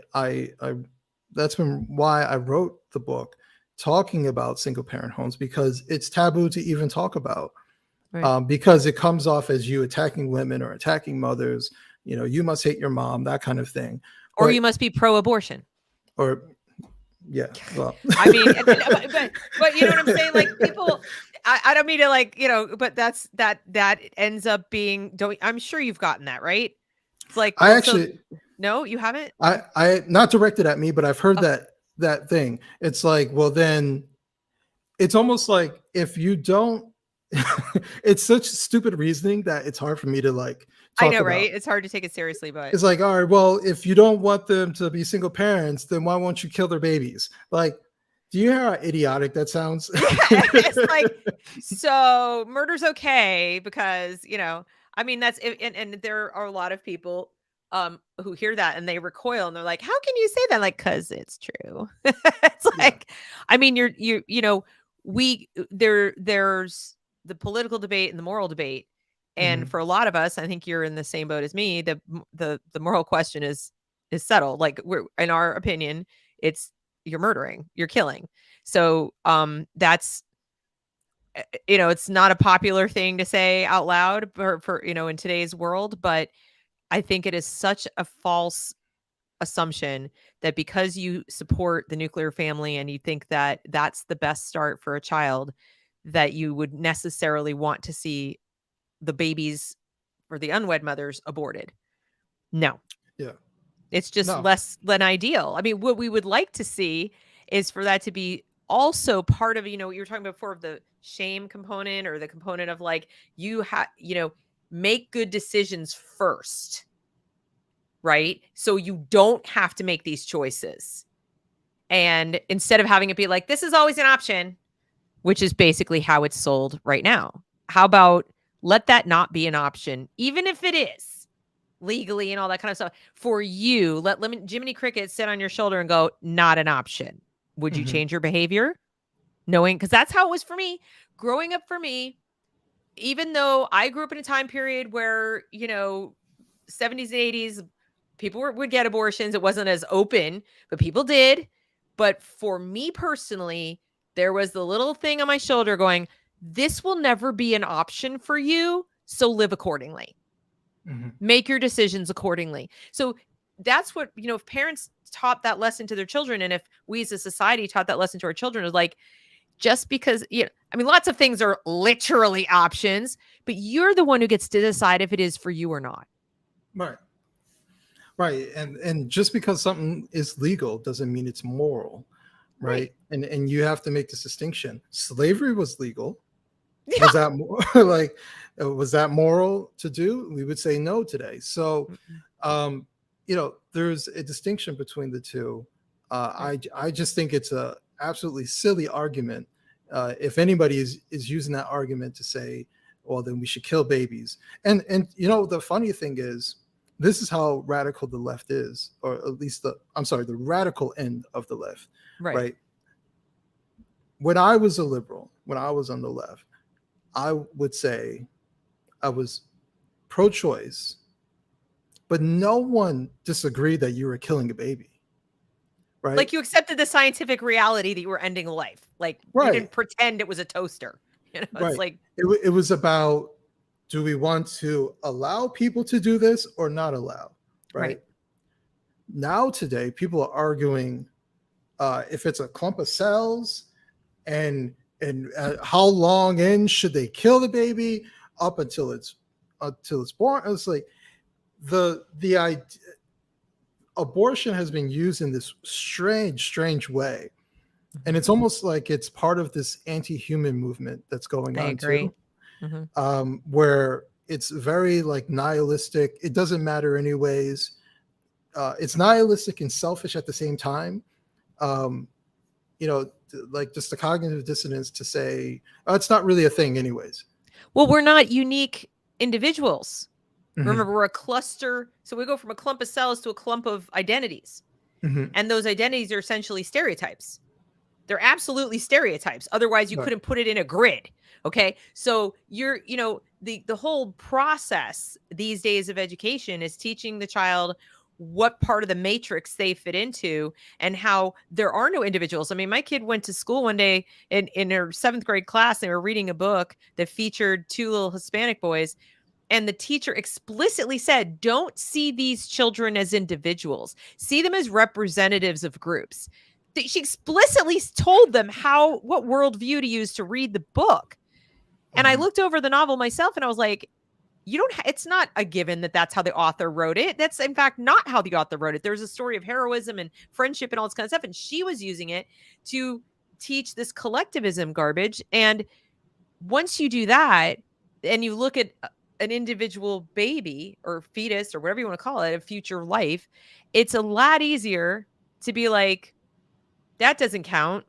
that's been why I wrote the book talking about single parent homes, because it's taboo to even talk about. Right. Because it comes off as you attacking women or attacking mothers. You must hate your mom, that kind of thing. Or you must be pro-abortion. Or yeah, well, I mean, but you know what I'm saying? Like people, I don't mean to but that ends up being. I'm sure you've gotten that, right? It's like, I well, so actually, no, you haven't. I not directed at me, but I've heard Oh, that thing. It's like, well, then it's almost like if you don't, it's such stupid reasoning that it's hard for me to I talk know, about. right? It's hard to take it seriously, but It's like, all right, well, if you don't want them to be single parents, then why won't you kill their babies? Like, do you hear how idiotic that sounds? yeah, it's like, so murder's okay because I mean and there are a lot of people who hear that and they recoil and they're like, how can you say that? Like, because it's true. It's Yeah. like, I mean, there's the political debate and the moral debate, and Mhm. for a lot of us, I think you're in the same boat as me. The moral question is settled. Like, we're, in our opinion, it's, you're murdering, you're killing. So that's it's not a popular thing to say out loud for in today's world, but I think it is such a false assumption that because you support the nuclear family and you think that that's the best start for a child, that you would necessarily want to see the babies or the unwed mothers aborted. No. Yeah. It's just No. less than ideal. I mean, what we would like to see is for that to be also part of, what you were talking about before, of the shame component, or the component of like, you have, make good decisions first, right? So you don't have to make these choices. And instead of having it be like, this is always an option, which is basically how it's sold right now. How about let that not be an option, even if it is legally and all that kind of stuff for you? Let Jiminy Cricket sit on your shoulder and go, not an option. Would you Mhm. change your behavior? Knowing, because that's how it was for me growing up. For me, even though I grew up in a time period where 70s and 80s, people would get abortions. It wasn't as open, but people did. But for me personally, there was the little thing on my shoulder going, this will never be an option for you, so live accordingly. Mhm. Make your decisions accordingly. So that's what, if parents taught that lesson to their children, and if we as a society taught that lesson to our children, is like, just because, I mean, lots of things are literally options, but you're the one who gets to decide if it is for you or not. Right. Right. And just because something is legal doesn't mean it's moral. Right. Right. And you have to make this distinction. Slavery was legal. Yeah. Was that was that moral to do? We would say no today. So Mm-mm. there's a distinction between the two. Right. I just think it's a absolutely silly argument. If anybody is using that argument to say, well, then we should kill babies. And the funny thing is, this is how radical the left is, or at least the radical end of the left, Right. right? When I was a liberal, when I was on the left, I would say I was pro-choice, but no one disagreed that you were killing a baby, right? Like you accepted the scientific reality that you were ending life. Like you Right, didn't pretend it was a toaster. It's right. like, It was about, do we want to allow people to do this or not allow, right. right? Now today, people are arguing if it's a clump of cells, and how long in should they kill the baby, up until it's born. It's like the idea, abortion has been used in this strange way, and it's almost like it's part of this anti-human movement that's going I on agree. too, Hmm. where it's very like nihilistic. It doesn't matter anyways. It's nihilistic and selfish at the same time. um, like just the cognitive dissonance to say, oh, it's not really a thing anyways. Well, we're not unique individuals. Hmm. Remember, we're a cluster. So we go from a clump of cells to a clump of identities. Hmm. And those identities are essentially stereotypes. They're absolutely stereotypes. Otherwise, you Right. couldn't put it in a grid. Okay. So the whole process these days of education is teaching the child what part of the matrix they fit into and how there are no individuals. I mean, my kid went to school one day in her 7th grade class. They were reading a book that featured 2 little Hispanic boys, and the teacher explicitly said, don't see these children as individuals, see them as representatives of groups. She explicitly told them what worldview to use to read the book. And I Hmm. looked over the novel myself and I was like, you don't, it's not a given that that's how the author wrote it. That's in fact not how the author wrote it. There's a story of heroism and friendship and all this kind of stuff. And she was using it to teach this collectivism garbage. And once you do that and you look at an individual baby or fetus or whatever you want to call it, a future life, it's a lot easier to be like, that doesn't count,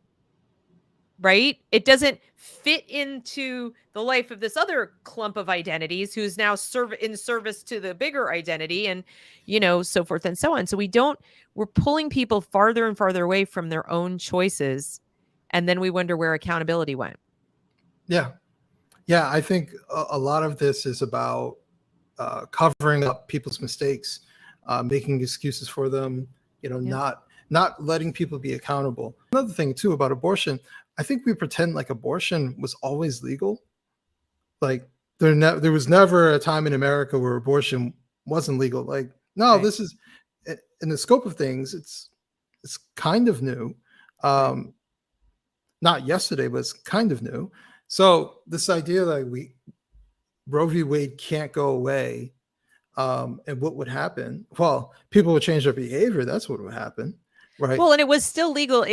right? It doesn't fit into the life of this other clump of identities who's now in service to the bigger identity, and so forth and so on. So we're pulling people farther and farther away from their own choices, and then we wonder where accountability went. Yeah, yeah. I think a lot of this is about covering up people's mistakes, making excuses for them. Yeah. Not letting people be accountable. Another thing too about abortion, I think we pretend like abortion was always legal. Like there was never a time in America where abortion wasn't legal. Like, no, Right. this is in the scope of things. It's kind of new. Right. Um, Not yesterday, but it's kind of new. So this idea that Roe v. Wade can't go away, and what would happen? Well, people would change their behavior. That's what would happen, right? Well, and it was still legal.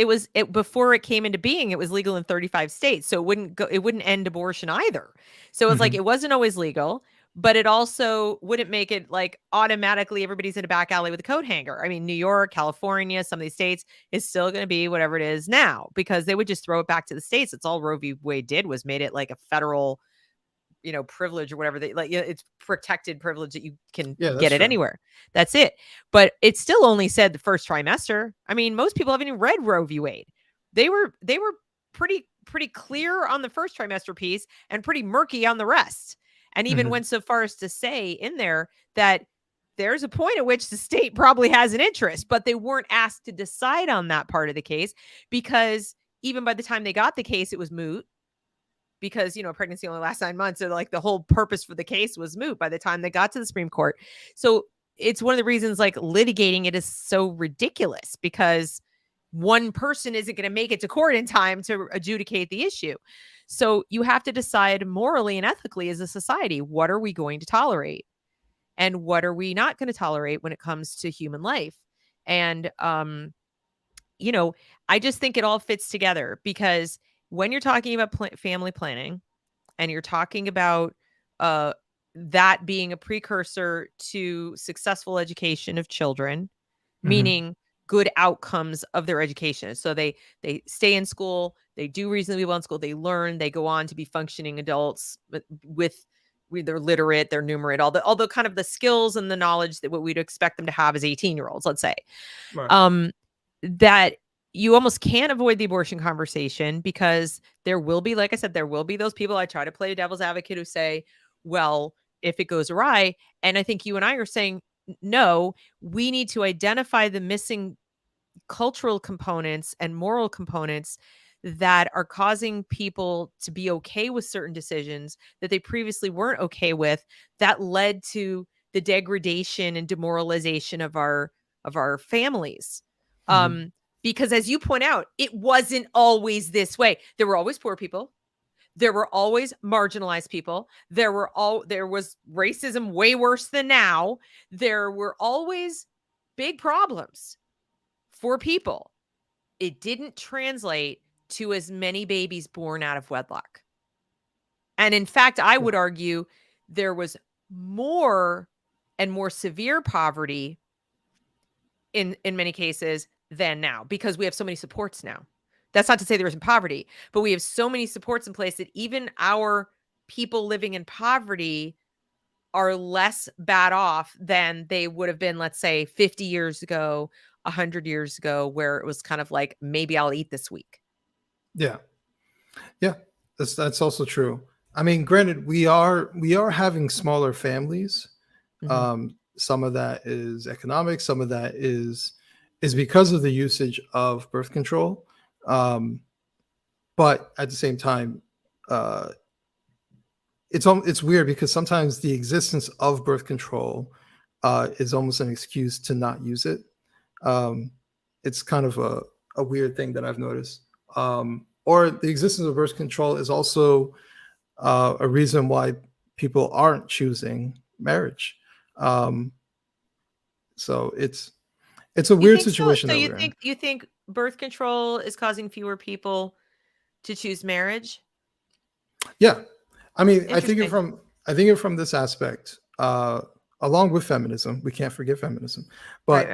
Before it came into being, it was legal in 35 states. So it wouldn't end abortion either. So it's like Mhm. it wasn't always legal, but it also wouldn't make it like automatically everybody's in a back alley with a coat hanger. I mean, New York, California, some of these states is still going to be whatever it is now because they would just throw it back to the states. It's all Roe v. Wade did was made it like a federal privilege or whatever they like, it's protected privilege that you can Yeah, that's get it true. anywhere. That's it. But it still only said the first trimester. I mean, most people haven't even read Roe v. Wade. They were pretty clear on the first trimester piece and pretty murky on the rest. And even Mhm. went so far as to say in there that there's a point at which the state probably has an interest, but they weren't asked to decide on that part of the case because even by the time they got the case, it was moot because pregnancy only lasts 9 months, so like the whole purpose for the case was moot by the time they got to the Supreme Court. So it's one of the reasons like litigating it is so ridiculous because one person isn't going to make it to court in time to adjudicate the issue. So you have to decide morally and ethically as a society, what are we going to tolerate and what are we not going to tolerate when it comes to human life. And you know I just think it all fits together because when you're talking about family planning and you're talking about uh, that being a precursor to successful education of children, Mhm. meaning good outcomes of their education. So they stay in school, they do reasonably well in school, they learn, they go on to be functioning adults with they're literate, they're numerate, all the kind of the skills and the knowledge that what we'd expect them to have as 18-year-olds, let's say. Right. Um, that you almost can't avoid the abortion conversation because there will be, like I said, there will be those people. I try to play devil's advocate who say, well, if it goes awry, and I think you and I are saying, no, we need to identify the missing cultural components and moral components that are causing people to be okay with certain decisions that they previously weren't okay with, that led to the degradation and demoralization of our families. Mhm. Because as you point out, it wasn't always this way. There were always poor people. There were always marginalized people. There was racism way worse than now. There were always big problems for people. It didn't translate to as many babies born out of wedlock. And in fact, I Yeah. would argue there was more and more severe poverty in many cases than now, because we have so many supports now. That's not to say there isn't poverty, but we have so many supports in place that even our people living in poverty are less bad off than they would have been, let's say, 50 years ago, 100 years ago, where it was kind of like, maybe I'll eat this week. Yeah. Yeah. That's also true. I mean, granted, we are having smaller families. Mhm. Some of that is economic. Some of that is because of the usage of birth control. Um, but at the same time, uh, it's weird because sometimes the existence of birth control is almost an excuse to not use it. Um, it's kind of a weird thing that I've noticed. Or the existence of birth control is also a reason why people aren't choosing marriage. Um, so it's a You weird think so? situation So that we're in. you think birth control is causing fewer people to choose marriage? Yeah, I mean, Interesting. I think it from this aspect, along with feminism. We can't forget feminism, Right, but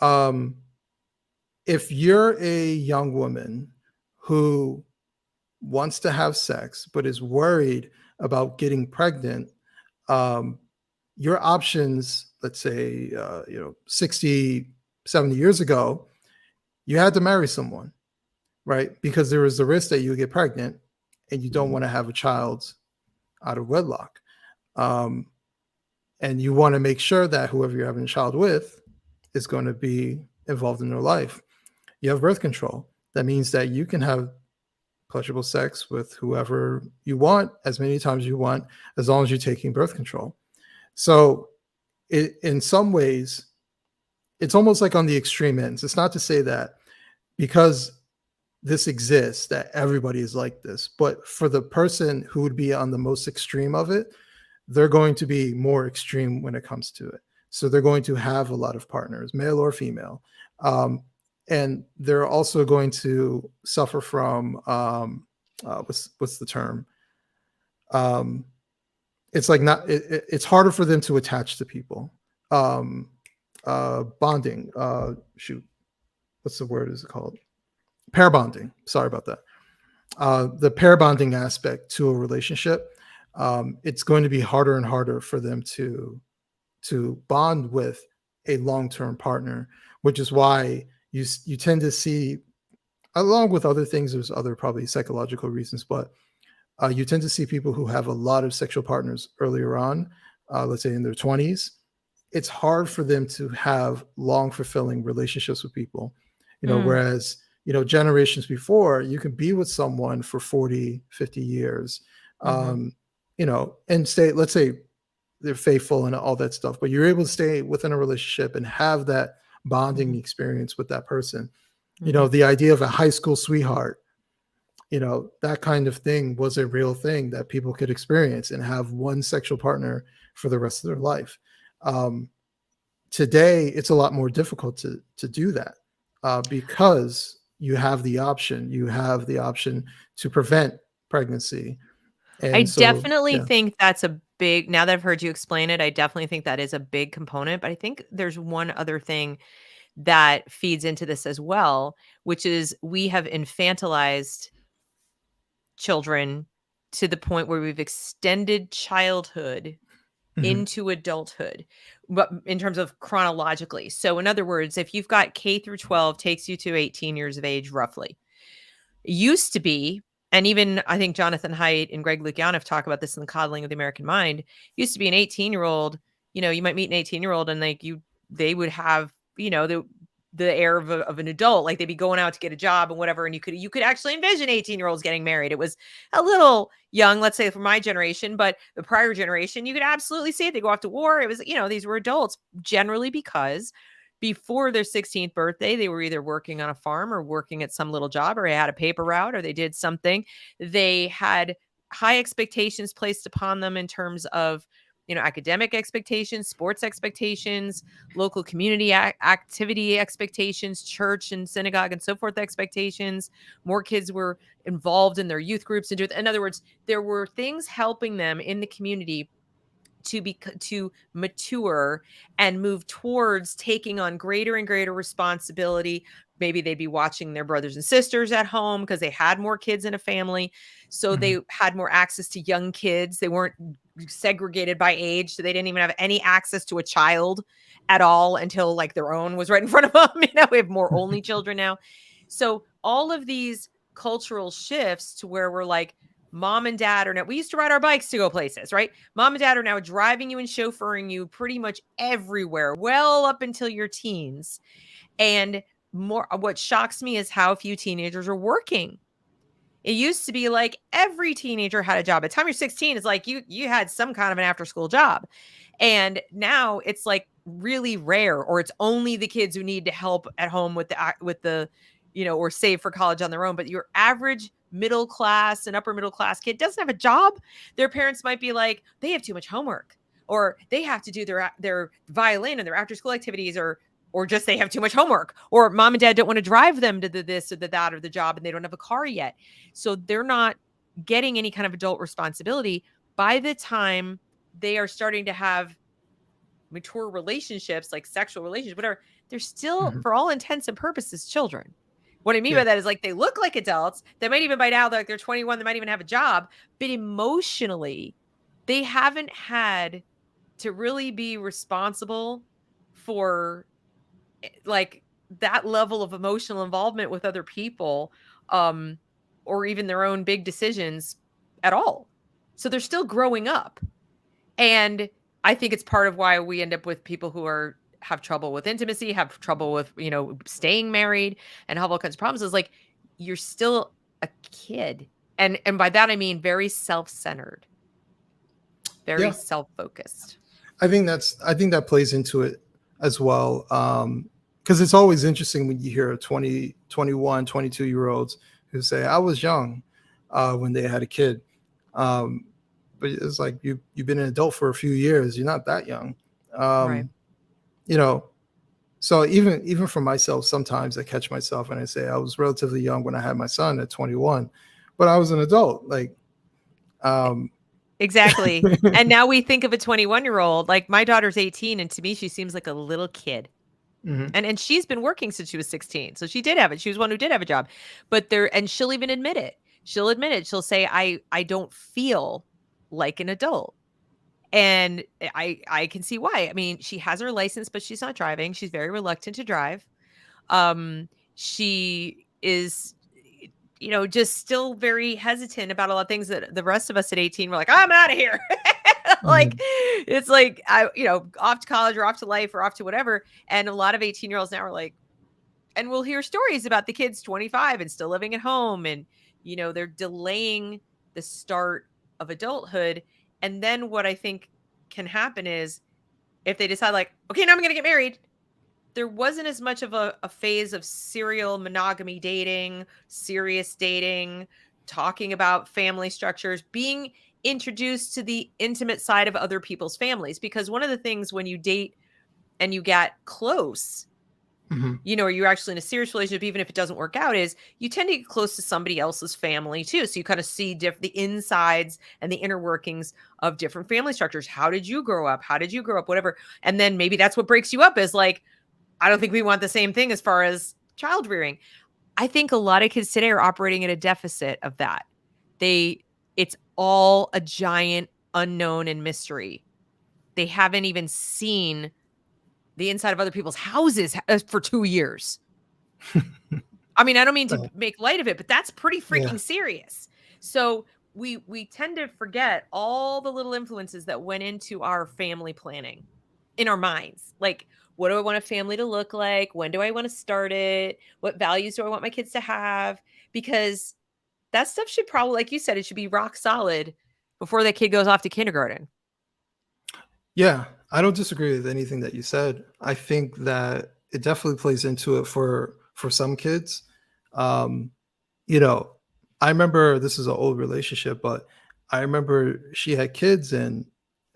right. um, if you're a young woman who wants to have sex but is worried about getting pregnant, um, your options, let's say, 60, 70 years ago, you had to marry someone, right? Because there was the risk that you would get pregnant and you don't want to have a child out of wedlock. Um, and you want to make sure that whoever you're having a child with is going to be involved in their life. You have birth control. That means that you can have pleasurable sex with whoever you want as many times as you want, as long as you're taking birth control. So, in some ways, it's almost like on the extreme ends. It's not to say that because this exists that everybody is like this, but for the person who would be on the most extreme of it, they're going to be more extreme when it comes to it. So they're going to have a lot of partners, male or female. Um, and they're also going to suffer from what's the term? Um, it's like not it's harder for them to attach to people. Um, bonding. Shoot, what's the word? Is it called? Pair bonding. Sorry about that. The pair bonding aspect to a relationship. It's going to be harder and harder for them to bond with a long-term partner, which is why you tend to see, along with other things, there's other probably psychological reasons, but you tend to see people who have a lot of sexual partners earlier on, let's say in their 20s. It's hard for them to have long, fulfilling relationships with people, Mm, whereas, generations before, you can be with someone for 40, 50 years, mhm, um, and stay, let's say they're faithful and all that stuff, but you're able to stay within a relationship and have that bonding mhm, experience with that person. mhm. The idea of a high school sweetheart, that kind of thing was a real thing that people could experience and have one sexual partner for the rest of their life. Um, Today, it's a lot more difficult to do that because you have the option to prevent pregnancy, I and so definitely yeah. think that's a big, now that I've heard you explain it, I definitely think that is a big component, but I think there's one other thing that feeds into this as well, which is we have infantilized children to the point where we've extended childhood Mhm. into adulthood, but in terms of chronologically. So in other words, if you've got K through 12 takes you to 18 years of age roughly. It used to be, and even I think Jonathan Haidt and Greg Lukianoff talk about this in the coddling of the American mind, used to be an 18-year-old, you might meet an 18-year-old and like they would have, the air of an adult. Like they'd be going out to get a job and whatever. And you could actually envision 18-year-olds getting married. It was a little young, let's say for my generation, but the prior generation, you could absolutely see it. They go off to war. It was, these were adults generally because before their 16th birthday, they were either working on a farm or working at some little job, or they had a paper route, or they did something. They had high expectations placed upon them in terms of, academic expectations, sports expectations, local community activity expectations, church and synagogue and so forth expectations. More kids were involved in their youth groups. In other words, there were things helping them in the community to mature and move towards taking on greater and greater responsibility. Maybe they'd be watching their brothers and sisters at home because they had more kids in a family. So they had more access to young kids. They weren't segregated by age. So they didn't even have any access to a child at all until like their own was right in front of them. We have more only children now. So all of these cultural shifts to where we're like, mom and dad are now, we used to ride our bikes to go places, right? Mom and dad are now driving you and chauffeuring you pretty much everywhere, well up until your teens. And what shocks me is how few teenagers are working. It used to be like every teenager had a job. By the time you're 16, it's like you had some kind of an after school job. And now it's like really rare, or it's only the kids who need to help at home with the or save for college on their own. But your average middle class and upper middle class kid doesn't have a job. Their parents might be like, they have too much homework, or they have to do their violin and their after school activities, or just they have too much homework, or mom and dad don't want to drive them to this or that or the job, and they don't have a car yet. So they're not getting any kind of adult responsibility. By the time they are starting to have mature relationships, like sexual relationships, whatever, they're still, for all intents and purposes, children. What I mean by that is like they look like adults. They might even by now, like they're 21, they might even have a job, but emotionally, they haven't had to really be responsible for like that level of emotional involvement with other people, or even their own big decisions at all. So they're still growing up. And I think it's part of why we end up with people who have trouble with intimacy, have trouble with, staying married, and have all kinds of problems. Is like, you're still a kid. And by that, I mean, very self-centered, very self-focused. I think that plays into it as well. Because it's always interesting when you hear 20, 21, 22-year-olds who say, I was young when they had a kid. But it's like, you've been an adult for a few years. You're not that young. Right. So even for myself, sometimes I catch myself and I say I was relatively young when I had my son at 21, but I was an adult. Like, exactly. And now we think of a 21-year-old, like my daughter's 18, and to me, she seems like a little kid. And she's been working since she was 16. So she did have it. She was one who did have a job. And she'll even admit it. She'll admit it. She'll say, I don't feel like an adult. And I can see why. I mean, she has her license, but she's not driving. She's very reluctant to drive. She is, just still very hesitant about a lot of things that the rest of us at 18 were like, I'm out of here. Like, it's like, off to college or off to life or off to whatever. And a lot of 18-year-olds now are like, and we'll hear stories about the kids 25 and still living at home. And, they're delaying the start of adulthood. And then what I think can happen is if they decide like, okay, now I'm going to get married, there wasn't as much of a phase of serial monogamy dating, serious dating, talking about family structures, being introduced to the intimate side of other people's families. Because one of the things when you date and you get close, or you're actually in a serious relationship, even if it doesn't work out, is you tend to get close to somebody else's family too. So you kind of see the insides and the inner workings of different family structures. How did you grow up? How did you grow up? Whatever. And then maybe that's what breaks you up is like, I don't think we want the same thing as far as child rearing. I think a lot of kids today are operating at a deficit of that. It's all a giant unknown and mystery. They haven't even seen the inside of other people's houses for 2 years. I mean, I don't mean to make light of it, but that's pretty freaking serious. So we tend to forget all the little influences that went into our family planning in our minds. Like What do I want a family to look like? When do I want to start it? What values do I want my kids to have? Because that stuff should probably, like you said, it should be rock solid before that kid goes off to kindergarten. Yeah, I don't disagree with anything that you said. I think that it definitely plays into it for some kids. Um, you know, I remember this is an old relationship, but I remember she had kids and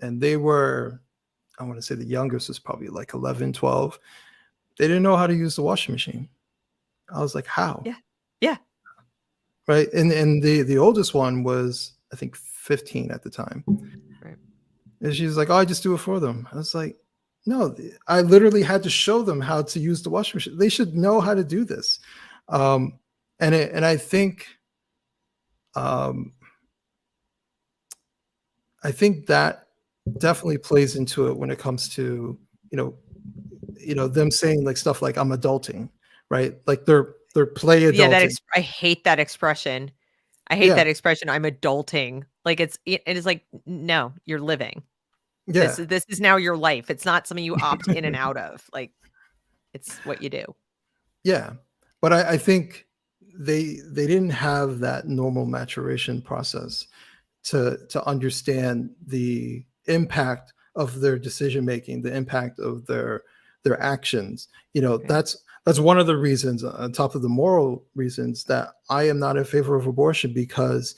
they were, I want to say the youngest was probably like 11, 12. They didn't know how to use the washing machine. I was like, how? Yeah. Yeah. Right. And the oldest one was, I think, 15 at the time. Right. And she's like, oh, I just do it for them. I was like, no, I literally had to show them how to use the washing machine. They should know how to do this. And I think um, that definitely plays into it when it comes to, them saying like stuff like I'm adulting, right? Like they're play Yeah, adulting. I hate that expression. I hate Yeah. that expression. I'm adulting. Like it is like, no, you're living. Yeah. This is now your life. It's not something you opt in and out of. Like it's what you do. Yeah. But I think they didn't have that normal maturation process to understand the impact of their decision making, the impact of their actions. Right. That's one of the reasons, on top of the moral reasons, that I am not in favor of abortion, because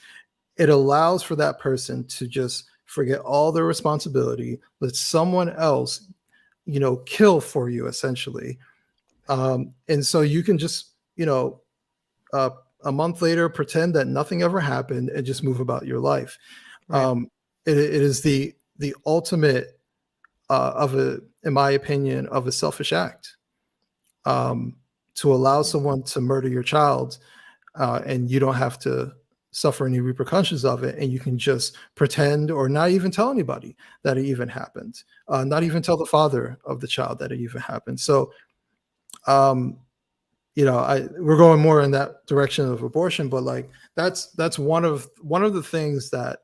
it allows for that person to just forget all their responsibility, let someone else, kill for you essentially. And so you can just, uh, a month later, pretend that nothing ever happened and just move about your life. Right. It is the ultimate in my opinion, of a selfish act, to allow someone to murder your child, and you don't have to suffer any repercussions of it, and you can just pretend or not even tell anybody that it even happened, not even tell the father of the child that it even happened. So, um, we're going more in that direction of abortion, but like that's one of the things that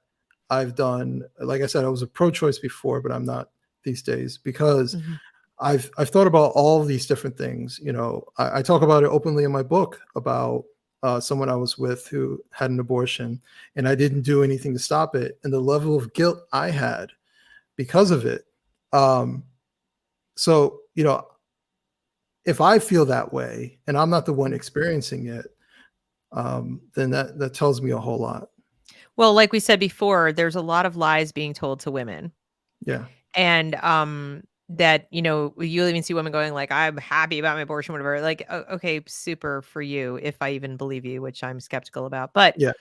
I've done. Like I said, I was a pro-choice before, but I'm not these days, because Mhm. I've thought about all these different things. I talk about it openly in my book about someone I was with who had an abortion, and I didn't do anything to stop it, and the level of guilt I had because of it. So, if I feel that way and I'm not the one experiencing it, then that tells me a whole lot. Well, like we said before, there's a lot of lies being told to women. Yeah. And that, you even see women going like, I'm happy about my abortion, whatever. Like, okay, super for you, if I even believe you, which I'm skeptical about. But Yeah.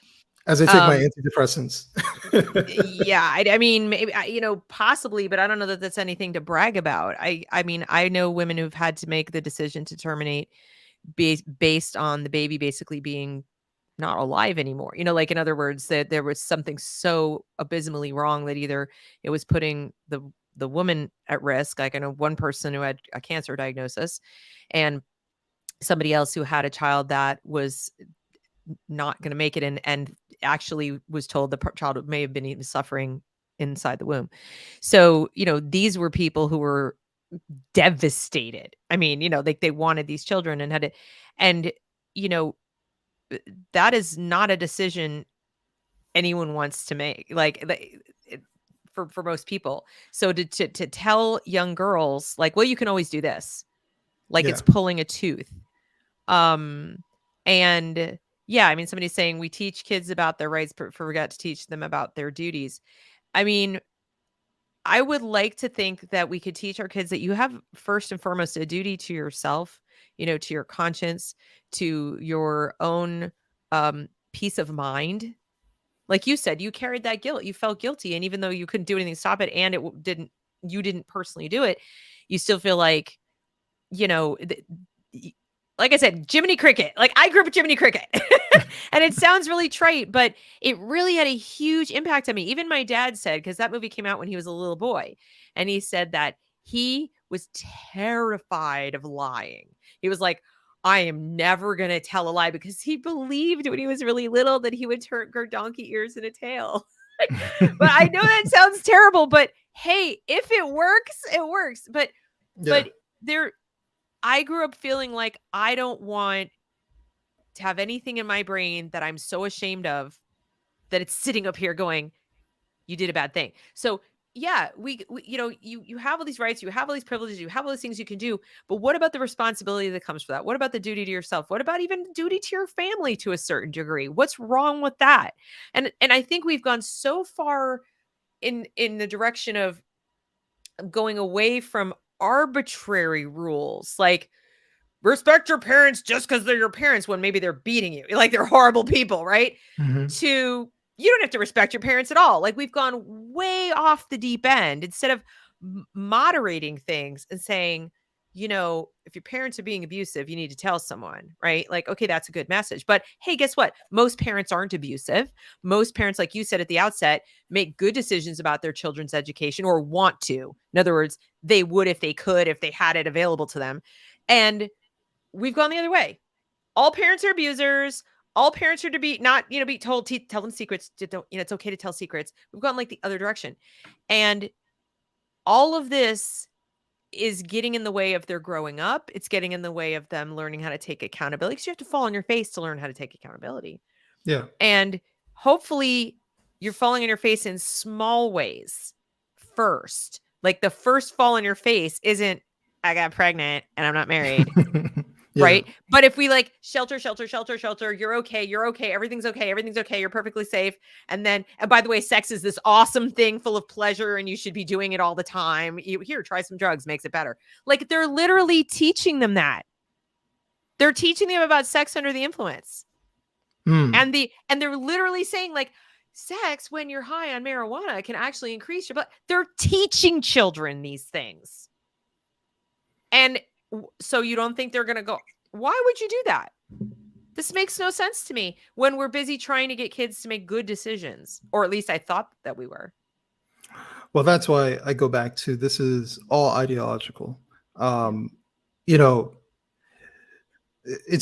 As I take my antidepressants. yeah, I mean, maybe possibly, but I don't know that that's anything to brag about. I mean, I know women who've had to make the decision to terminate based on the baby basically being not alive anymore. Like in other words, that there was something so abysmally wrong that either it was putting the woman at risk. Like I know one person who had a cancer diagnosis, and somebody else who had a child that was not going to make it, and actually was told the child may have been even suffering inside the womb. So, these were people who were devastated. I mean, like they wanted these children and had it. And, you know, that is not a decision anyone wants to make. Like for most people. So to tell young girls like, well, you can always do this, like it's Yeah. pulling a tooth. Um, and yeah, I mean, somebody's saying we teach kids about their rights, but forget to teach them about their duties. I mean, I would like to think that we could teach our kids that you have first and foremost a duty to yourself, to your conscience, to your own peace of mind. Like you said, you carried that guilt. You felt guilty, and even though you couldn't do anything to stop it, and you didn't personally do it, you still feel like, you know, like I said, Jiminy Cricket. Like I grew up with Jiminy Cricket. And it sounds really trite, but it really had a huge impact on me. Even my dad said, because that movie came out when he was a little boy, and he said that he was terrified of lying. He was like, I am never going to tell a lie, because he believed when he was really little that he would grow donkey ears and a tail. But I know that sounds terrible, but hey, if it works, it works. Yeah. I grew up feeling like I don't want to have anything in my brain that I'm so ashamed of that it's sitting up here going, you did a bad thing. So yeah, we you have all these rights, you have all these privileges, you have all these things you can do, but what about the responsibility that comes for that? What about the duty to yourself? What about even duty to your family to a certain degree? What's wrong with that? And I think we've gone so far in the direction of going away from arbitrary rules, like respect your parents just because they're your parents when maybe they're beating you, like they're horrible people, right? Mhm. To you don't have to respect your parents at all. Like we've gone way off the deep end instead of moderating things and saying, if your parents are being abusive, you need to tell someone, right? Like, okay, that's a good message. But hey, guess what? Most parents aren't abusive. Most parents, like you said at the outset, make good decisions about their children's education or want to. In other words, they would if they could, if they had it available to them. And we've gone the other way. All parents are abusers. All parents are to be not, be told to tell them secrets. Don't, it's okay to tell secrets. We've gone like the other direction. And all of this is getting in the way of their growing up. It's getting in the way of them learning how to take accountability, because you have to fall on your face to learn how to take accountability. Yeah. And hopefully you're falling on your face in small ways first. Like the first fall on your face isn't, I got pregnant and I'm not married. Yeah. Right. But if we like shelter, you're okay. Everything's okay. You're perfectly safe. And by the way, sex is this awesome thing full of pleasure and you should be doing it all the time. Here, try some drugs, makes it better. Like they're literally teaching them that. They're teaching them about sex under the influence. Mm. And they're literally saying like sex when you're high on marijuana can actually increase your blood. They're teaching children these things. And so you don't think they're going to go, why would you do that? This makes no sense to me when we're busy trying to get kids to make good decisions, or at least I thought that we were. Well, that's why I go back to this is all ideological. It's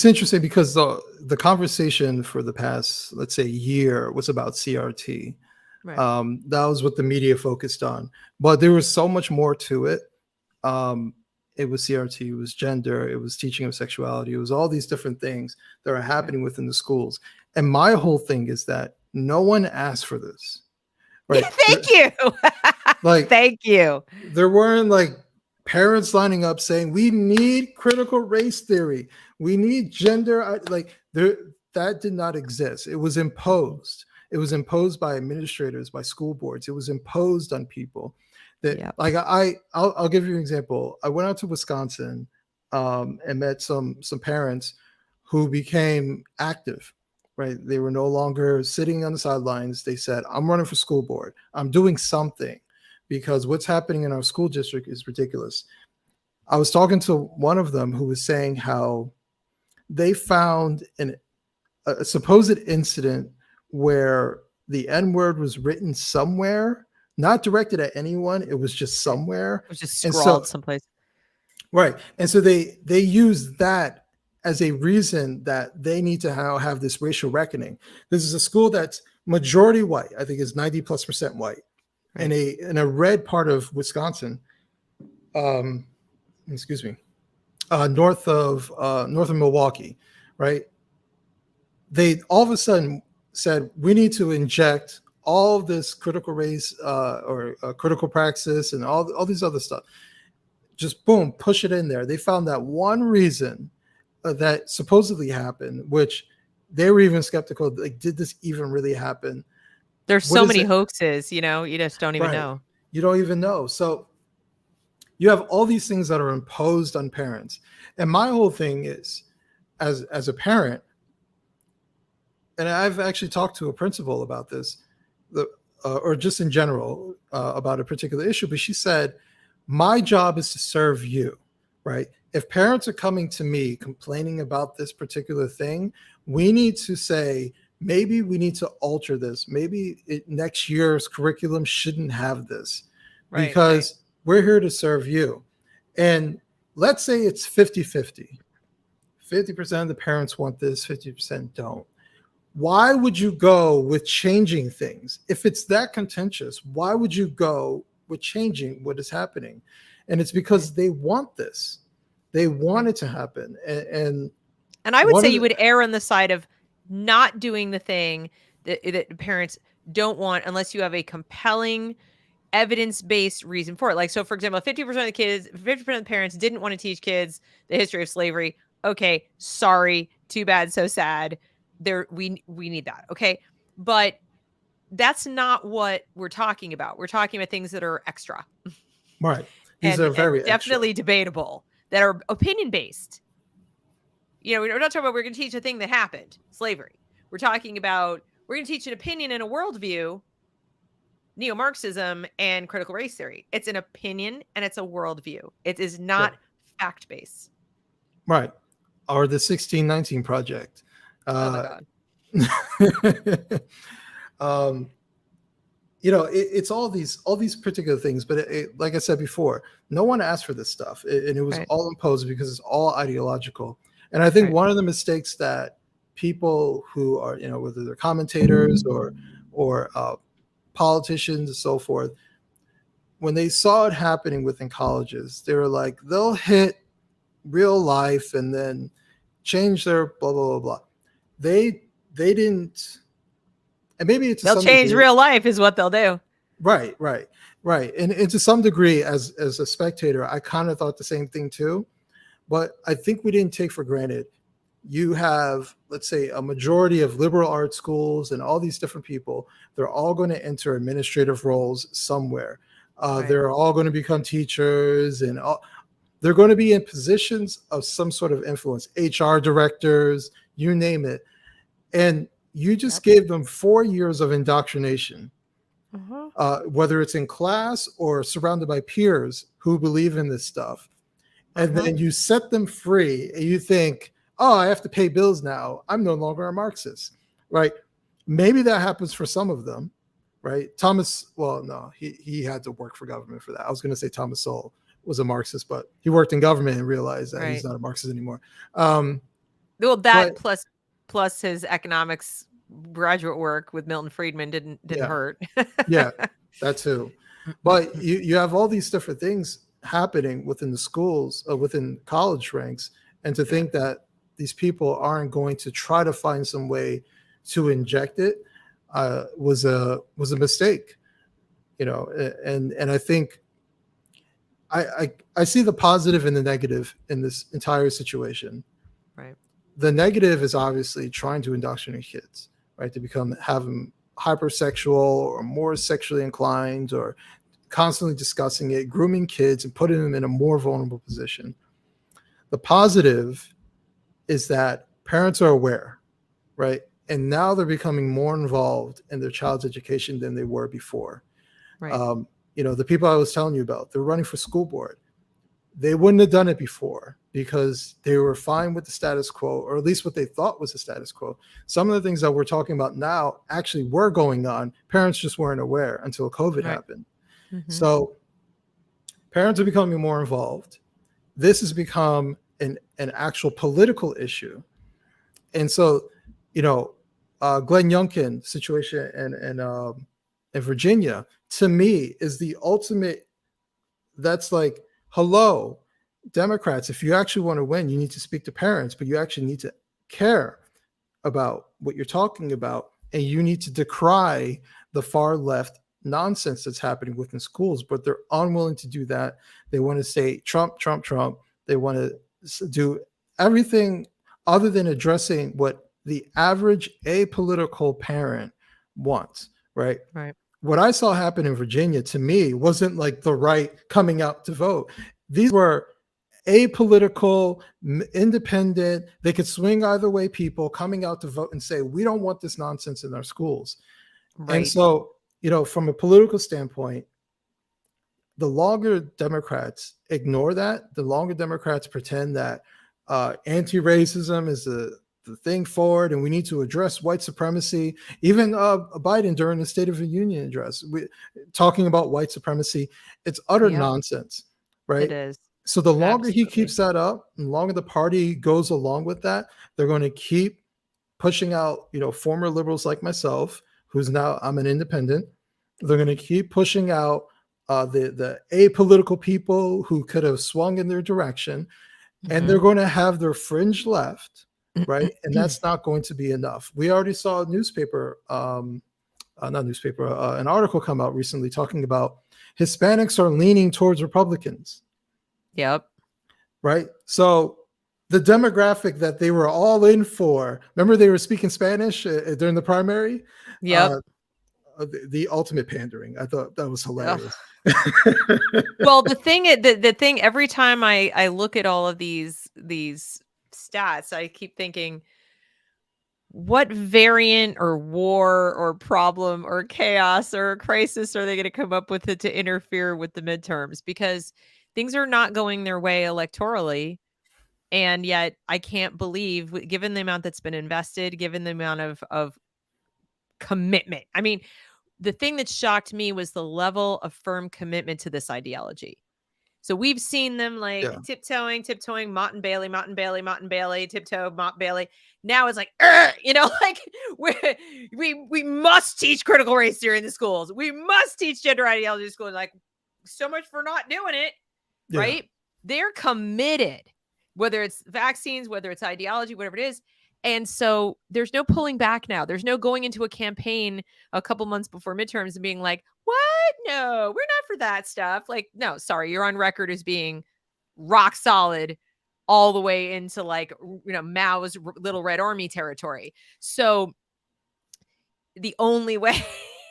interesting because the conversation for the past, let's say, year was about CRT. Right. That was what the media focused on, but there was so much more to it. It was CRT, it was gender, it was teaching of sexuality, it was all these different things that are happening within the schools. And my whole thing is that no one asked for this. Right. Yeah, thank you. Like, thank you. There weren't like parents lining up saying, we need critical race theory. We need gender. That did not exist. It was imposed. It was imposed by administrators, by school boards. It was imposed on people. I'll give you an example. I went out to Wisconsin and met some parents who became active, right? They were no longer sitting on the sidelines. They said, I'm running for school board. I'm doing something because what's happening in our school district is ridiculous. I was talking to one of them who was saying how they found a supposed incident where the N-word was written somewhere, not directed at anyone. It was just somewhere. It was just scrawled someplace. Right. And so they use that as a reason that they need to have this racial reckoning. This is a school that's majority white. I think it's 90+% white. Right. In a red part of Wisconsin, north of Milwaukee, right? They all of a sudden said, we need to inject all this critical race or critical praxis and all these other stuff. Just boom, push it in there. They found that one reason that supposedly happened, which they were even skeptical, like, did this even really happen? There's so many hoaxes, you just don't even know. You don't even know. So you have all these things that are imposed on parents. And my whole thing is, as a parent, and I've actually talked to a principal about this, or just in general about a particular issue, but she said, my job is to serve you, right? If parents are coming to me complaining about this particular thing, we need to say, maybe we need to alter this. Maybe next year's curriculum shouldn't have this, because we're here to serve you. And let's say it's 50-50. 50% of the parents want this, 50% don't. Why would you go with changing things? If it's that contentious, why would you go with changing what is happening? And it's because they want this. They Right. want it to happen. And I would one say of you the would err on the side of not doing the thing that parents don't want unless you have a compelling evidence-based reason for it. Like, so for example, 50% of the kids, 50% of the parents didn't want to teach kids the history of slavery. Okay, sorry, too bad, so sad. We need that. Okay. But that's not what we're talking about. We're talking about things that are extra right. These are and very extra. definitely debatable, that are opinion based. We're not talking about we're going to teach a thing that happened, slavery. We're talking about we're going to teach an opinion and a worldview, neo-Marxism and critical race theory. It's an opinion and it's a worldview. It is Sure. not fact-based. Right. Or the 1619 project. Oh my Uh, God. um, it's all these particular things, but like I said before, no one asked for this stuff, and it was Right. all imposed because it's all ideological. And I think Right. one of the mistakes that people who are, whether they're commentators or politicians and so forth, when they saw it happening within colleges, they were like, they'll hit real life and then change their blah blah blah blah. They didn't, and maybe to They'll some change degree. real life is what they'll do. Right, right, right. And to some degree, as a spectator, I kind of thought the same thing too. But I think we didn't take for granted. You have, let's say, a majority of liberal arts schools and all these different people. They're all going to enter administrative roles somewhere. Right. They're all going to become teachers, and they're going to be in positions of some sort of influence, HR directors, you name it. And you just Yep. gave them 4 years of indoctrination, Uh-huh. whether it's in class or surrounded by peers who believe in this stuff. And Uh-huh. then you set them free and you think, oh, I have to pay bills now. I'm no longer a Marxist, right? Maybe that happens for some of them, right? Thomas, well, no, he had to work for government for that. I was going to say Thomas Sowell was a Marxist, but he worked in government and realized that he's Right. not a Marxist anymore. Um, Well, but that plus his economics graduate work with Milton Friedman didn't yeah, hurt. yeah, that too. But you have all these different things happening within the schools, within college ranks, and to Yeah. think that these people aren't going to try to find some way to inject it was a mistake, and I think I see the positive and the negative in this entire situation. Right. The negative is obviously trying to indoctrinate kids, right, to have them hypersexual or more sexually inclined, or constantly discussing it, grooming kids and putting them in a more vulnerable position. The positive is that parents are aware, right? And now they're becoming more involved in their child's education than they were before. Right. Um, the people I was telling you about, they're running for school board. They wouldn't have done it before because they were fine with the status quo, or at least what they thought was the status quo. Some of the things that we're talking about now actually were going on. Parents just weren't aware until COVID Right. happened. Mm-hmm. So parents are becoming more involved. This has become an actual political issue. And so, Glenn Youngkin situation in Virginia, to me, is the ultimate. That's like, hello, Democrats, if you actually want to win, you need to speak to parents, but you actually need to care about what you're talking about, and you need to decry the far left nonsense that's happening within schools. But they're unwilling to do that. They want to say Trump, Trump, Trump. They want to do everything other than addressing what the average apolitical parent wants, right? Right. What I saw happen in Virginia, to me, wasn't like the right coming out to vote. These were apolitical, independent, they could swing either way people coming out to vote and say, we don't want this nonsense in our schools. And Right. so, from a political standpoint, the longer Democrats ignore that, the longer Democrats pretend that anti-racism is the thing forward, and we need to address white supremacy. Even Biden during the State of the Union address, talking about white supremacy, it's utter Yep. nonsense, It right? is. So the longer he Absolutely. keeps that up, and the longer the party goes along with that, they're going to keep pushing out, former liberals like myself, who's now I'm an independent. They're going to keep pushing out the apolitical people who could have swung in their direction, and they're Mhm. going to have their fringe left, right? And that's not going to be enough. We already saw a newspaper, not newspaper, an article come out recently talking about Hispanics are leaning towards Republicans, Yep. right? So the demographic that they were all in for, remember they were speaking Spanish during the primary? Yep. Uh, the ultimate pandering. I thought that was Ugh. hilarious. Well, the thing every time I look at all of these stats, I keep thinking, what variant or war or problem or chaos or crisis are they going to come up with it to interfere with the midterms? Because things are not going their way electorally. And yet I can't believe, given the amount that's been invested, given the amount of commitment. I mean, the thing that shocked me was the level of firm commitment to this ideology. So we've seen them like Yeah. tiptoeing, Mott and Bailey, tiptoe, Mott Bailey. Now it's like, like we must teach critical race theory in the schools. We must teach gender ideology in schools. Like, so much for not doing it, Yeah. right? They're committed, whether it's vaccines, whether it's ideology, whatever it is. And so there's no pulling back now. There's no going into a campaign a couple months before midterms and being like, what? No, we're not for that stuff. Like, no, sorry, you're on record as being rock solid all the way into like, Mao's Little Red Army territory. So the only way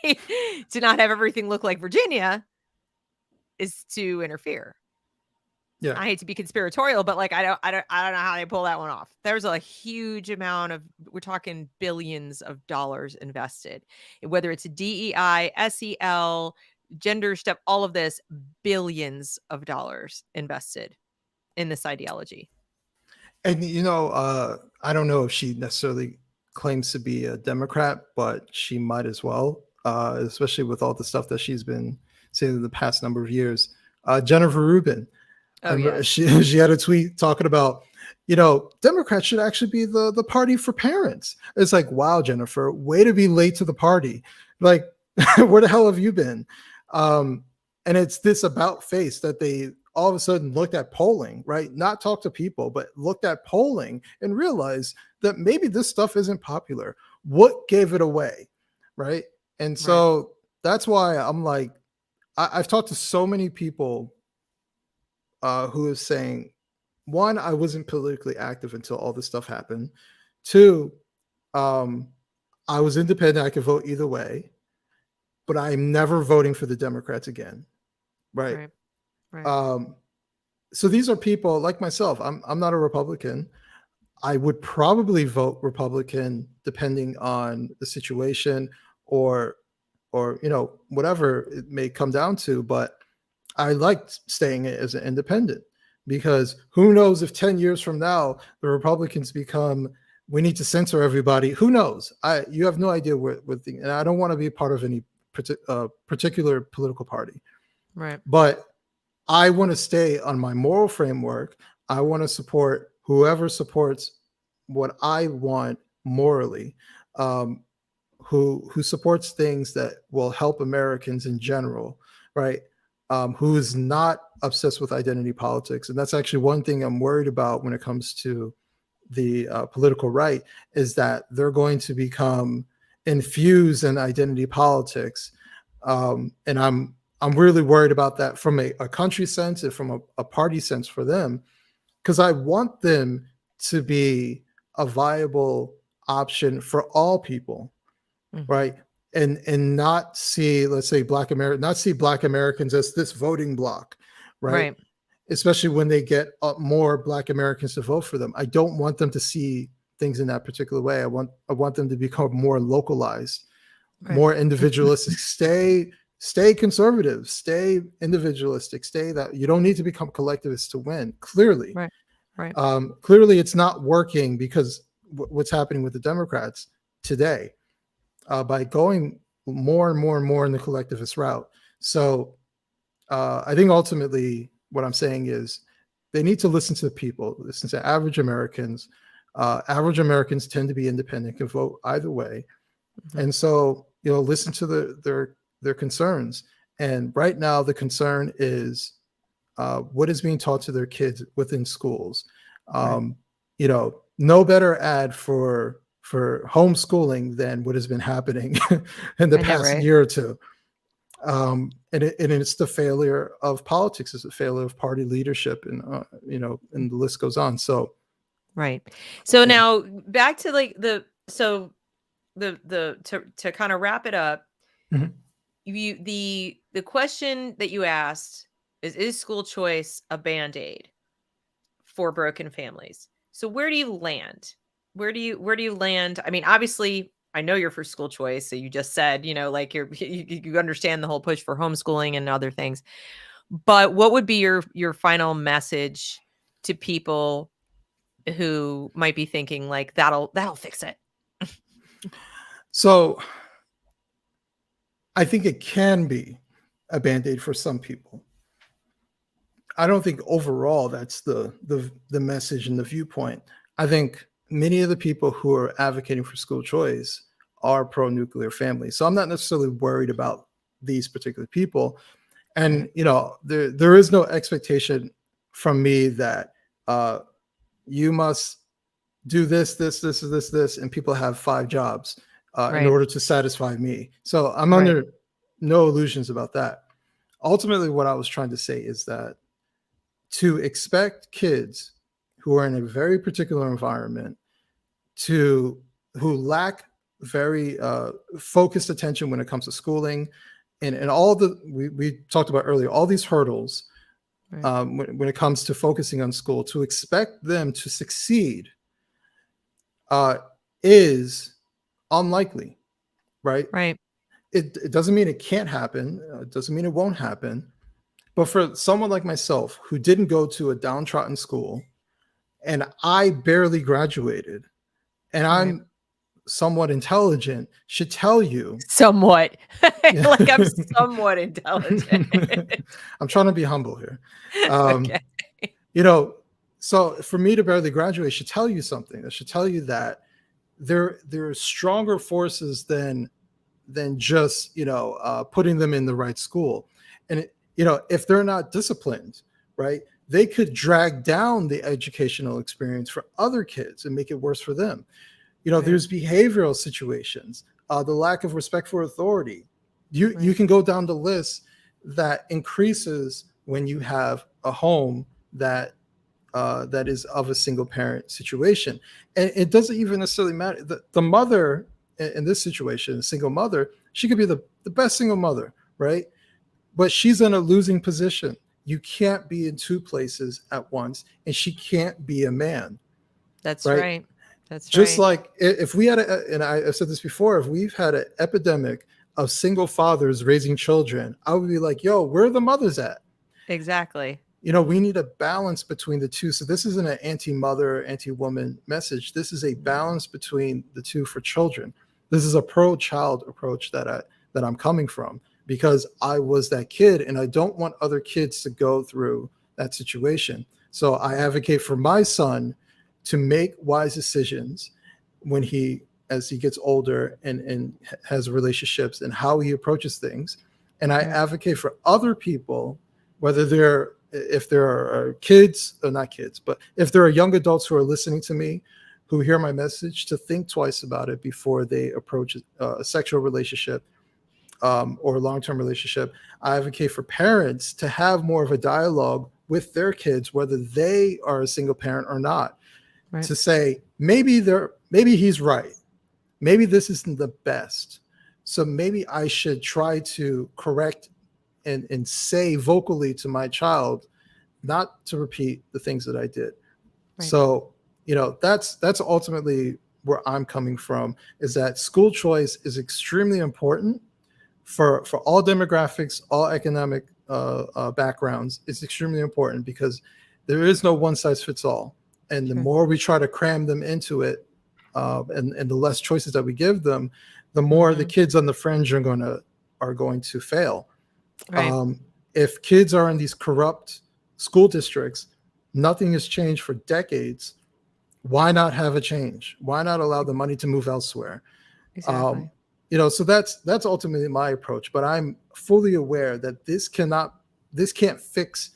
to not have everything look like Virginia is to interfere. Yeah. I hate to be conspiratorial, but like I don't know how they pull that one off. There's a huge amount of, we're talking billions of dollars invested, whether it's DEI, SEL, gender stuff, all of this, billions of dollars invested in this ideology. And I don't know if she necessarily claims to be a Democrat, but she might as well, especially with all the stuff that she's been saying in the past number of years. Jennifer Rubin, Oh yeah. she had a tweet talking about, Democrats should actually be the party for parents. It's like, wow, Jennifer, way to be late to the party. Like, where the hell have you been? And it's this about face that they all of a sudden looked at polling, right? Not talk to people, but looked at polling and realized that maybe this stuff isn't popular. What gave it away, right? And so that's why I'm like, I've talked to so many people who is saying, one, I wasn't politically active until all this stuff happened. Two, I was independent. I could vote either way, but I'm never voting for the Democrats again. Right. Right. So these are people like myself. I'm not a Republican. I would probably vote Republican depending on the situation or whatever it may come down to. But I liked staying as an independent because who knows if 10 years from now the Republicans become, we need to censor everybody. Who knows? You have no idea and I don't want to be part of any particular political party. Right. But I want to stay on my moral framework. I want to support whoever supports what I want morally, who supports things that will help Americans in general, right? Who is not obsessed with identity politics. And that's actually one thing I'm worried about when it comes to the political right, is that they're going to become infused in identity politics. And I'm really worried about that from a country sense and from a party sense for them, because I want them to be a viable option for all people, right? And not see, let's say, Black Americans as this voting bloc, right? Especially when they get more Black Americans to vote for them. I don't want them to see things in that particular way. I want them to become more localized, more individualistic. Stay conservative, stay individualistic, stay that you don't need to become collectivist to win. Clearly, clearly it's not working because what's happening with the Democrats today by going more and more and more in the collectivist route. So I think ultimately what I'm saying is they need to listen to the people, listen to average Americans. Average Americans tend to be independent, can vote either way. And so, listen to their concerns. And right now the concern is what is being taught to their kids within schools. Right. No better ad for homeschooling than what has been happening in the I know, past right? year or two. And it's the failure of politics, it's a failure of party leadership, and the list goes on. So Right. So yeah. now back to like the to kind of wrap it up, Mhm. the question that you asked is school choice a band-aid for broken families? So where do you land? Where do you land? I mean, obviously, I know you're for school choice. So you just said, like you understand the whole push for homeschooling and other things. But what would be your final message to people who might be thinking like that'll fix it? So I think it can be a band-aid for some people. I don't think overall that's the message and the viewpoint. I think many of the people who are advocating for school choice are pro-nuclear families. So I'm not necessarily worried about these particular people. And Right. there is no expectation from me that you must do this, and people have 5 jobs in Right. order to satisfy me. So I'm Right. under no illusions about that. Ultimately, what I was trying to say is that to expect kids who are in a very particular environment to who lack very focused attention when it comes to schooling, and all the we talked about earlier, all these hurdles Right. when it comes to focusing on school, to expect them to succeed uh, is unlikely, right? Right. It doesn't mean it can't happen. It doesn't mean it won't happen. But for someone like myself who didn't go to a downtrodden school, and I barely graduated, and Right. I'm somewhat intelligent, should tell you. Somewhat. Yeah. Like I'm somewhat intelligent. I'm trying to be humble here. Um, Okay. you know, so for me to barely graduate should tell you something. It should tell you that there are stronger forces than just putting them in the right school. And if they're not disciplined, right, they could drag down the educational experience for other kids and make it worse for them. Right. There's behavioral situations, the lack of respect for authority. You Right. can go down the list that increases when you have a home that is of a single parent situation. And it doesn't even necessarily matter. The mother in this situation, a single mother, she could be the best single mother, right? But she's in a losing position. You can't be in two places at once, and she can't be a man, That's right? right. That's Just right. like if we had and I've said this before, if we've had an epidemic of single fathers raising children, I would be like, yo, where are the mothers at? Exactly. We need a balance between the two. So this isn't an anti-mother, anti-woman message. This is a balance between the two for children. This is a pro-child approach that I'm coming from, because I was that kid and I don't want other kids to go through that situation. So I advocate for my son to make wise decisions when as he gets older and has relationships and how he approaches things. And I Right. advocate for other people, whether if there are kids, or not kids, but if there are young adults who are listening to me, who hear my message, to think twice about it before they approach a sexual relationship or a long-term relationship. I advocate for parents to have more of a dialogue with their kids, whether they are a single parent or not, Right. to say maybe he's right, maybe this isn't the best, so maybe I should try to correct and say vocally to my child not to repeat the things that I did. Right. So, that's ultimately where I'm coming from, is that school choice is extremely important for all demographics, all economic backgrounds. It's extremely important because there is no one size fits all. And the Sure. more we try to cram them into it, and the less choices that we give them, the more the Hmm. kids on the fringe are going to fail. Right. Um, if kids are in these corrupt school districts, nothing has changed for decades. Why not have a change? Why not allow the money to move elsewhere? Um, Exactly. so that's ultimately my approach. But I'm fully aware that this can't fix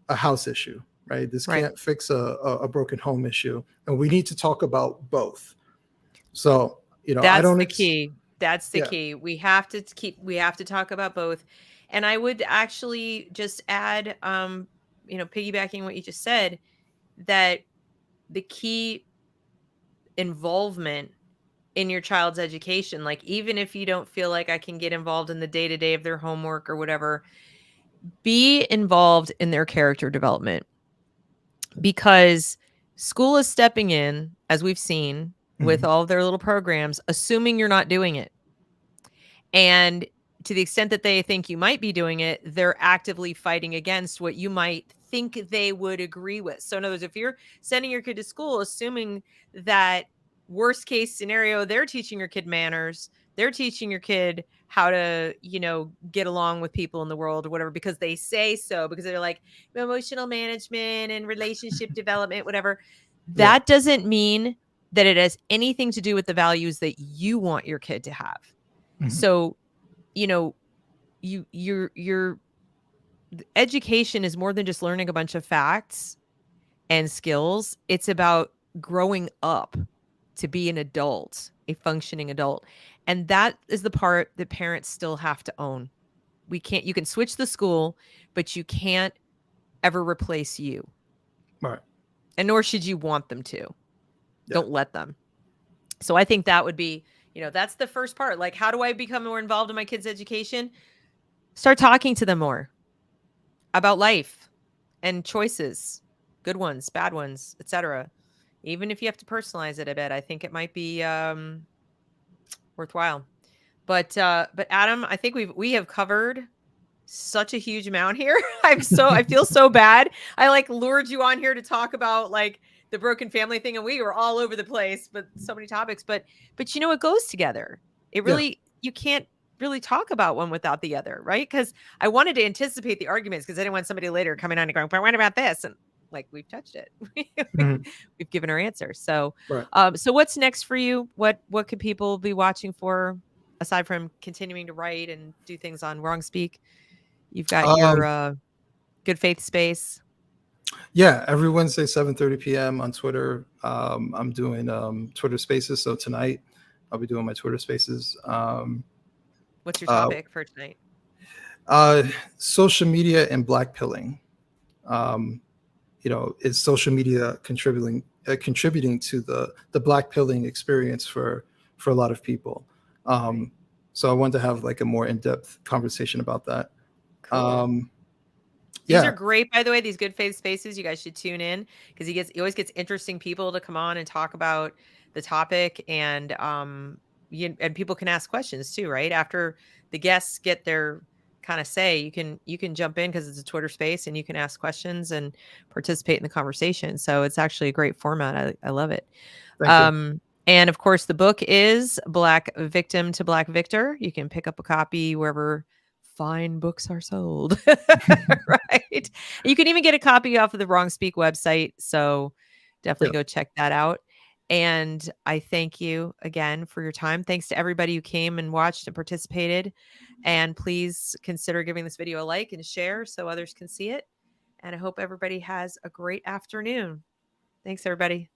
a house issue. right? This Right. can't fix a broken home issue, and we need to talk about both. So, I That's don't, the key. That's the yeah. key. We have to talk about both. And I would actually just add, piggybacking what you just said, that the key involvement in your child's education, like even if you don't feel like I can get involved in the day to day of their homework or whatever, be involved in their character development, because school is stepping in, as we've seen with Mhm. all of their little programs, assuming you're not doing it. And to the extent that they think you might be doing it, they're actively fighting against what you might think they would agree with. So, in other words, if you're sending your kid to school, assuming that worst case scenario, they're teaching your kid manners, they're teaching your kid how to, get along with people in the world or whatever, because they say so, because they're like emotional management and relationship development, whatever. Yeah. That doesn't mean that it has anything to do with the values that you want your kid to have. Mhm. So, you know, your education is more than just learning a bunch of facts and skills. It's about growing up to be an adult, a functioning adult. And that is the part that parents still have to own. You can switch the school, but you can't ever replace you. Right. And nor should you want them to. Yeah. Don't let them. So I think that would be, that's the first part. Like, how do I become more involved in my kids' education? Start talking to them more about life and choices, good ones, bad ones, etc. Even if you have to personalize it a bit, I think it might be worthwhile. But Adam, I think we have covered such a huge amount here. I feel so bad. I like lured you on here to talk about like the broken family thing, and we were all over the place, but so many topics. But it goes together. It Yeah. really, you can't really talk about one without the other, right? Because I wanted to anticipate the arguments, because I didn't want somebody later coming on and going, but what about this? And like, we've touched it. Mhm. We've given our answer. So Right. so what's next for you? What could people be watching for, aside from continuing to write and do things on Wrong Speak? You've got your Um, Good Faith Space. yeah, every Wednesday, 7:30 p.m. on Twitter. I'm doing Twitter Spaces. So tonight, I'll be doing my Twitter Spaces. What's your Uh, topic for tonight? uh, Social media and blackpilling. Um, is social media contributing to the blackpilling experience for a lot of people? Right. So I wanted to have like a more in-depth conversation about that. Cool. Um, These are yeah, great, by the way, these Good Faith Spaces. You guys should tune in, because he always gets interesting people to come on and talk about the topic, and and people can ask questions too, right? After the guests get their kind of say, you can jump in, because it's a Twitter space, and you can ask questions and participate in the conversation. So it's actually a great format. I love it. thank you. And of course, the book is Black Victim to Black Victor. You can pick up a copy wherever fine books are sold. Right. You can even get a copy off of the Wrong Speak website. So definitely Yeah, go check that out. And I thank you again for your time. Thanks to everybody who came and watched and participated. And please consider giving this video a like and share so others can see it. And I hope everybody has a great afternoon. Thanks, everybody.